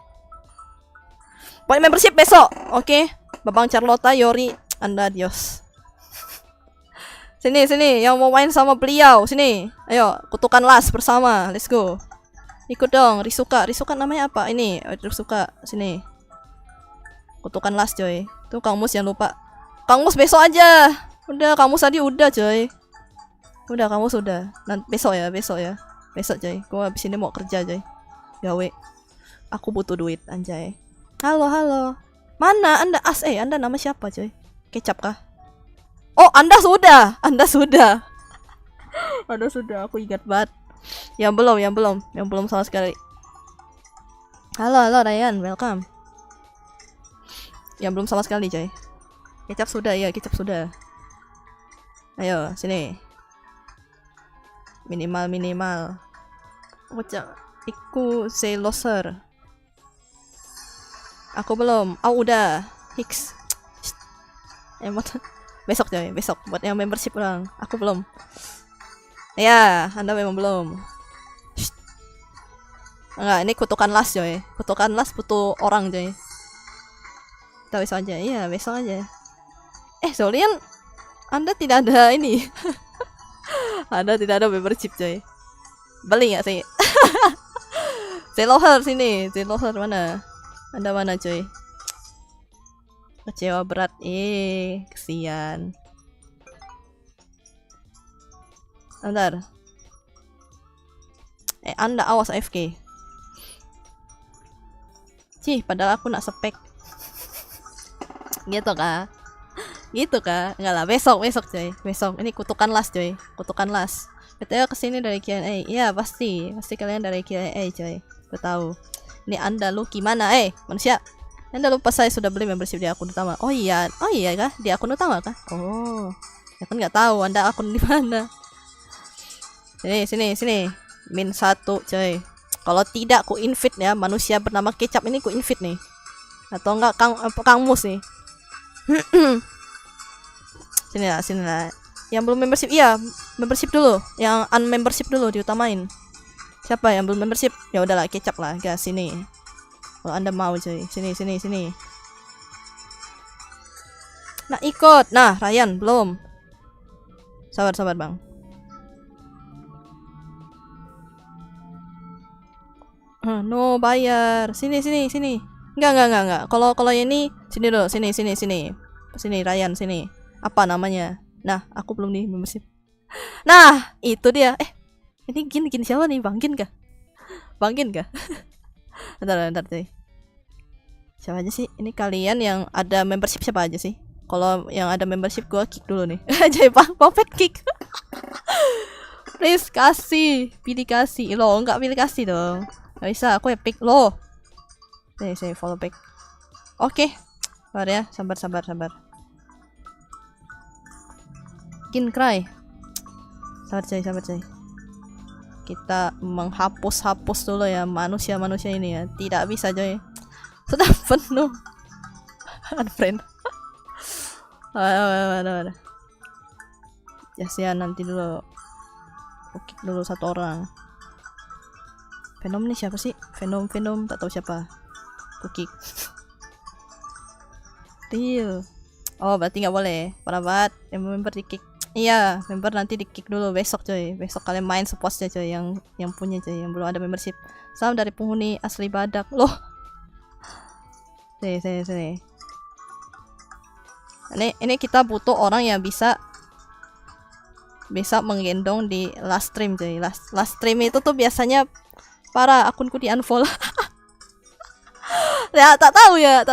Poin membership besok, oke? Babang Carlota, Yori, Anda adios. Sini, sini, yang mau main sama beliau, sini. Ayo, kutukan las bersama, let's go. Ikut dong, Risuka. Risuka namanya apa? Ini, Risuka, sini. Kutukan las, coy. Tuh Kang Mus jangan lupa. Kang Mus besok aja. Udah, Kang Mus tadi udah, coy. Udah, Kang Mus udah. Nanti besok ya, besok ya. Besok, coy. Gue abis ini mau kerja, coy. Gawe. Aku butuh duit, anjay. Halo, halo. Mana Anda? Anda nama siapa, coy? Kecap kah? Oh, Anda sudah. Anda sudah. Anda sudah, aku ingat banget. Yang belum sama sekali. Halo, halo Ryan, welcome. Yang belum sama sekali, coy. Kecap sudah, ya, kecap sudah. Ayo, sini. Minimal. Wajah, iku loser. Aku belum. Oh, udah. Hicks. Emot. Besok, coy, besok buat yang membership orang. Aku belum. Ya, Anda memang belum. Shh. Enggak, ini kutukan las, coy. Kutukan las butuh orang, coy. Kita besok aja. Iya, besok aja. Solian, Anda tidak ada ini. Anda tidak ada membership, coy. Beli nggak sih? Zeloher sini. Zeloher mana? Anda mana, coy? Kecewa berat. Kesian. Bentar. Anda awas AFK. Cih, padahal aku nak spek. Gitu kah? Gitu kah? Enggak lah, besok coy. Besok. Ini kutukan las, coy. Kutukan las. Katanya kesini dari Q&A. Iya, pasti kalian dari Q&A, coy. Udah tahu. Ini Anda lu gimana? Manusia. Anda lupa saya sudah beli membership di akun utama. Oh iya kah? Di akun utama kah? Oh. Ya kan nggak tahu Anda akun di mana. Sini. Min 1, coy. Kalau tidak ku invite ya, manusia bernama Kecap ini ku invite nih. Atau enggak Kang Mus nih. Sini lah. Yang belum membership, iya, membership dulu. Yang unmembership dulu diutamain. Siapa yang belum membership? Ya udahlah, Kecap lah, guys, sini. Kalau Anda mau, coy. Sini. Nah, ikut. Nah, Ryan belum. Sabar, Bang. No bayar. Sini. Enggak. Kalau ini sini dulu. Sini. Sini Ryan, sini. Apa namanya? Nah, aku belum nih membership. Nah, itu dia. Ini Gin siapa nih? Bang Gin kah? Bentar, coy. Siapa aja sih? Ini kalian yang ada membership siapa aja sih? Kalau yang ada membership gua kick dulu nih. Jadi Bang Popet kick. Please pilih kasih. Loh, enggak pilih kasih dong. Gak bisa, aku epic loh. Saya follow back. Oke. Sabar ya, sabar. Kin cry. Sabar coy. Kita menghapus dulu ya manusia ini ya. Tidak bisa, coy. Sudah penuh. Unfriend. Ada. Ya nanti dulu. Oke, dulu satu orang. Venom nih siapa sih? Venom tak tahu siapa. Cookie. Real. Oh, berarti nggak boleh. Parah banget. Yang member di kick. Iya, member nanti di kick dulu besok, coy. Besok kalian main seposnya, coy, yang punya, coy, yang belum ada membership. Salam dari penghuni asli Badak. Loh. Sini. Ini kita butuh orang yang bisa menggendong di last stream, coy. Last stream itu tuh biasanya para akunku di unfollow. Ya, tak tahu ya.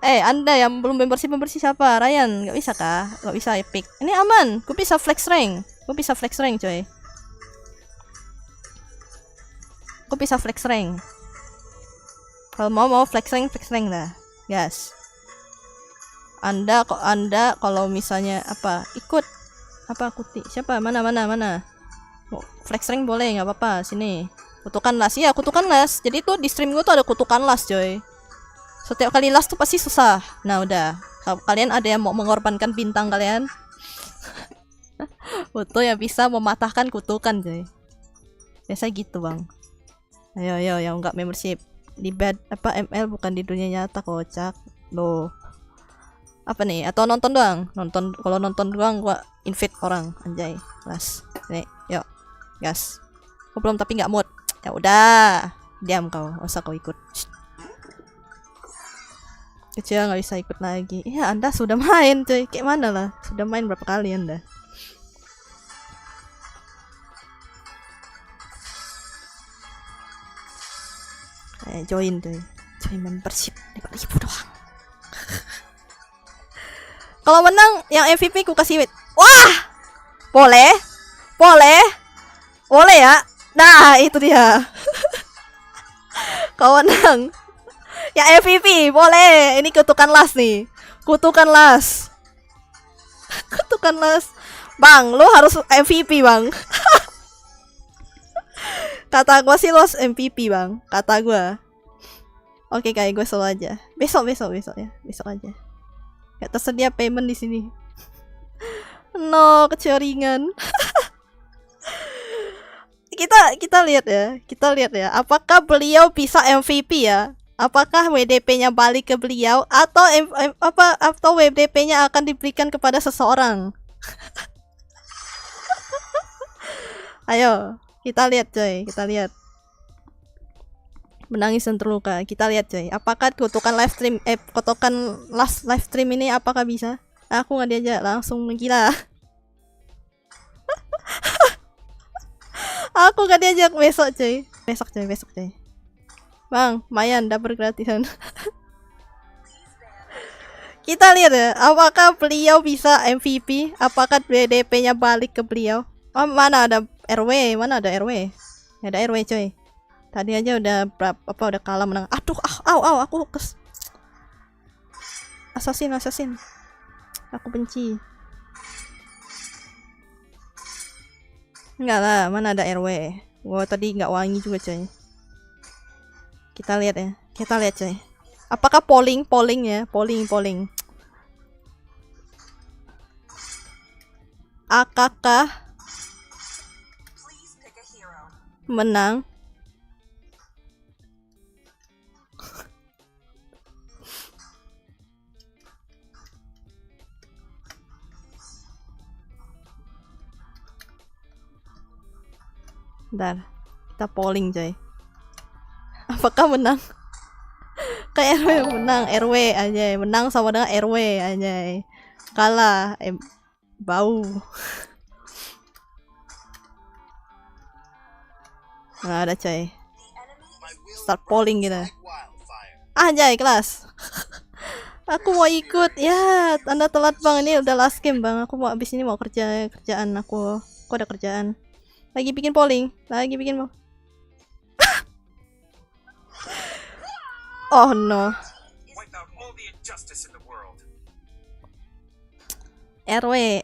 Anda yang belum membership siapa? Ryan, nggak bisa kah? Nggak bisa epic. Ini aman. Gue bisa flex rank, coy. Gue bisa flex rank. Kalau mau flex rank dah. Yes. Anda kalau misalnya apa ikut apa kuti siapa mana mau flex ring boleh nggak apa-apa sini kutukan las ya kutukan las jadi tuh di stream gue tuh ada kutukan las coy setiap kali las tuh pasti susah nah udah kalau kalian ada yang mau mengorbankan bintang kalian butuh yang bisa mematahkan kutukan coy biasa gitu bang ayo yang nggak membership di bed apa ML bukan di dunia nyata kocak loh apa nih atau nonton doang kalau nonton doang gua invite orang anjay las nih yuk gas gua belum tapi nggak mood ya udah diam kau usah kau ikut kecil nggak bisa ikut lagi ya anda sudah main cuy kayak mana lah sudah main berapa kali anda join membership 5.000 doang kalau menang yang MVP ku kasih wait. Wah! Boleh ya. Nah, itu dia. Kalau menang yang MVP boleh. Ini kutukan las nih. Kutukan las. Bang, lu harus MVP, Bang. Kata gua sih lu harus MVP, Bang. Kata gua. Oke, kayak gue solo aja. Besok ya. Besok aja. Gak tersedia payment di sini. No, keceringan. kita lihat ya. Apakah beliau bisa MVP ya? Apakah WDP-nya balik ke beliau atau atau WDP-nya akan diberikan kepada seseorang? Ayo, kita lihat coy, menangis dan terluka. Kita lihat coy, apakah kutukan live stream kutukan last live stream ini apakah bisa? Aku nggak diajak langsung menggila. Aku nggak diajak besok coy. Bang, lumayan dapur gratisan. Kita lihat ya, apakah beliau bisa MVP? Apakah WDP-nya balik ke beliau? Oh, mana ada RW? Ada RW coy. Tadi aja udah udah kalah menang. Aduh, aku assassin. Aku benci. Enggak lah, mana ada RW. Gua tadi nggak wangi juga, coy. Kita lihat coy. Apakah polling ya? Polling. Apakah menang? Bentar, kita polling coy. Apakah menang? Kayak RW menang, RW aja. Menang sama dengan RW aja. Kalah, bau. Nah, ada coy. Start polling kita. Anjay, kelas. Aku mau ikut. Ya, Anda telat bang. Ini udah last game bang. Aku mau abis ini mau kerjaan aku. Aku ada kerjaan. Lagi bikin polling. Oh no. RW.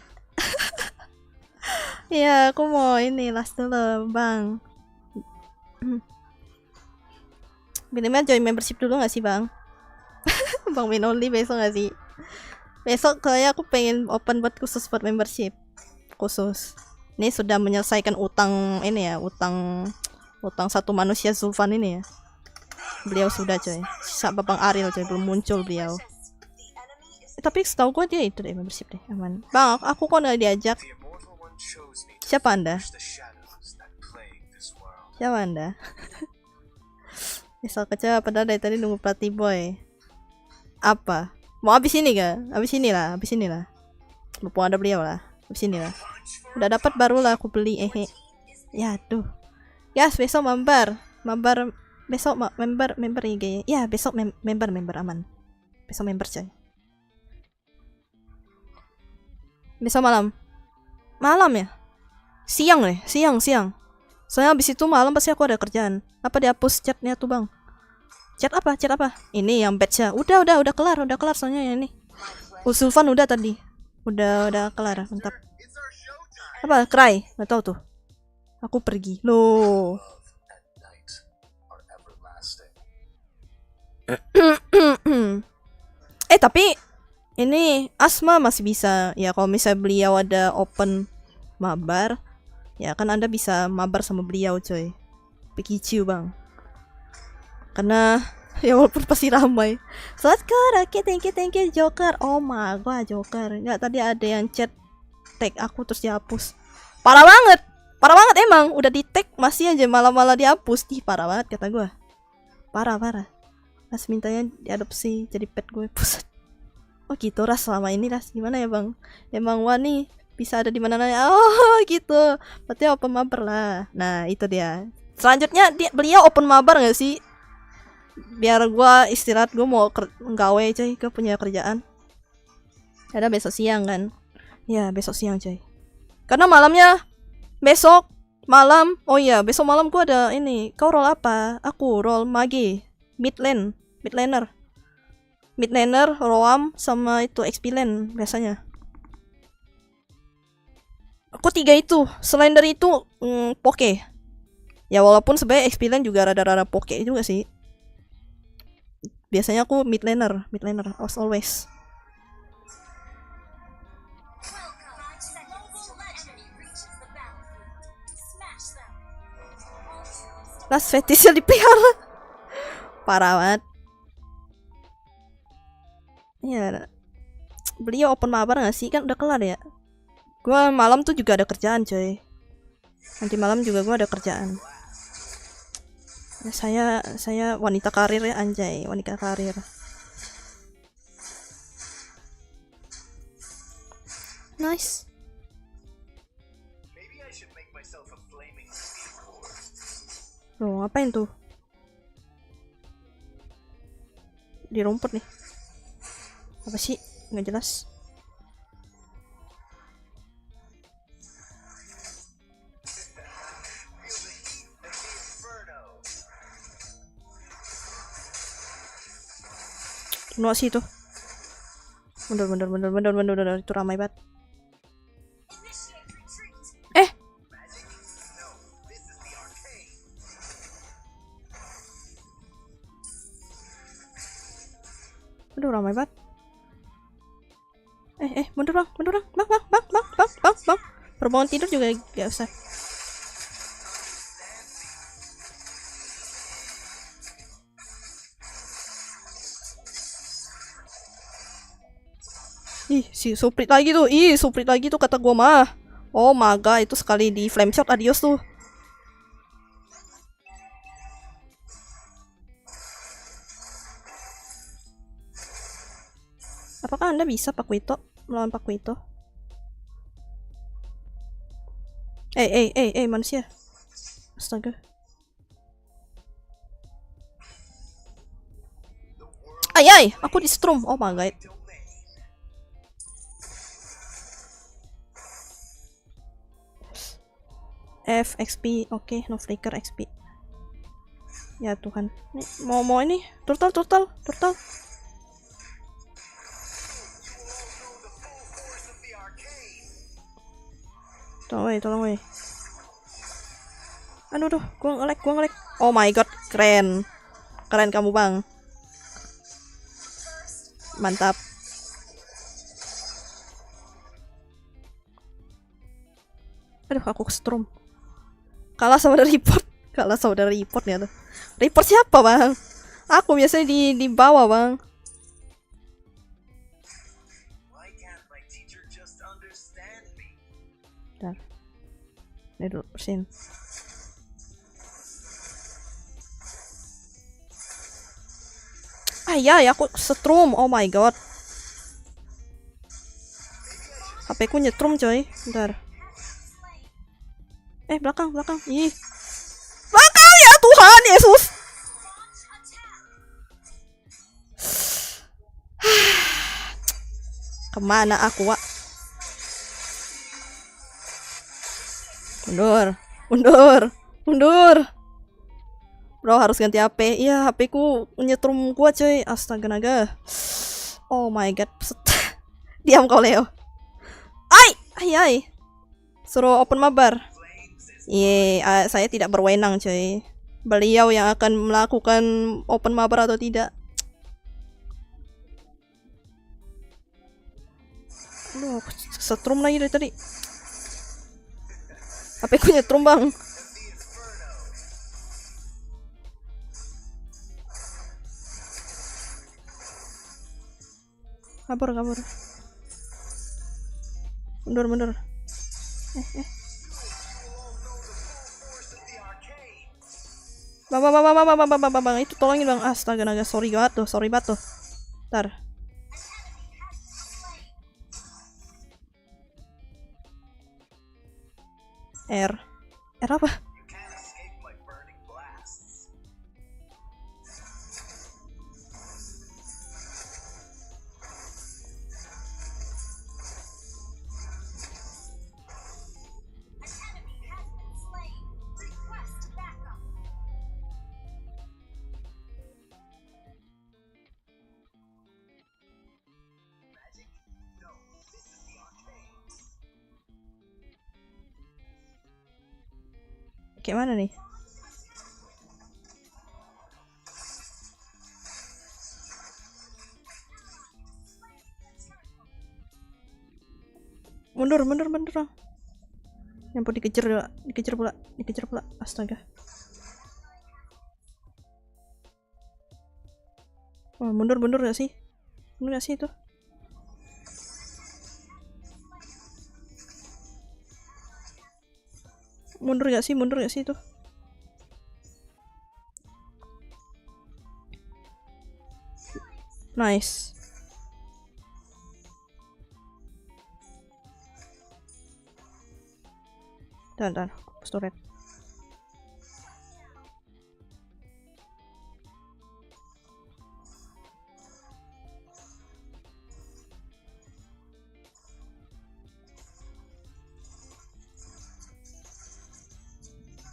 Ya, aku mau ini last dulu, Bang. Minimal join membership dulu gak sih, Bang? Bang main only besok gak sih? Besok kayak aku pengen open buat khusus buat membership. Khusus. Ini sudah menyelesaikan utang ini ya, utang satu manusia Zulfan ini ya. Beliau sudah coy. Sisa Babang Ariel coy, belum muncul beliau. Tapi setahu gue dia itu deh membership deh, aman. Bang, aku kok nggak diajak. Siapa Anda? Misal kecewa padahal dari tadi nunggu pelatih boy. Apa? Mau abis ini gak? Abis inilah. Mumpung ada beliau lah. Abis inilah. Udah dapat barulah aku beli ya tuh yes besok member besok member IG ya besok member aman besok member coy besok malam ya siang soalnya abis itu malam pasti aku ada kerjaan apa dihapus chatnya tuh bang chat apa ini yang batch ya udah kelar soalnya ya ini Sulfan udah tadi. Udah kelar, mantap. Apa? Cry? Nggak tahu tuh. Aku pergi. Loh. Tapi ini Asma masih bisa ya, kalau misalnya beliau ada open mabar ya kan Anda bisa mabar sama beliau coy. Pikiciu bang, karena ya walaupun pasti ramai. Oke, thank you Joker. Oh my god, Joker. Nggak, tadi ada yang chat tag aku terus dihapus. Parah banget emang. Udah di tag masih aja malah dihapus. Ih, parah banget kata gue. Parah. Ras mintanya diadopsi jadi pet gue. Pusat. Oh gitu Ras, selama ini Ras gimana ya bang? Emang Wani bisa ada di mana nanya. Oh gitu. Berarti open mabar lah. Nah itu dia. Selanjutnya beliau open mabar nggak sih? Biar gue istirahat, gue mau gawe coy, gue punya kerjaan. Ada besok siang kan? Ya besok siang coy. Karena malamnya besok malam. Oh iya besok malam gue ada ini. Kau roll apa? Aku roll mage, midlaner, roam sama itu XP lane biasanya. Aku 3 itu. Selain dari itu poke. Ya walaupun sebenarnya XP lane juga rada-rada poke juga sih. Biasanya aku midlaner as always. Last fetishnya dipelihara. Parah banget. Ya, beliau open mabar gak sih? Kan udah kelar ya. Gua malam tuh juga ada kerjaan coy. Nanti malam juga gua ada kerjaan. Ya, saya wanita karir ya, anjay, wanita karir. Nice. Loh, ngapain tuh? Di rumput nih. Apa sih? Nggak jelas. Nuak sih itu. Bener itu ramai banget. Aduh ramai banget. Mundur bang. Bang. Perbangun tidur juga gak usah. Ih, suprit lagi tuh kata gua mah. Oh my god, itu sekali di flame shot adios tuh. Apakah Anda bisa Pakuito melawan Pakuito? Manusia. Astaga. Ay, aku di strum. Oh my god. F XP, oke, no flicker XP. Ya Tuhan. Nih, mau ini turtle. Tolong weh. Aduh, gua nge-lag. Oh my god, keren kamu bang. Mantap. Aduh, aku strum. Kalah saudara report ya tuh. Report siapa bang? Aku biasanya di bawah bang. Bentar. Ini dulu persen. Aku setrum. Oh my god. HP ku nyetrum coy. Bentar. Belakang. Ih. Belakang ya Tuhan Yesus. Kemana aku, Wak? Mundur. Bro, harus ganti HP. Iya, HP ku nyetrum gua, coy. Astaga naga. Oh my god. Diam kau Leo. Ai, ai, ai. Suruh open mabar. Saya tidak berwenang cuy. Beliau yang akan melakukan open mabar atau tidak. Aduh, setrum lagi dari tadi. HP ku nyetrum bang. Kabur. Mundur. Bang, itu tolongin bang. Astaga naga, sorry banget tuh. Ntar. R apa? Kayak mana nih? Mundur. Yang pun dikejar pula. Astaga. Oh, mundur gak sih? Mundur gak sih itu? Mundur gak sih itu? Nice. Dan storage.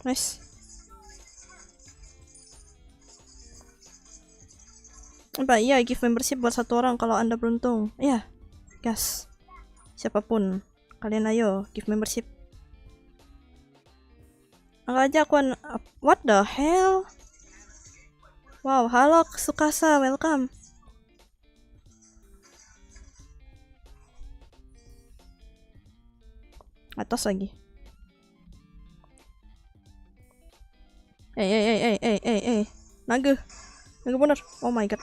Nice. Iya, give membership buat 1 orang kalau Anda beruntung. Iya, gas. Siapapun, kalian ayo give membership. Angkat aja akuan. What the hell? Wow, halo Sukasa, welcome. Atas lagi. Naga bener. Oh my god.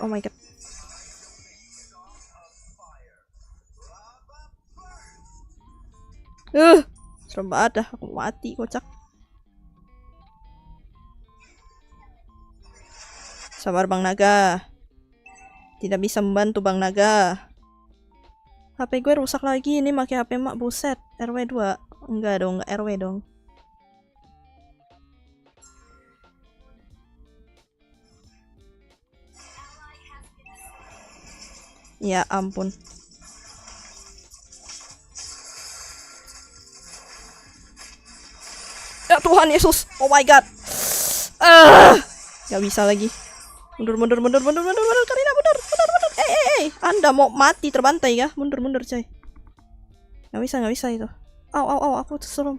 Serem banget dah, aku mati kocak. Sabar Bang Naga. Tidak bisa membantu Bang Naga. HP gue rusak lagi, ini pakai HP mak, buset. RW 2. Enggak RW dong. Ya ampun. Ya Tuhan Yesus. Oh my god. Gak bisa lagi. Mundur. Karina mundur. Anda mau mati terbantai ya? Mundur coy. Gak bisa itu. Au, aku terserem.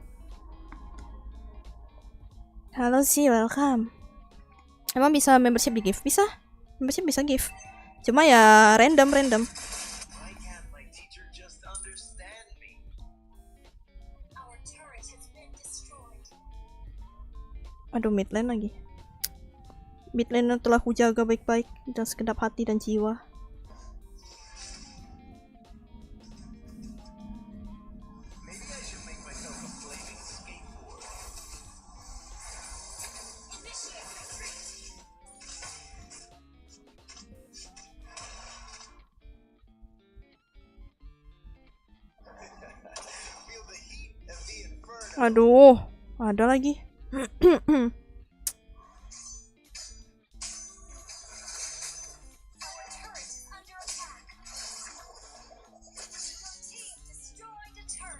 Halo sih, welcome. Emang bisa membership di gift? Bisa. Membership bisa gift. Cuma ya random. Aduh, mid lane lagi. Mid lane telah kujaga baik-baik dan segenap hati dan jiwa. Aduh, ada lagi.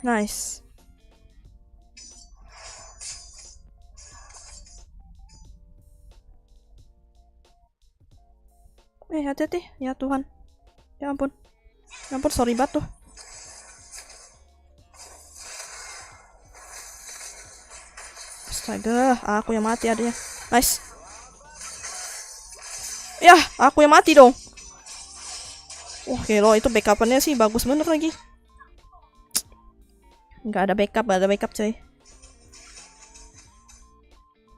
Nice. Hati-hati. Ya Tuhan. Ya ampun, sorry banget tuh. Astaga, aku yang mati adanya. Nice. Ya, aku yang mati dong. Oke loh, itu backupannya sih bagus bener lagi. Nggak ada backup coy.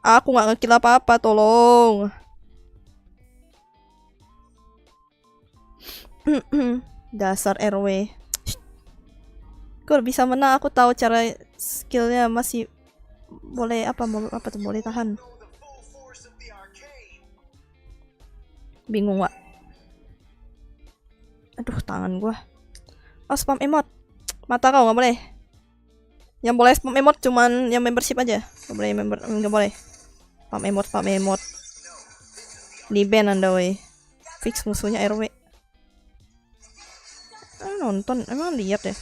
Aku nggak ngekill apa-apa, tolong. Dasar RW. Gue bisa menang, aku tahu cara skillnya masih boleh apa tuh boleh tahan. Bingung, Wak. Aduh, tangan gua. Oh, spam emot. Mata kau nggak boleh. Yang boleh spam emot cuman yang membership aja. Nggak boleh. Spam emot. Di ban Anda, woi. Fix musuhnya RW. Nonton, emang lihat ya.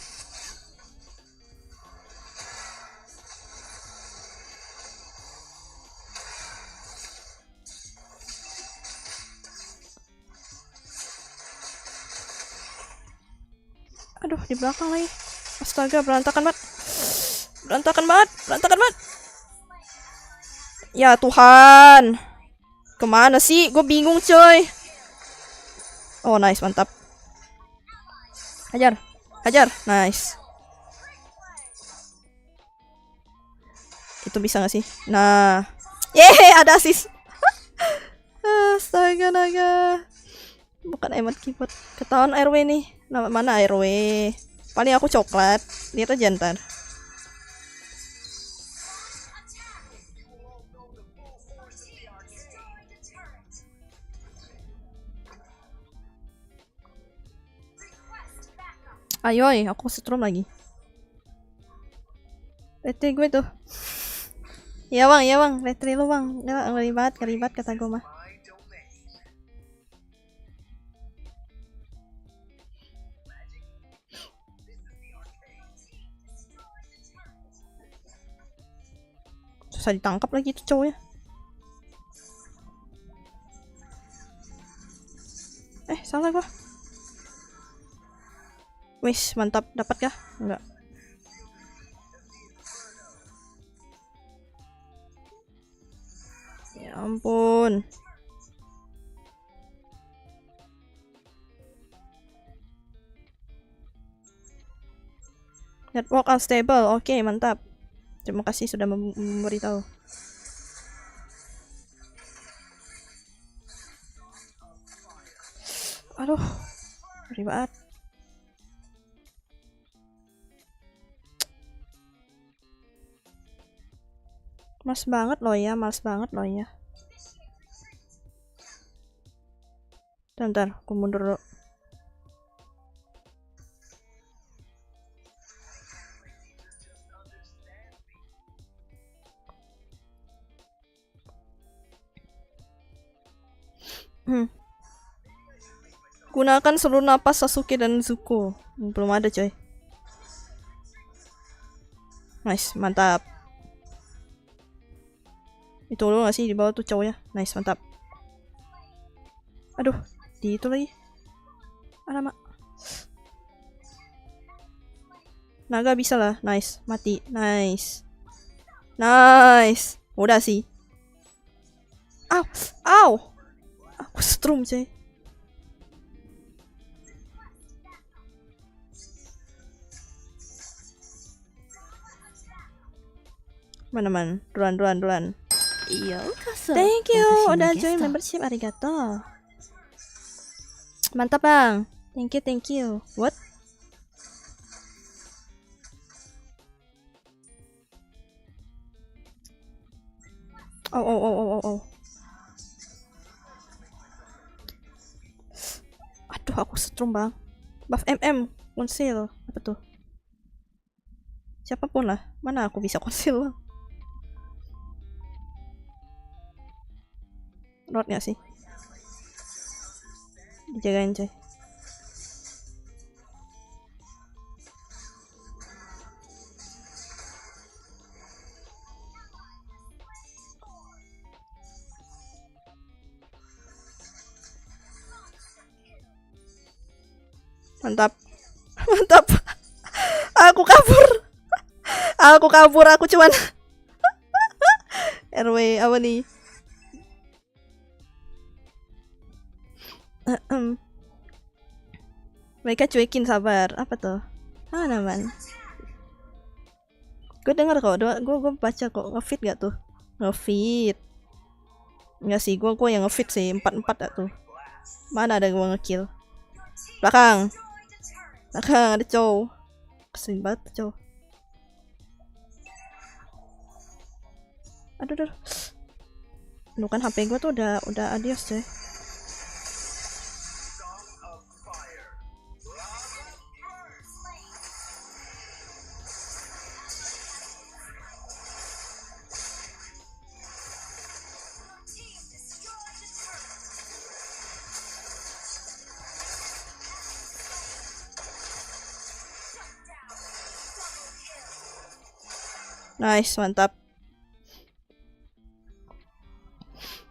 Aduh, di belakang lagi. Astaga, berantakan banget. Ya Tuhan. Kemana sih? Gue bingung coy. Oh nice, mantap. Hajar. Nice. Itu bisa gak sih? Nah. Yeay, ada assist. Astaga naga. Bukan emot keyboard. Ketahuan RW nih. Nama mana RW? Paling aku coklat. Lihat aja ntar. Ayo, aku setrum lagi. Retri gue tuh. Ya bang, retri lu bang. Ngeri banget kata gue mah. Susah ditangkap lagi tuh cowoknya. Salah gua. Wis, mantap. Dapat kah? Enggak. Ya ampun. Network unstable. Oke, mantap. Terima kasih sudah memberitahu. Aduh, ngeri banget. Males banget loh ya. Bentar, aku mundur dulu. Gunakan seluruh napas Sasuke dan Zuko. Belum ada coy. Nice, mantap. Itu dulu gak sih di bawah tuh cowoknya. Nice, mantap. Aduh, di itu lagi. Alamak. Naga bisa lah. Nice, mati. Nice. Udah sih. Au. Aku strum coy. Mana? Duluan. Thank you, udah join membership, arigato. Mantap bang. Thank you. What? Oh. Aduh, aku setrum bang. Buff konsil. Apa tuh? Siapapun lah. Mana aku bisa konsil bang? Not gak sih? Dijagain coy. Mantap. Aku kabur. Aku cuman RW apa nih? Mereka cuekin, sabar. Apa tuh? Ah, naman. Gue denger kok, gue baca kok. Ngefit gak tuh? Ngefit. Enggak sih, gue yang ngefit sih. 4-4 gak tuh? Mana ada gue ngekill? Belakang ada cow. Kesering banget cow. Aduh. Lu kan HP gue tuh udah adios coy. Nice, mantap.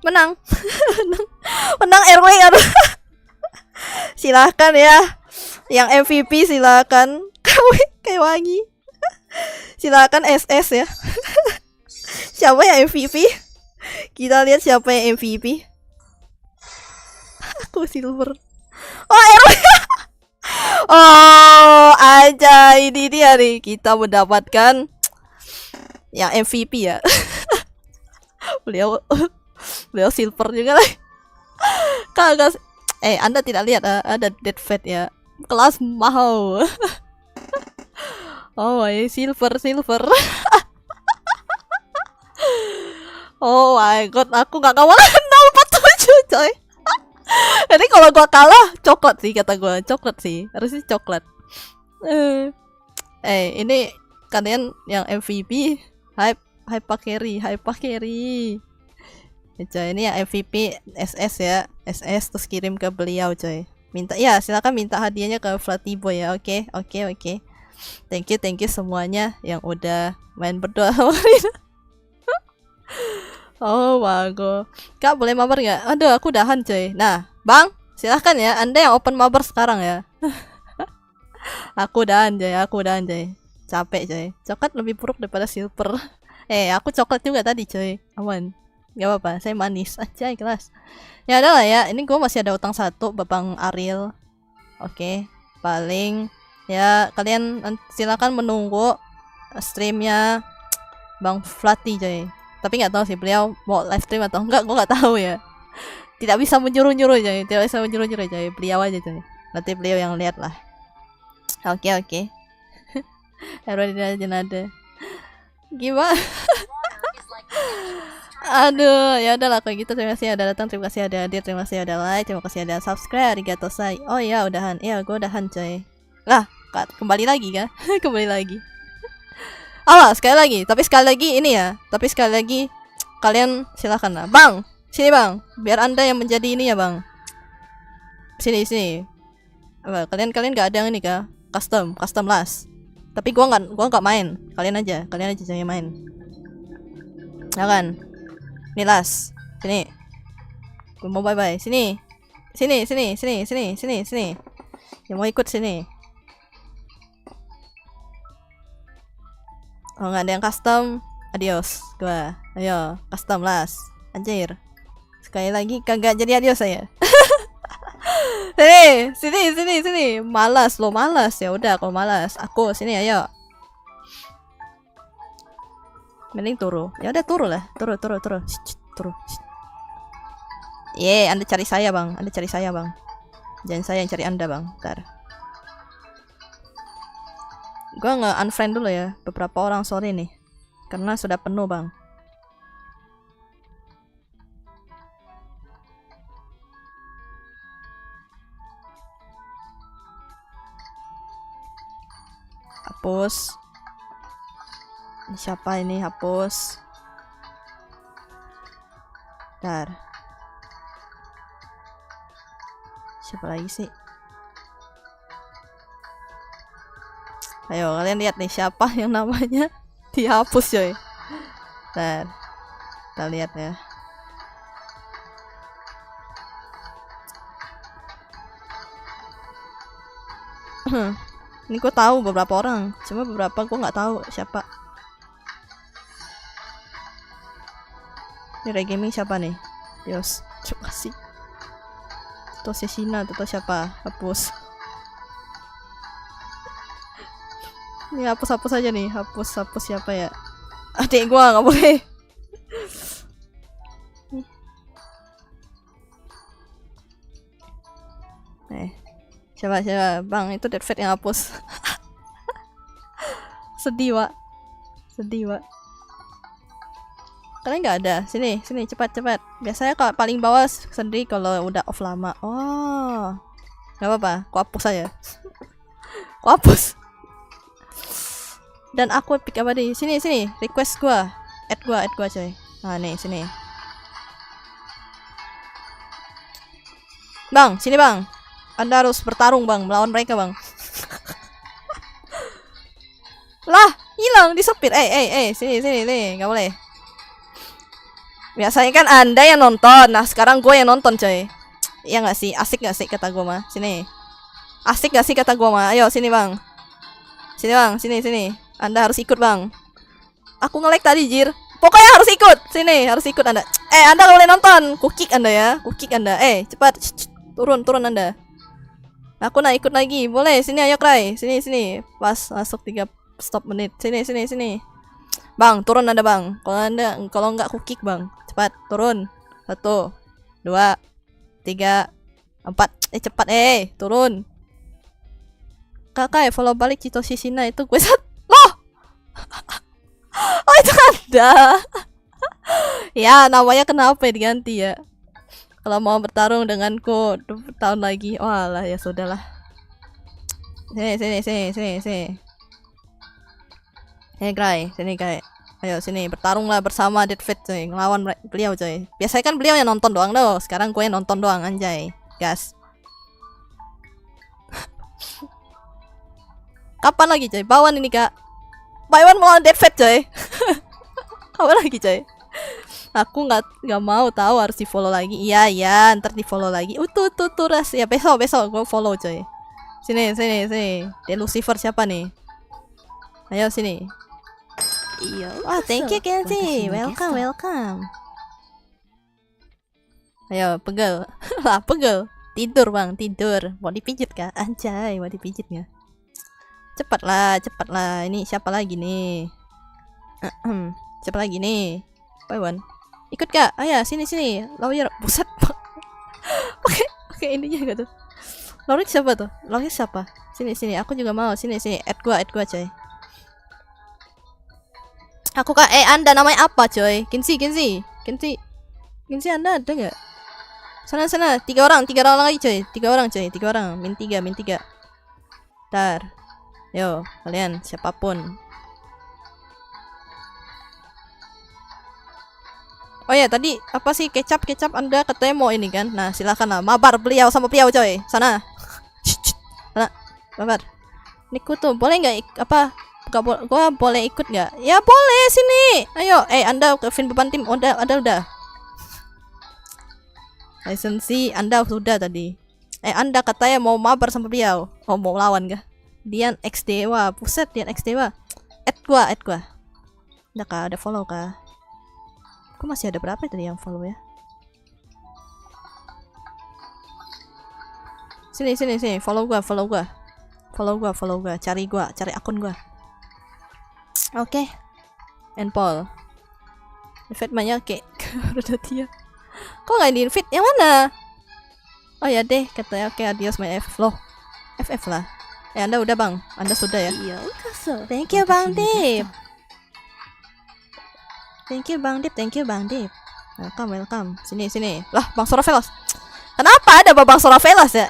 Menang. Menang RW kan. Silahkan ya. Yang MVP silahkan. Kayak wangi. Silahkan SS ya. Siapa yang MVP? Kita lihat siapa yang MVP. Aku silver. Oh, RW. Oh, aja ini dia nih. Kita mendapatkan yang MVP ya. beliau silver juga lah. Kagak. Anda tidak lihat ada dead fat ya. Kelas mahal. Oh, silver. Oh my god, aku gak kawan 047 coy. Jadi kalau gua kalah coklat sih kata gua, coklat sih. Harusnya coklat. Ini kalian yang MVP hype carry. Ya, coy, ini ya MVP SS ya. SS terus kirim ke beliau coy. Minta ya, silakan minta hadiahnya ke Flatty Boy ya. Oke. Thank you semuanya yang udah main berdua hari ini. Oh my god. Kak boleh mabar nggak? Aduh, aku udahan coy. Nah, Bang, silahkan ya. Anda yang open mabar sekarang ya. Aku udahan coy. Capek coy. Coklat lebih buruk daripada silver. Aku coklat juga tadi coy. Aman. Gak apa-apa, saya manis aja kelas. Ya adalah ya, ini gue masih ada utang 1 Babang Ariel. Oke, paling ya kalian silakan menunggu streamnya Bang Flatty coy. Tapi nggak tahu sih beliau mau live stream atau enggak, gue nggak tahu ya. Tidak bisa menyuruh-nyuruh coy, beliau aja coy. Nanti beliau yang lihat lah. Oke. Heroin jenade. Gimana? Aduh, ya udahlah kayak gitu. Terima kasih udah datang, terima kasih udah hadir, terima kasih udah like, terima kasih udah subscribe. Arigato say. Oh ya, udahan. Ya, gue udahan coy. Lah, kembali lagi kan? Kembali lagi. Sekali lagi ini ya. Tapi sekali lagi kalian silakan lah. Bang, sini Bang. Biar Anda yang menjadi ini ya, Bang. Sini. Apa, kalian gak ada yang ini kah? Custom last. Tapi gua nggak main. Kalian aja yang main. Ya kan? Ini last. Sini. Gue mau bye. Sini. Yang mau ikut sini. Oh, nggak ada yang custom. Adios. Gua. Ayo, custom last. Anjir. Sekali lagi kagak jadi adios saya. Sini. Malas. Ya udah, kalau malas. Aku sini ayo. Mending turu. Ya udah turu lah. Turu. Anda cari saya, Bang. Jangan saya yang cari Anda, Bang. Ntar. Gua nge-unfriend dulu ya beberapa orang sorry nih. Karena sudah penuh, Bang. Hapus. Siapa ini? Hapus. Bentar. Siapa lagi sih? Ayo kalian lihat nih siapa yang namanya dihapus coy. Bentar. Kita lihat ya. Ini gue tahu beberapa orang, cuma beberapa gue nggak tahu siapa. Ini Regaming siapa nih? Dios, coba sih. Tuh Sesina, tuh siapa? Hapus. Ini hapus aja nih. Hapus siapa ya? Adik gua nggak boleh. Siapa bang itu Dead Fate yang hapus. Sedih Wak. Kalian nggak ada. Sini cepat. Biasanya kalau paling bawah sedih kalau udah off lama. Oh, nggak apa-apa. Ku hapus aja. Ku hapus. Dan aku pick apa di sini. Request gua. Add gua coy. Nah nih sini. Bang, sini bang. Anda harus bertarung bang, melawan mereka bang. Lah, hilang disepit. Sini, nggak boleh. Biasanya kan Anda yang nonton, nah sekarang gue yang nonton coy. Iya nggak sih, asik nggak sih kata gue mah. Sini, asik nggak sih kata gue mah. Ayo sini bang, sini. Anda harus ikut bang. Aku nge-lag tadi jir. Pokoknya harus ikut. Sini, harus ikut Anda. Anda nggak boleh nonton. Ku kick Anda ya, cepat. Turun Anda. Aku nak ikut lagi. Boleh, sini ayo Cry. Sini. Pas masuk 3 stop menit. Sini. Bang, turun Anda bang. Kalau enggak aku kick bang. Cepat, turun. 1 2 3 4. Cepat turun. Kakak follow balik Cito Sisina itu gue loh. Oh itu Anda. Ya, namanya kenapa ya diganti ya? Kalau mau bertarung denganku 2 tahun lagi, walah ya sudahlah. Sini. Sini Cry. Ayo sini bertarunglah bersama Dead Fate coy, ngelawan beliau coy. Biasanya kan beliau yang nonton doang doh, sekarang gue yang nonton doang anjay. Gas. Kapan lagi coy? Bawan ini kak. Bawan melawan Dead Fate coy. Kapan lagi coy? Aku nggak mau tahu, harus di follow lagi. Iya ntar di follow lagi. Tuh ras ya besok gue follow coy. Sini. Dia Lucifer siapa nih? Ayo sini. Iya. Wah thank you Kenzie. Welcome. Ayo pegel. Lah pegel. Tidur bang, tidur. Mau dipijit kah? Anjay, mau dipijit nggak? Cepatlah. Ini siapa lagi nih? Siapa lagi nih? Pawan. Ikut kak, ayo sini lawyer, buset. Oke ininya gak tuh. Lawyer siapa tuh? Sini, aku juga mau. Sini, add gua coy. Aku kak, Anda namanya apa coy? Kinsi Anda ada gak? Sana, 3 orang lagi coy. 3 orang, min 3. Ntar, yo kalian siapapun. Oh ya tadi apa sih kecap Anda katanya mau ini kan? Nah silakanlah mabar beliau sama beliau coy. Sana. Mabar. Niku tuh boleh nggak gua boleh ikut nggak? Ya boleh sini. Ayo Anda Kevin beban tim udah. Lisensi Anda sudah tadi. Anda katanya mau mabar sama beliau. Oh mau lawan kah? Dian X Dewa. Buset Dian X Dewa. Add gua. Udah kah? Ada follow kah? Kok masih ada berapa tadi yang follow ya? Sini, follow gua. Cari akun gua. Oke. Paul. Invite banyak kayak udah dia. Kok nggak di invite? Yang mana? Oh ya deh, katanya oke adios my FF loh. FF lah. Anda udah bang, Anda sudah ya? Iya, Thank you Bang Dip. Thank you Bang Dip. Welcome. Sini. Lah, Bang Soravelos. Kenapa ada Bang Soravelos ya?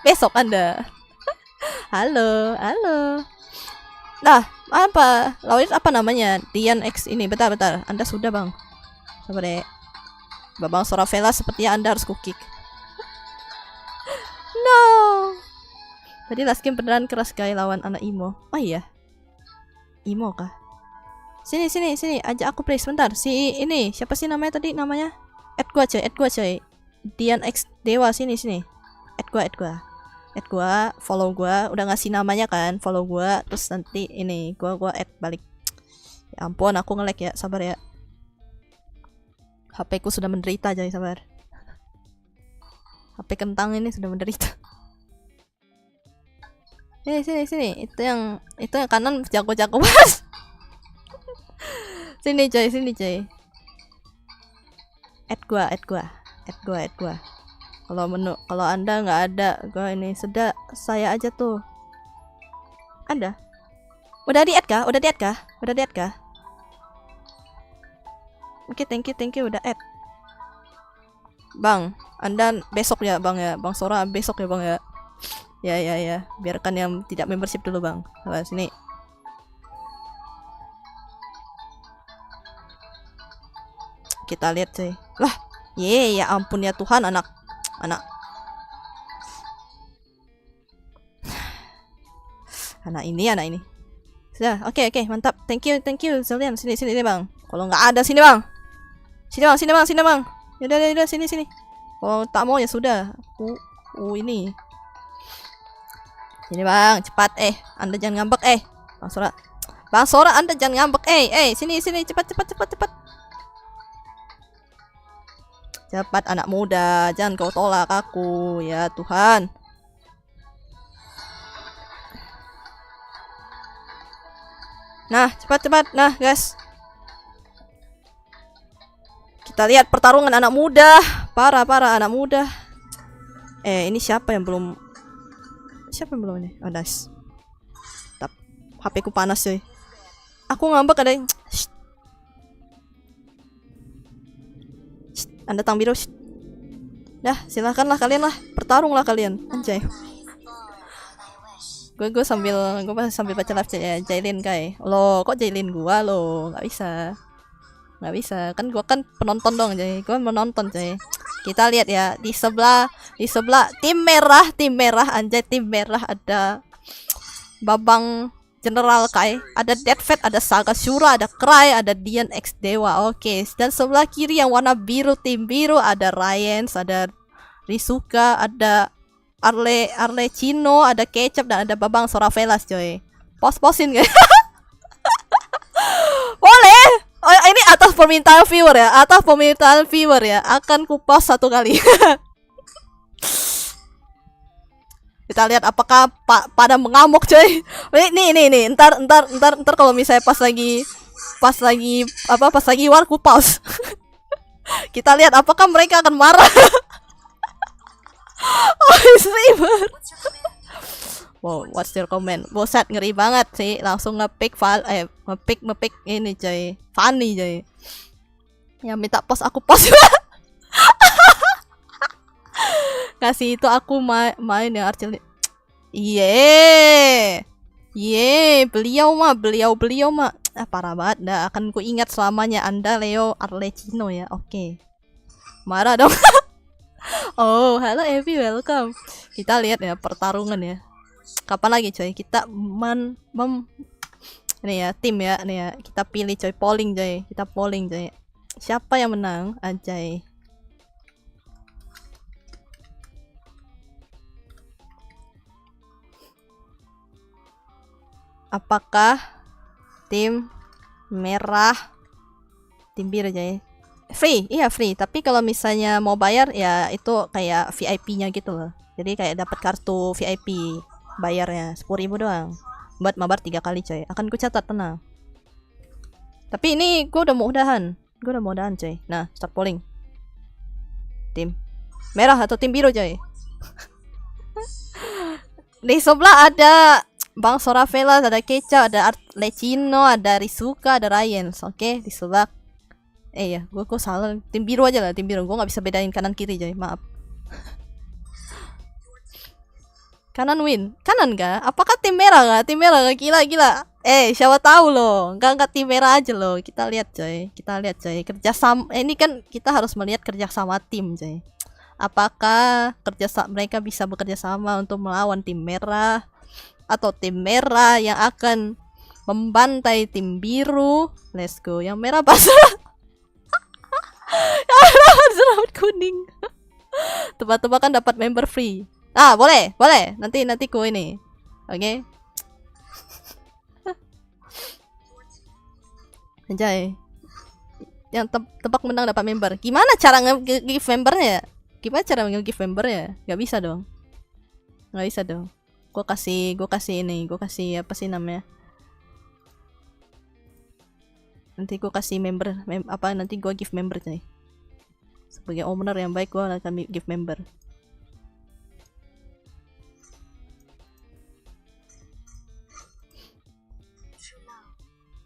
Besok Anda. Halo. Nah, apa? Lawyer apa namanya? Dian X ini. Bentar. Anda sudah, Bang. Sabar deh. Bang Soravelos sepertinya Anda harus kick. No. Tadi last game beneran keras guys lawan anak Imo. Oh iya. Imo kah? Sini, ajak aku play sebentar. Si ini, siapa sih namanya tadi namanya? Add gua coy. Dian X Dewa sini. Add gua, follow gua. Udah ngasih namanya kan, follow gua. Terus nanti ini gua add balik. Ya ampun, aku nge-lag ya, sabar ya. HP ku sudah menderita, Jay, sabar. HP kentang ini sudah menderita. Sini. Itu yang kanan jago-jago banget. Sini, Jay. Add gua. Kalau Anda nggak ada, gua ini sudah saya aja tuh. Ada. Udah di-add kah? Oke, thank you udah add. Bang, Anda besok ya, Bang ya. Bang Sora besok ya, Bang ya. Ya. Biarkan yang tidak membership dulu, Bang. Coba sini. Kita lihat, cuy. Lah, ya ampun ya Tuhan, anak. Anak ini. Sudah, oke, mantap. Thank you, Zelian. Sini, Bang. Kalau nggak ada, sini, Bang. Sini, Bang. Yaudah, sini. Kalau tak mau ya sudah. Ini. Sini, Bang, cepat. Anda jangan ngambek, Bang Sora, Anda jangan ngambek, sini, cepat. Cepat, anak muda, jangan kau tolak aku, ya Tuhan. Nah, cepat. Nah, guys. Kita lihat pertarungan anak muda. Parah anak muda. Ini siapa yang belum ini? Oh, nice. HP ku panas, cuy. Aku ngambek ada yang... Anda tang biru. Dah, silahkanlah kalian lah. Bertarunglah kalian. Anjay. Gue sambil baca live chat ya. Jailin kai. Lo, kok jailin gua lo? Nggak bisa. Kan gua kan penonton dong, Jay. Gua menonton, Jay. Kita lihat ya di sebelah tim merah anjay, tim merah ada Babang General Kai, ada Deadfat, ada Saga Shura, ada Cry, ada Dian X Dewa. Oke, dan sebelah kiri yang warna biru, tim biru, ada Ryans, ada Risuka, ada Arle Chino, ada Kecap, dan ada Babang Sora Velas, coy. Posin guys. Boleh. Oh, ini atas permintaan viewer ya. Akan kupas satu kali. Kita lihat apakah pada mengamuk, coy. Nih. Ntar kalau misalnya pas lagi war ku pause. Kita lihat apakah mereka akan marah. Oh, streamer. Wow, what's your comment? Boset, ngeri banget sih. Langsung ngepick ini, coy. Funny, coy. Yang minta post aku post. Kasih itu aku main ya Archel. Beliau mah. Parah banget. Dah akan ku ingat selamanya Anda Leo Arlecino ya. Oke. Marah dong. Oh, halo Evi, welcome. Kita lihat ya pertarungan ya. Kapan lagi, coy? Kita ini ya tim ya, nih ya. Kita pilih, coy. Polling, coy. Siapa yang menang? Anjay. Apakah tim merah, tim biru, coy? Free, iya free. Tapi kalau misalnya mau bayar ya itu kayak VIP-nya gitu loh. Jadi kayak dapat kartu VIP, bayarnya 10.000 doang. Buat mabar 3 kali, coy. Akan ku catat, tenang. Tapi ini gue udah mau udahan, coy. Nah, start polling. Tim merah atau tim biru, coy? Di sebelah ada Bang Sora Velas, ada Keca, ada Arlecino, ada Risuka, ada Ryans. Oke, di sebelah ya, gue salah. Tim biru aja lah, tim biru. Gue nggak bisa bedain kanan kiri, coy. Maaf. Kanan win, kanan gak? Apakah tim merah gak? Gila. Siapa tahu loh. Enggak tim merah aja loh. Kita lihat, coy. Kerjasama. Ini kan kita harus melihat kerjasama tim, coy. Apakah mereka bisa bekerja sama untuk melawan tim merah, atau tim merah yang akan membantai tim biru? Let's go. Yang merah pasrah. Rambut kuning. Tebak-tebakan dapat member free. Boleh. Nanti ku ini. Oke. Anjay. tebak menang dapat member. Gimana cara nge-give membernya? Gimana cara nge-give membernya? Gak bisa dong. Gak bisa dong. Gue kasih apa sih namanya? Nanti gue kasih nanti gue give member nih. Sebagai owner yang baik gue akan give member.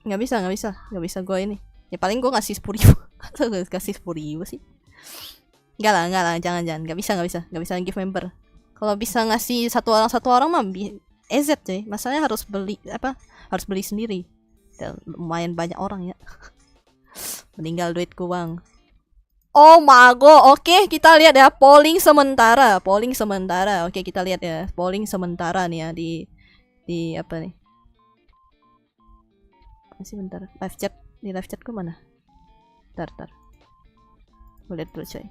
Nggak bisa gue ini. Ya paling gue ngasih 10.000. Atau gue kasih 10.000 sih. Enggak lah, jangan. Nggak bisa give member. Kalau bisa ngasih satu orang mah EZ coy. Masalahnya harus beli sendiri. Dan lumayan banyak orang ya. Meninggal duitku bang. Oh my god. Oke, kita lihat ya polling sementara. Oke, kita lihat ya polling sementara nih ya di apa nih? Masih bentar. Live chat ke mana? Tar. Gue lihat dulu coy.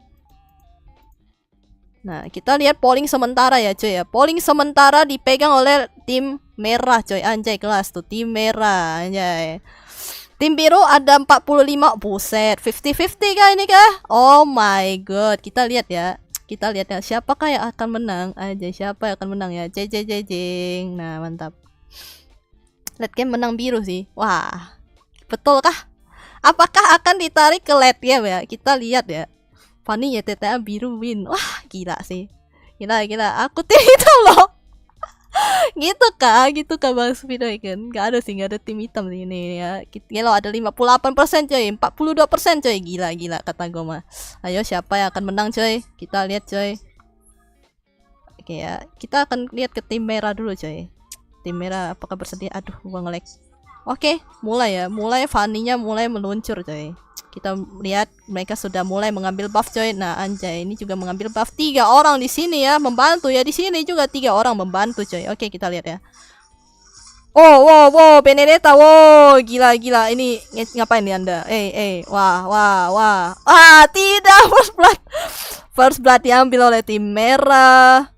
Nah, kita lihat polling sementara ya coy ya. Polling sementara dipegang oleh tim merah coy. Anjay, kelas tuh tim merah anjay. Tim biru ada 45. Buset, 50-50 kah ini kah? Oh my god. Kita lihat ya siapakah yang akan menang aja. Siapa yang akan menang ya? Jeng. Nah, mantap. Late game menang biru sih. Wah. Betul kah? Apakah akan ditarik ke late game ya? Kita lihat ya. Fanny ya TTA biru win. Wah, gila sih. Gila. Aku tim hitam loh. gitu kah Bang Speedo kan? Gak ada tim hitam sih ini ya. Kalau ada 58% coy, 42% coy. Gila kata gue mah. Ayo siapa yang akan menang coy? Kita lihat coy. Oke ya, kita akan lihat ke tim merah dulu coy. Tim merah apakah bersedia? Aduh, gua nge-lag. Oke, mulai Fanny-nya mulai meluncur coy. Kita lihat mereka sudah mulai mengambil buff coy. Nah, anjay ini juga mengambil buff. 3 orang di sini ya membantu ya. Di sini juga 3 orang membantu coy. Oke, kita lihat ya. Oh, wow, Benedetta. Wow, gila. Ini ngapain nih Anda? Wah. Ah, tidak, First blood diambil oleh tim merah.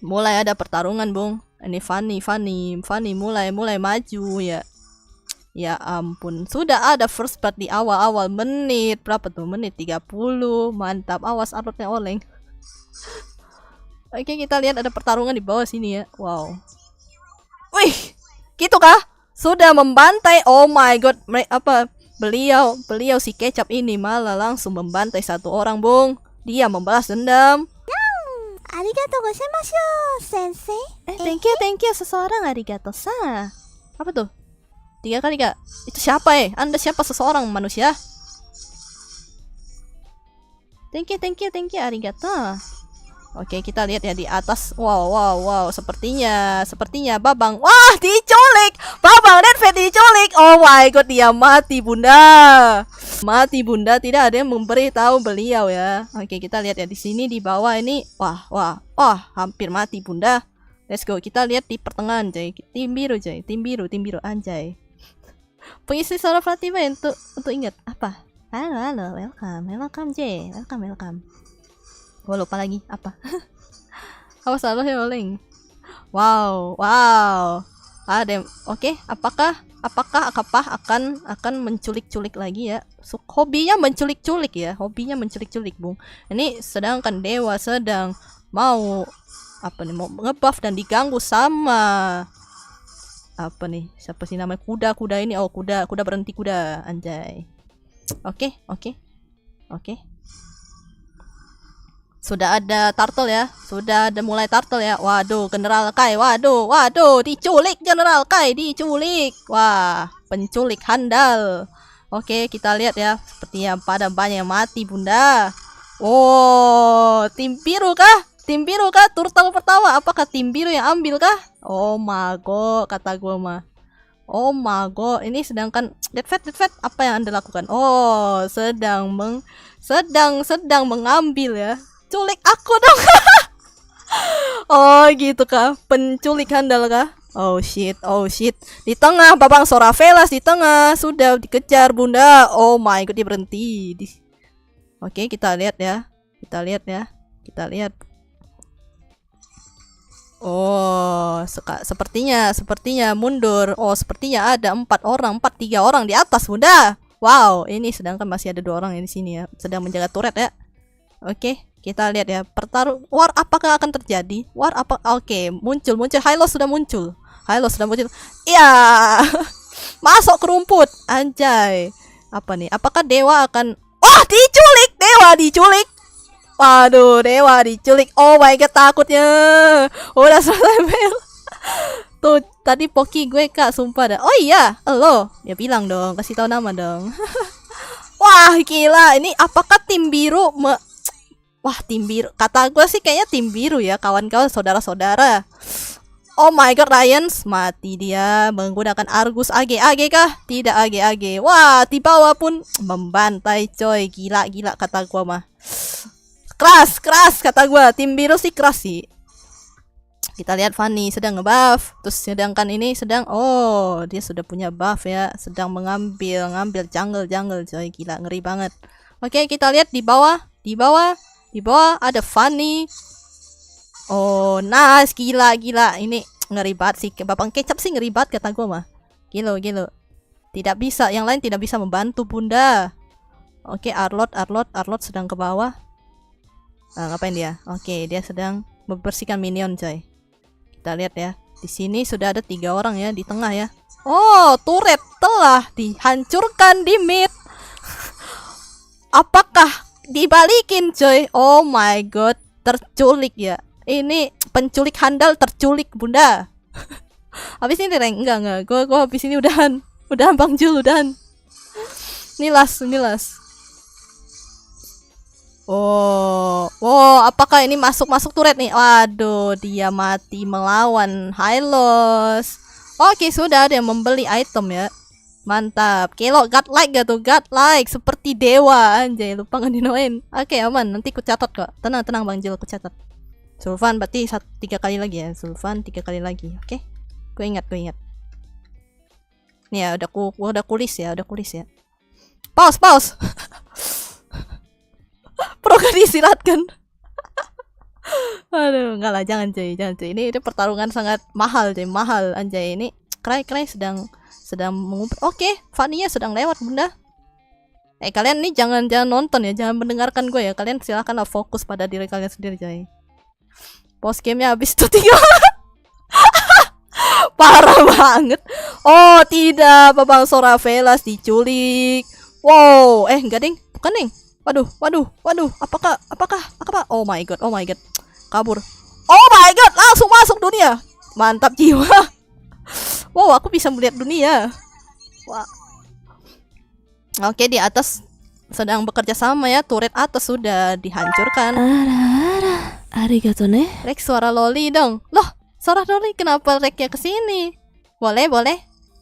Mulai ada pertarungan, Bung. Ini Fanny mulai maju ya. Ya ampun, sudah ada first blood di awal menit berapa tuh? Menit 30. Mantap, awas uploadnya oleng. Oke, kita lihat ada pertarungan di bawah sini ya. Wow. Wih, gitu kah? Sudah membantai. Oh my god, beliau si kecap ini malah langsung membantai satu orang, Bung. Dia membalas dendam. Arigatou gozaimasu, sensei. Thank you seseorang arigatou sa. Apa tuh? 3 kali kak. Itu siapa Anda siapa seseorang manusia? Thank you arigatou. Oke, kita lihat ya di atas. Wow. Sepertinya Babang. Wah, diculik. Babang Redfett diculik. Oh my god, dia mati, Bunda. Tidak ada yang memberitahu beliau ya. Oke, kita lihat ya di sini di bawah ini. Wah, hampir mati, Bunda. Let's go. Kita lihat di pertengahan, coy. Tim biru anjay. Pengisi suara Fatima untuk ingat apa? Halo, welcome J. Welcome. Gue lupa lagi apa. Awas salah ya oleng. Wow. Ada. Oke, apakah akan menculik lagi ya? Hobinya menculik ya. Bung. Ini sedangkan Dewa sedang mau mau ngebuff dan diganggu sama siapa sih namanya kuda ini. Oh, kuda berhenti kuda anjay. Oke. Sudah ada turtle ya. Sudah ada mulai turtle ya. Waduh, General Kai. Waduh, diculik General Kai, diculik. Wah, penculik handal. Oke, kita lihat ya. Sepertinya pada banyak yang mati, Bunda. Oh, tim biru kah? Turtle pertama. Apakah tim biru yang ambil kah? Oh my god, kata gue mah. Oh my god, ini sedangkan Deadfat, apa yang Anda lakukan? Oh, sedang mengambil ya. Culik aku dong. Oh gitu kah? Penculik handal kah? Oh shit. Di tengah Babang Soravelas di tengah. Sudah dikejar, Bunda. Oh my god, dia berhenti. Oke, kita lihat ya. Kita lihat. Oh, sepertinya mundur. Oh, sepertinya ada 3 orang di atas, Bunda. Wow, ini sedangkan masih ada 2 orang yang di sini ya, sedang menjaga turret ya. Oke, kita lihat ya war apakah akan terjadi? Oke, muncul. Hylos sudah muncul. Iya. Masuk ke rumput. Anjay. Apa nih? Apakah dewa akan diculik? Waduh, dewa diculik. Oh my god, takutnya. Udah selesai. Tuh, tadi Poki gue Kak, sumpah dah. Oh iya, lo. Ya bilang dong, kasih tahu nama dong. Wah, gila. Ini apakah tim biru Wah, tim biru. Kata gue sih kayaknya tim biru ya, kawan-kawan, saudara-saudara. Oh my god, Ryans mati dia menggunakan Argus AG kah? Tidak AG. Wah, di bawah pun membantai coy. Gila kata gua mah. Keras kata gua. Tim biru sih keras sih. Kita lihat Fanny sedang ngebuff. Terus sedangkan ini sedang dia sudah punya buff ya, sedang mengambil jungle coy. Gila, ngeri banget. Oke, kita lihat di bawah ada Fanny. Oh, nice, gila. Ini ngeri banget sih. Bapak kecap sih ngeri banget kata gue mah. Gilo. Tidak bisa, yang lain tidak bisa membantu Bunda. Oke, Arlot sedang ke bawah. Ngapain dia? Oke, dia sedang membersihkan minion, coy. Kita lihat ya. Di sini sudah ada 3 orang ya di tengah ya. Oh, turret telah dihancurkan di mid. Apakah dibalikin, coy? Oh my god, terculik ya. Ini penculik handal terculik Bunda. Habis ini rank enggak. Gua habis ini udahan Bang Jul, udahan. Ini last. Oh, apakah ini masuk turret nih? Waduh, dia mati melawan Hylos. Oke, sudah ada yang membeli item ya. Mantap. Kelo godlike gak tuh? Godlike seperti dewa, anjay, lupa ngedinoin. Oke, aman, nanti ku catat kok. Tenang Bang Jul, ku catat. Sulfan berarti 3 kali lagi ya. Sulfan 3 kali lagi. Oke. Gue ingat. Nih ya, udah kulis ya. Pause. Program disilatkan. Aduh, enggak lah, jangan cuy. Ini pertarungan sangat mahal anjay. Ini Krai sedang mengumpet. Oke, Fanny-nya sedang lewat, Bunda. Kalian nih jangan nonton ya, jangan mendengarkan gue ya. Kalian silakanlah fokus pada diri kalian sendiri, coy. Post game-nya habis tuh 3. Parah banget. Oh, tidak, Babang Soravelas diculik. Wow, enggak ding, bukan ding. Waduh. Apakah? Oh my god. Kabur. Oh my god, langsung masuk dunia. Mantap jiwa. Wow, aku bisa melihat dunia. Wah. Oke, di atas sedang bekerja sama ya. Turret atas sudah dihancurkan. Arigato ne. Rek, suara Loli dong. Loh, suara Loli kenapa Reknya kesini? Boleh.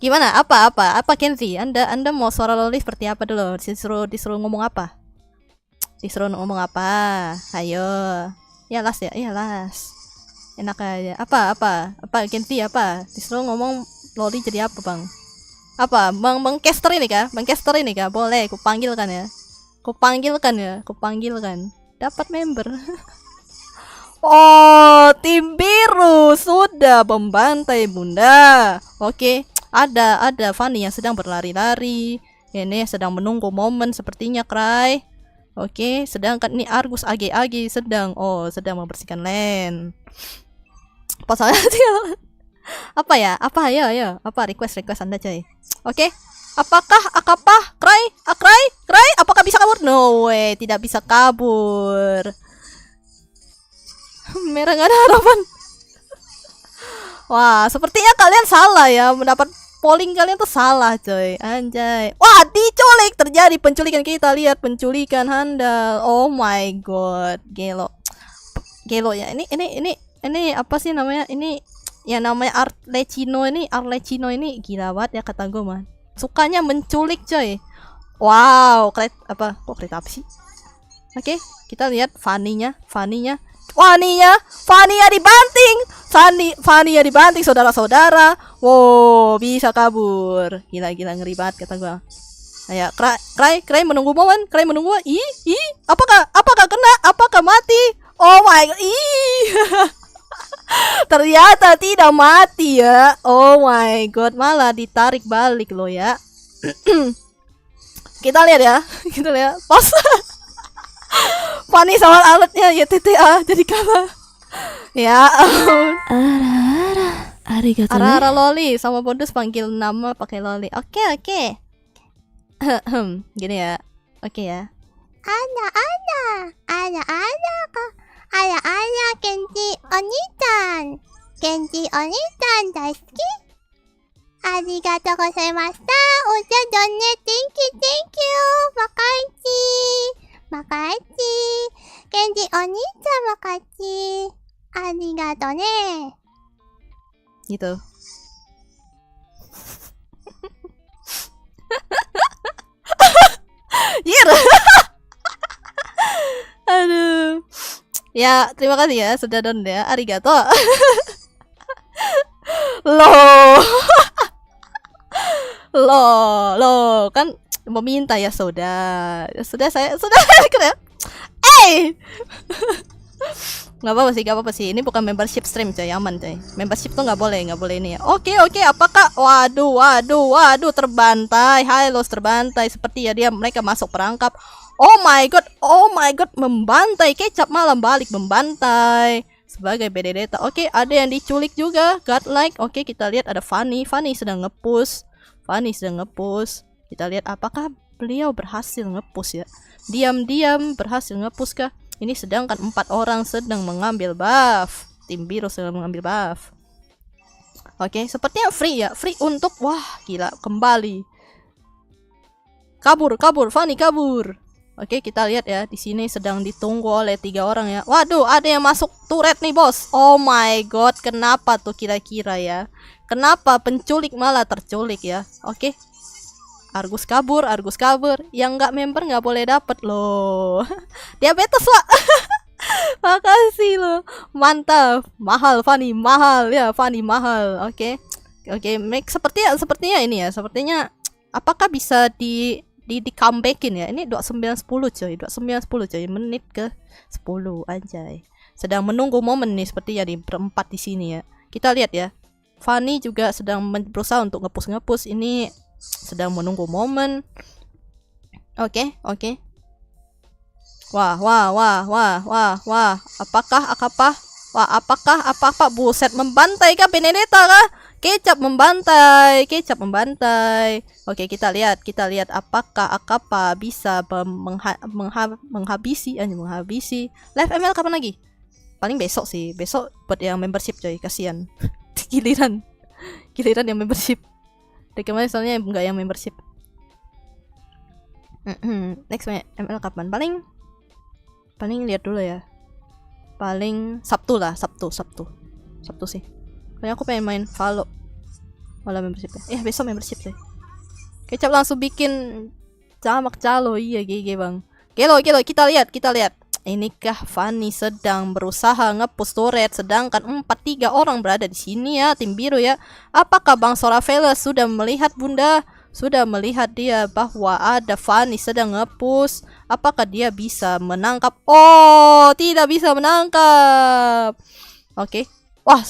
Gimana? Apa Kenzi? Anda mau suara Loli seperti apa dulu? Disuruh ngomong apa? Ayo. Ya las. Enak aja. Apa Kenzi apa? Disuruh ngomong Loli jadi apa, Bang? Apa? Bang caster ini kah? Boleh, kupanggilkan ya. Dapat member. Oh, tim biru sudah membantai Bunda. Oke, ada Fanny yang sedang berlari-lari. Ini sedang menunggu momen sepertinya, Krai. Oke, sedangkan ini Argus AG sedang membersihkan lane. Pasalnya apa ya? Ayo. Apa request Anda, coy? Oke. Apakah Krai? Apakah bisa kabur? No way, tidak bisa kabur. Merah gak ada harapan. Wah, sepertinya kalian salah ya. Mendapat polling kalian tuh salah, coy. Anjay. Wah, diculik. Terjadi penculikan. Kita lihat penculikan handal. Oh my god. Gelo ya. Ini apa sih namanya? Ini ya namanya Arlecchino ini gila banget ya kata gue mah. Sukanya menculik, coy. Wow, kok kereta apa sih? Oke, kita lihat Fanny-nya dibanting. Fanny-nya dibanting, saudara-saudara. Wow, bisa kabur. Gila ngeri banget kata gua. Ayo, Krai menunggu momen. Apakah kena? Apakah mati? Oh my god. Ternyata tidak mati ya. Oh my god, malah ditarik balik lo ya. Kita lihat ya. Kita lihat. Pos. Fanny sama alatnya YTTA jadi kalah. Ya ampun. Arigato ne. Ara Loli sama bonus panggil nama pakai Loli. Oke. Gini ya. Oke ya. Kenji Oni-chan. Kenji Oni-chan 大好きありがとうございました。おじゃどね、thank you. マカイチ。ケンジお兄ちゃんマカイチ。ありがとね。 Gitu. Yir. Aduh. Ya, terima kasih ya sudah don ya. Arigato. Loh. Loh, kan meminta ya sudah. Sudah saya kira. Nggak apa-apa sih. Ini bukan membership stream coy, aman coy. Membership tuh nggak boleh ini ya. Oke. Apakah? Waduh, terbantai. Halo, terbantai. Seperti ya mereka masuk perangkap. Oh my god, membantai. Kecap malam balik membantai sebagai Benedetta. Oke, ada yang diculik juga. Godlike. Oke, kita lihat ada Fanny sedang nge-push. Kita lihat apakah beliau berhasil nge-push ya. Diam-diam berhasil nge-push kah? Ini sedangkan 4 orang sedang mengambil buff. Tim biru sedang mengambil buff. Oke, sepertinya free ya. Free untuk gila kembali. Kabur, Fanny kabur. Oke, kita lihat ya. Di sini sedang ditunggu oleh 3 orang ya. Waduh, ada yang masuk turret nih, bos. Oh my god, kenapa tuh kira-kira ya? Kenapa penculik malah terculik ya? Oke. Argus kabur. Yang nggak member nggak boleh dapet loh. Diabetes Wak. Makasih loh. Mantap. Mahal Fanny, mahal ya. Fanny mahal. Oke. Sepertinya ini ya. Sepertinya apakah bisa di comebackin ya? Ini 2910 coy. 2910 coy. Menit ke 10 anjay. Sedang menunggu momen nih sepertinya di berempat di sini ya. Kita lihat ya. Fanny juga sedang berusaha untuk nge-push. Ini sedang menunggu momen. Oke. Wah. Apakah buset membantai kah Benedetta kah? Kecap membantai. Oke, kita lihat apakah Akapa bisa menghabisi live ML kapan lagi? Paling besok sih. Besok buat yang membership coy, kasihan. Giliran yang membership. Dari kemarin soalnya enggak yang membership. Next ML kapan? Paling lihat dulu ya. Paling Sabtu sih. Kayaknya aku pengen main Valo. Malah membership ya. Besok membership sih. Kecap langsung bikin camak calo. Iya GG bang. Kelo kita lihat. Inikah Fanny sedang berusaha nge-push turret, sedangkan 3 orang berada di sini ya, tim biru ya. Apakah Bang Soravela sudah melihat Bunda? Sudah melihat dia bahwa ada Fanny sedang nge-push. Apakah dia bisa menangkap? Oh, tidak bisa menangkap. Oke. Wah.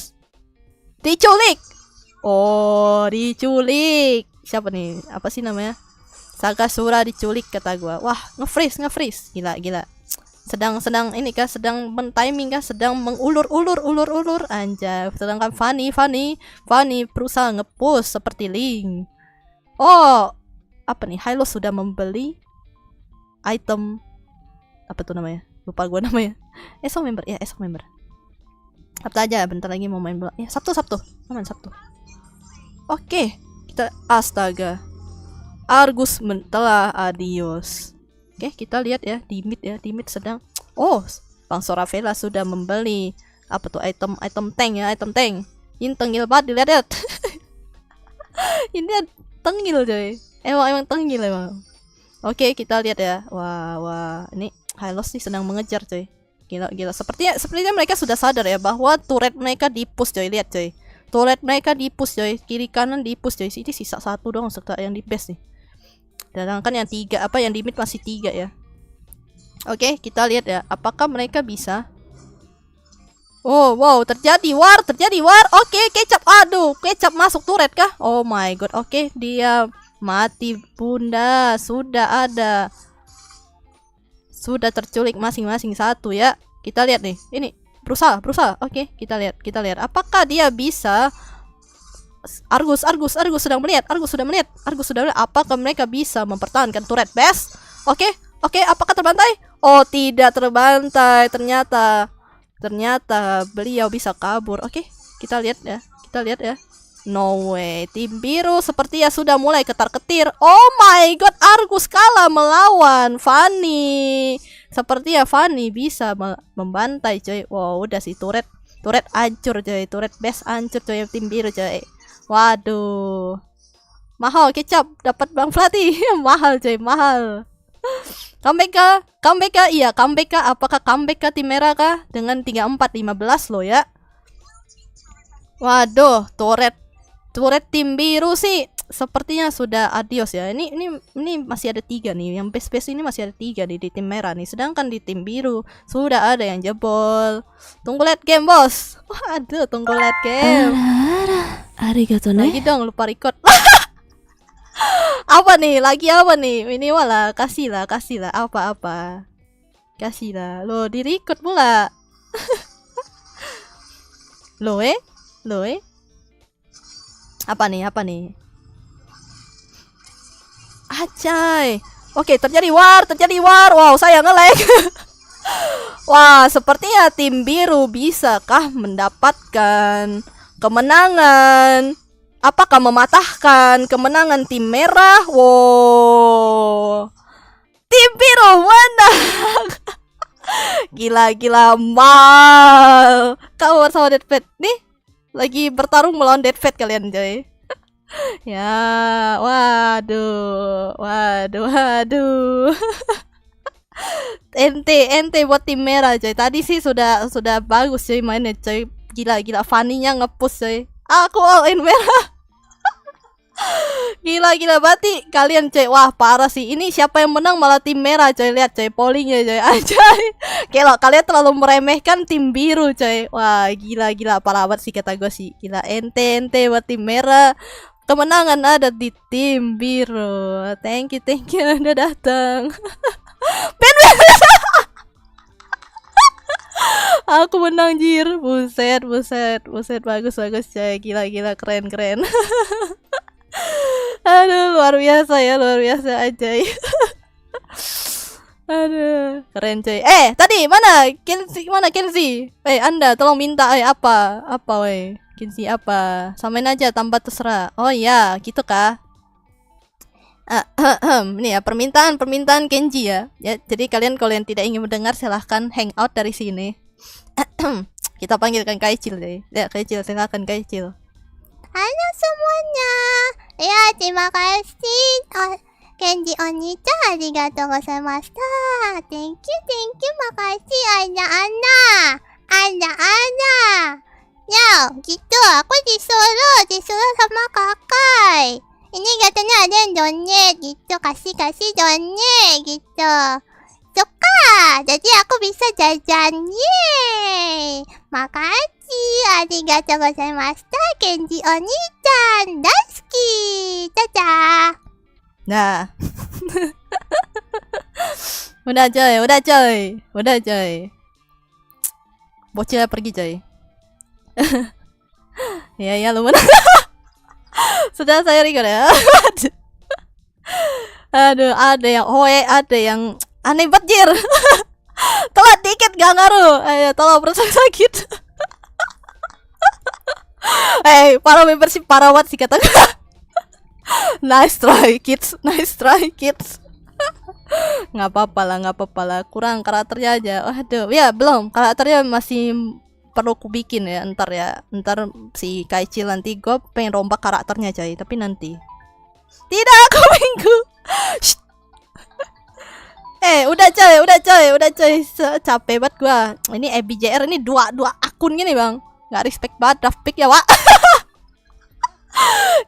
Diculik. Oh, diculik. Siapa nih? Apa sih namanya? Sagasura diculik kata gua. Wah, nge-freeze. Gila. Sedang men-timing kah? Sedang mengulur anjay. Sedangkan Fanny berusaha nge-push seperti Link. Oh, apa nih? Hilo sudah membeli item apa tuh namanya? Lupa gua namanya. Esok member. Apa aja bentar lagi mau main bola. Ya, Sabtu. Aman Sabtu. Oke, kita astaga. Argus telah adios. Oke, kita lihat ya di mid sedang. Oh, Bang Soravela sudah membeli apa tuh item tank. Ini tengil banget dilihat. Ini tengil coy. Emang tengil emang. Oke, kita lihat ya. Wah, ini Hylos sih sedang mengejar coy. Gila. Sepertinya mereka sudah sadar ya bahwa turret mereka di-push coy. Lihat coy. Turret mereka di-push coy. Kiri kanan di-push coy. Ini sisa 1 doang serta yang di base nih. Sedangkan yang 3 yang di mid masih 3 ya. Oke, kita lihat ya. Apakah mereka bisa? Oh, wow, terjadi war. Oke, Kecap. Aduh, Kecap masuk turret kah? Oh my god. Oke, dia Mati bunda. Sudah ada. Sudah terculik masing-masing satu ya. Kita lihat nih. Ini berusaha. Oke, kita lihat. Apakah dia bisa? Argus sedang melihat. Apakah mereka bisa mempertahankan turret base? Oke, apakah terbantai? Oh, tidak terbantai. Ternyata beliau bisa kabur. Oke, kita lihat ya. No way. Tim biru sepertinya sudah mulai ketar-ketir. Oh my god, Argus kalah melawan Fanny. Sepertinya Fanny bisa membantai coy. Wow, udah sih turret hancur coy. Turret base hancur coy tim biru coy. Waduh. Mahal kecap dapat Bang Flati. Mahal coy, mahal. Comeback kah? Iya, comeback kah? Apakah comeback kah tim merah kah? Dengan 34-15 loh ya. Waduh, turret tim biru sih sepertinya sudah adios ya. Ini masih ada 3 nih. Yang base ini masih ada 3 nih di tim merah nih. Sedangkan di tim biru sudah ada yang jebol. Tunggu late game, bos. Waduh, tunggu late game. Arigato ne. Lagi dong, lupa record. Apa nih? Lagi apa nih? Minimal lah, kasih lah. Apa? Kasih lah. Loh, di record pula. Loh. Apa nih? Acay. Oke, terjadi war. Wow, saya nge-lag. Wah, sepertinya tim biru bisakah mendapatkan kemenangan? Apakah mematahkan kemenangan tim merah? Wow. Tim biru menang. Gila mal. Kau bersama Deadfat nih lagi bertarung melawan Deadfat kalian coy. Ya, waduh. Ente buat tim merah coy. Tadi sih sudah bagus coy mainnya coy. Gila Fanny-nya nge-push coy. Aku all in merah. Gila berarti kalian coy. Wah, parah sih. Ini siapa yang menang malah tim merah coy. Lihat coy pollingnya coy. Anjay. Gila, kalian terlalu meremehkan tim biru coy. Wah, gila parah banget sih kata gue sih. Gila, ente buat tim merah. Kemenangan ada di tim biru. Thank you udah datang. Ben. Aku menang jir. Buset. Bagus coy. Gila keren. Aduh, luar biasa aja. Aduh, keren coy. Tadi mana Kenzie? Anda tolong minta apa weh? Kenzie apa? Samain aja tambah terserah. Oh iya, gitu kah? Ini ya permintaan Kenji ya. Jadi kalau kalian tidak ingin mendengar silahkan hangout dari sini. Kita panggilkan Kaicil deh. Ya, Kaicil, silahkan Kaicil. Halo semuanya. Ya, terima kasih. Kenji Oni-chan, arigatou gozaimashita. Thank you, makasih Ana. Ya, gitu. Aku disuruh sama kakak. Ini katanya ada yang donate gitu, kasih donate gitu. Suka, jadi aku bisa jajan. Yeay. Makasih, arigatou gozaimashita, Kenji Oni-chan. Daisuki. Dadah. Nah. Udah coy. Bocil pergi coy. Ya lu mana? Sudah saya record ya. Aduh, ada yang hoe, ada yang aneh banget jir. Telat dikit gak ngaruh. Ayo tolong perasaan sakit. Para membership parah banget sih kata gue. Nice try kids. Nggak apa-apa lah. Kurang karakternya aja. Waduh, ya belum. Karakternya masih perlu ku bikin ya ntar si Kaicil nanti gue pengen rombak karakternya coy, tapi nanti tidak aku minggu. Udah coy capek banget gue ini EBJR ini dua akun gini bang, nggak respect banget draft pick ya Wak.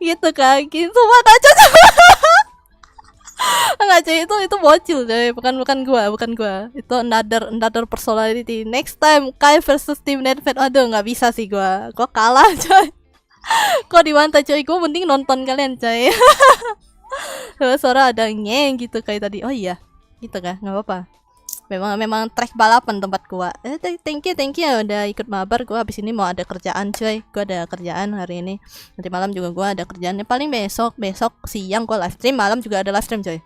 Gitu kan gitu banget aja. Enggak cuy, itu bocil coy, bukan gua. Itu another personality. Next time Kai versus Team Deadfat. Aduh, nggak bisa sih gua kalah coy. Kok dibantai coy, gua mending nonton kalian coy. Suara ada ngeng gitu kayak tadi. Oh iya, gitu kan, nggak apa-apa. Memang track balapan tempat gua. Thank you ya udah ikut mabar. Gua habis ini mau ada kerjaan cuy. Gua ada kerjaan hari ini. Nanti malam juga gua ada kerjaannya. Paling besok siang gua live stream, malam juga ada live stream cuy.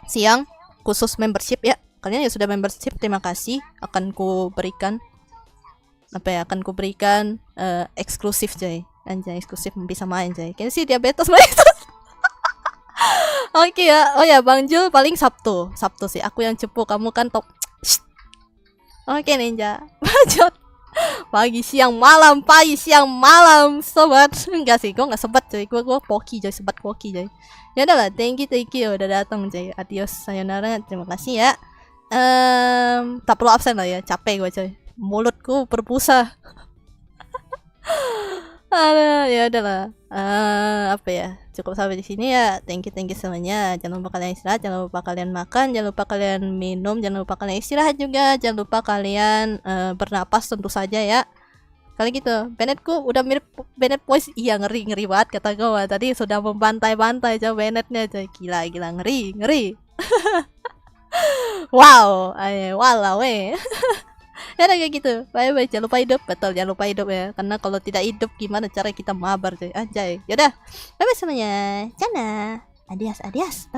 Siang khusus membership ya. Kalian yang sudah membership terima kasih. Akan ku berikan eksklusif cuy. Anjay eksklusif bisa main cuy. Kayaknya sih diabetes main. Oke ya. Oh ya Bang Jul paling Sabtu sih. Aku yang cepu, kamu kan top. Oke Ninja. Bacot. Pagi siang malam sobat. Enggak sih, gua enggak sebat coy. Gua poki coy, sebat poki coy. Ya udahlah, thank you udah datang coy. Adios, sayonara. Terima kasih ya. Tak perlu absen lah ya. Capek gua coy. Mulutku berbusa. Aduh, ya udahlah. Apa ya? Cukup sampai di sini ya. Thank you semuanya. Jangan lupa kalian istirahat, jangan lupa kalian makan, jangan lupa kalian minum, jangan lupa kalian istirahat juga, jangan lupa kalian bernapas tentu saja ya. Kali gitu. Bennetku udah mirip Bennett voice. Iya, ngeri banget kata gue. Tadi sudah membantai-bantai coy Bennettnya coy. Gila ngeri. Wow, walau ya udah kayak gitu. Bye jangan lupa hidup. Betul, jangan lupa hidup ya. Karena kalau tidak hidup gimana cara kita mabar coy. Anjay. Yaudah. Bye semuanya. Sana. Adios.